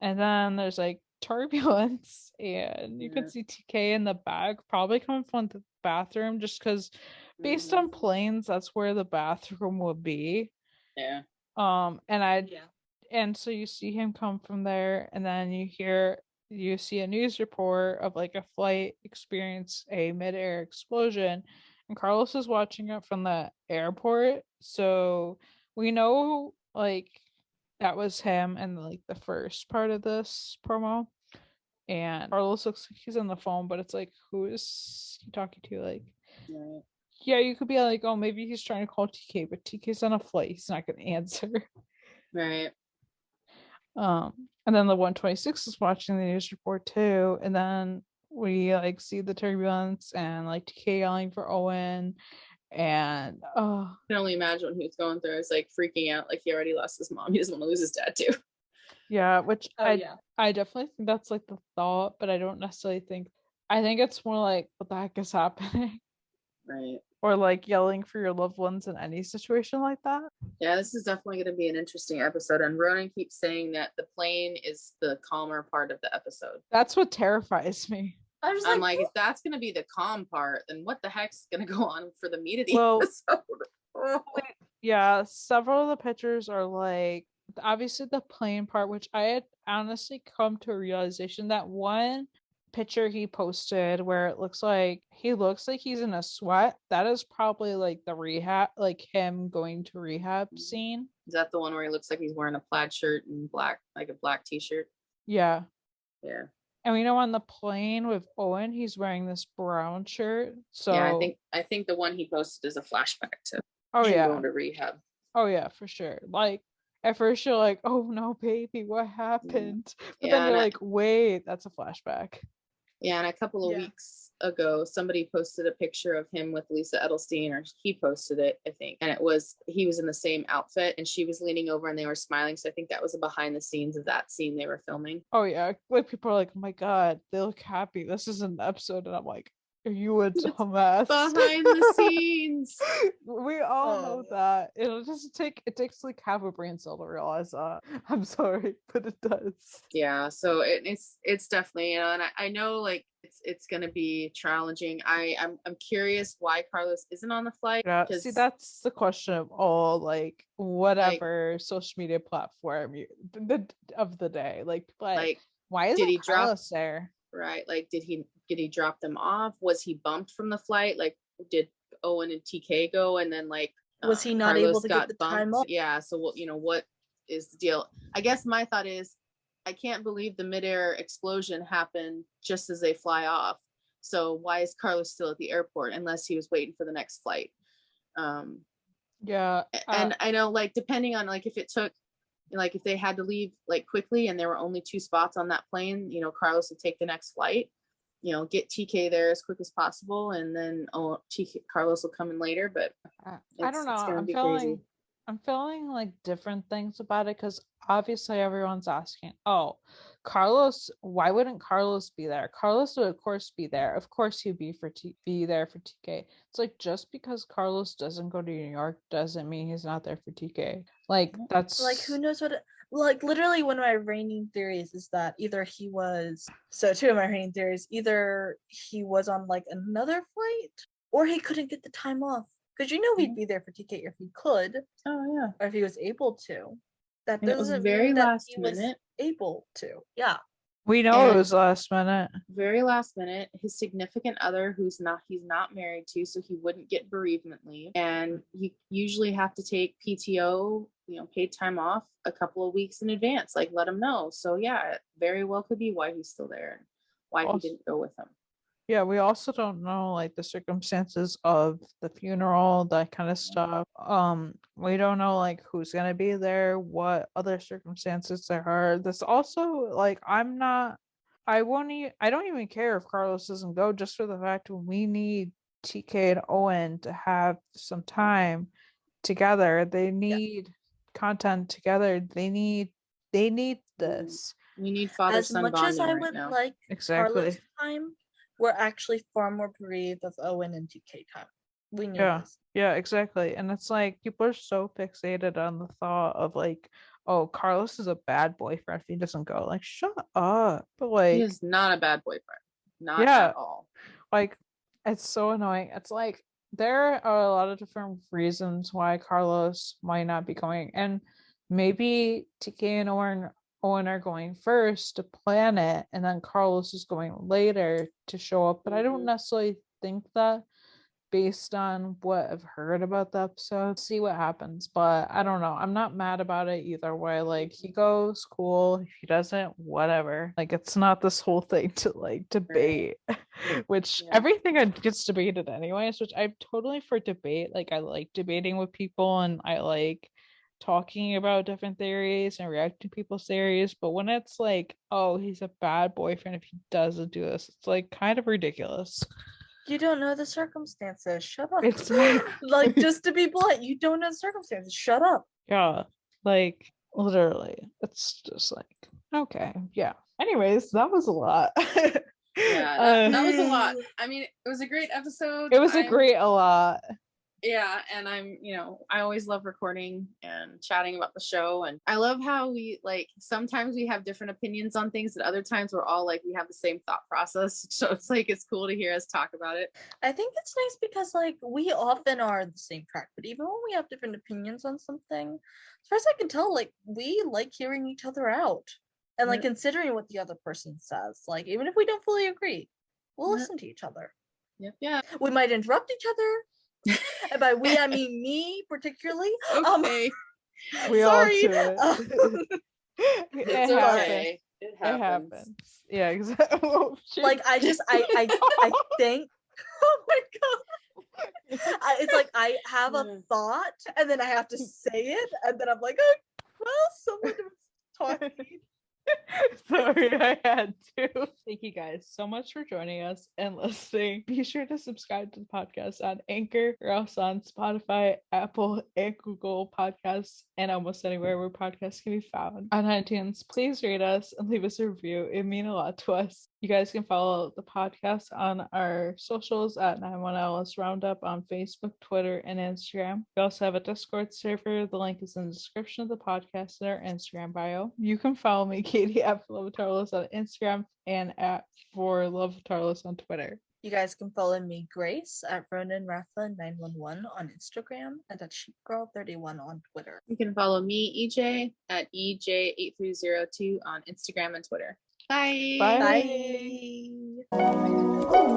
then there's like turbulence, and you can see TK in the back, probably coming from the bathroom, just because based on planes, that's where the bathroom would be. Yeah. And so you see him come from there, and then you see a news report of like a flight experienced a mid-air explosion, and Carlos is watching it from the airport. So we know like that was him in like the first part of this promo. And Carlos looks like he's on the phone, but it's like, who is he talking to? Like, yeah, you could be like, oh, maybe he's trying to call TK, but TK's on a flight, he's not gonna answer. Right. And then the 126 is watching the news report too, and then we like see the turbulence and like TK yelling for Owen, and I can only imagine what he was going through. It's like freaking out, like he already lost his mom, he doesn't want to lose his dad too. Yeah, which I definitely think that's like the thought, but I don't necessarily think, I think it's more like, what the heck is happening? Right. or like yelling for your loved ones in any situation like that. Yeah, this is definitely going to be an interesting episode. And Ronan keeps saying that the plane is the calmer part of the episode. That's what terrifies me. I'm like, if that's going to be the calm part, then what the heck's going to go on for the meat of the episode? Yeah, several of the pictures are like, obviously the plane part, which I had honestly come to a realization that one picture he posted where it looks like he's in a sweat, that is probably like the rehab, like him going to rehab scene. Is that the one where he looks like he's wearing a plaid shirt and black, like a black t-shirt? Yeah. And we know on the plane with Owen, he's wearing this brown shirt. So yeah, I think the one he posted is a flashback to going to rehab. Oh yeah, for sure. Like at first you're like, oh no, baby, what happened? But then you're like, wait, that's a flashback. Yeah, and a couple of weeks ago, somebody posted a picture of him with Lisa Edelstein, or he posted it, I think. And he was in the same outfit and she was leaning over and they were smiling. So I think that was a behind the scenes of that scene they were filming. Oh yeah. Like people are like, oh my God, they look happy. This is an episode. And I'm like, are you a dumbass? Behind the scenes. We all know that. It takes like half a brain cell to realize that. I'm sorry, but it does. Yeah, so it's definitely, and I know like it's gonna be challenging. I'm curious why Carlos isn't on the flight. Yeah, see, that's the question of all like whatever social media platform of the day. Like why isn't Carlos there? Right, like did he drop them off? Was he bumped from the flight? Like did Owen and TK go and then like was he not Carlos able to get the time off? Yeah, so what is the deal? I guess my thought is I can't believe the midair explosion happened just as they fly off. So why is Carlos still at the airport unless he was waiting for the next flight? And I know like depending on like if it took like if they had to leave like quickly and there were only 2 spots on that plane, Carlos would take the next flight, get TK there as quick as possible, and then Carlos will come in later. But I don't know. I'm feeling like different things about it because obviously everyone's asking, oh, Carlos, why wouldn't Carlos be there? Carlos would of course be there. Of course he'd be there for TK. It's like just because Carlos doesn't go to New York doesn't mean he's not there for TK. Like that's like who knows what like literally one of my reigning theories is that either he was two of my reigning theories, either he was on like another flight or he couldn't get the time off. Because he'd be there for TK if he could. Oh yeah. Or if he was able to. That and doesn't it was very mean last that he minute. Was able to. Yeah. We know it was last minute. Very last minute. His significant other he's not married to, so he wouldn't get bereavement leave. And you usually have to take PTO, paid time off a couple of weeks in advance. Like let him know. So yeah, it very well could be why he's still there and why he didn't go with him. Yeah, we also don't know like the circumstances of the funeral, that kind of stuff. We don't know like who's gonna be there, what other circumstances there are. This also like I don't even care if Carlos doesn't go, just for the fact we need TK and Owen to have some time together. They need content together. They need this. We need father-son bonding. As much as I would like Carlos time, we're actually far more bereaved of Owen and TK time. We knew this. Yeah, exactly. And it's like people are so fixated on the thought of like, oh, Carlos is a bad boyfriend if he doesn't go. Like, shut up. But like he is not a bad boyfriend. Not at all. Like it's so annoying. It's like there are a lot of different reasons why Carlos might not be going. And maybe TK and Owen are going first to plan it, and then Carlos is going later to show up. But I don't necessarily think that based on what I've heard about the episode. See what happens. But I don't know. I'm not mad about it either way. Like he goes, cool. If he doesn't, whatever. Like it's not this whole thing to like debate, which everything gets debated anyways, which I'm totally for debate. Like I like debating with people and I like talking about different theories and reacting to people's theories, but when it's like, oh, he's a bad boyfriend if he doesn't do this, it's like kind of ridiculous. You don't know the circumstances. Shut up. It's like just to be blunt, you don't know the circumstances. Shut up. Yeah, like literally, it's just like okay, yeah. Anyways, that was a lot. Yeah, that was a lot. I mean, it was a great episode. It was a lot. Yeah, and I always love recording and chatting about the show, and I love how we like sometimes we have different opinions on things, and other times we're all like we have the same thought process. So it's like it's cool to hear us talk about it. I think it's nice because like we often are the same track, but even when we have different opinions on something, as far as I can tell, like we like hearing each other out and like considering what the other person says. Like even if we don't fully agree, we'll listen to each other. Yep. Yeah. We might interrupt each other. And by we, I mean me particularly. Okay. We all Sorry. do it. It's okay. It happens. Yeah, exactly. Oh, like I think. Oh my god. It's like I have a thought and then I have to say it and then I'm like, oh, well, someone was talking. Sorry, I had to. Thank you guys so much for joining us and listening. Be sure to subscribe to the podcast on Anchor or else on Spotify, Apple, and Google Podcasts, and almost anywhere where podcasts can be found. On iTunes, please rate us and leave us a review. It means a lot to us. You guys can follow the podcast on our socials at 91LS Roundup on Facebook, Twitter, and Instagram. We also have a Discord server. The link is in the description of the podcast and our Instagram bio. You can follow me, Katie, at Lovatarlos on Instagram and at For Lovatarlos on Twitter. You guys can follow me, Grace, at Ronan Rafa 911 on Instagram and at Sheepgirl31 on Twitter. You can follow me, EJ, at EJ8302 on Instagram and Twitter. Bye. Bye. Bye.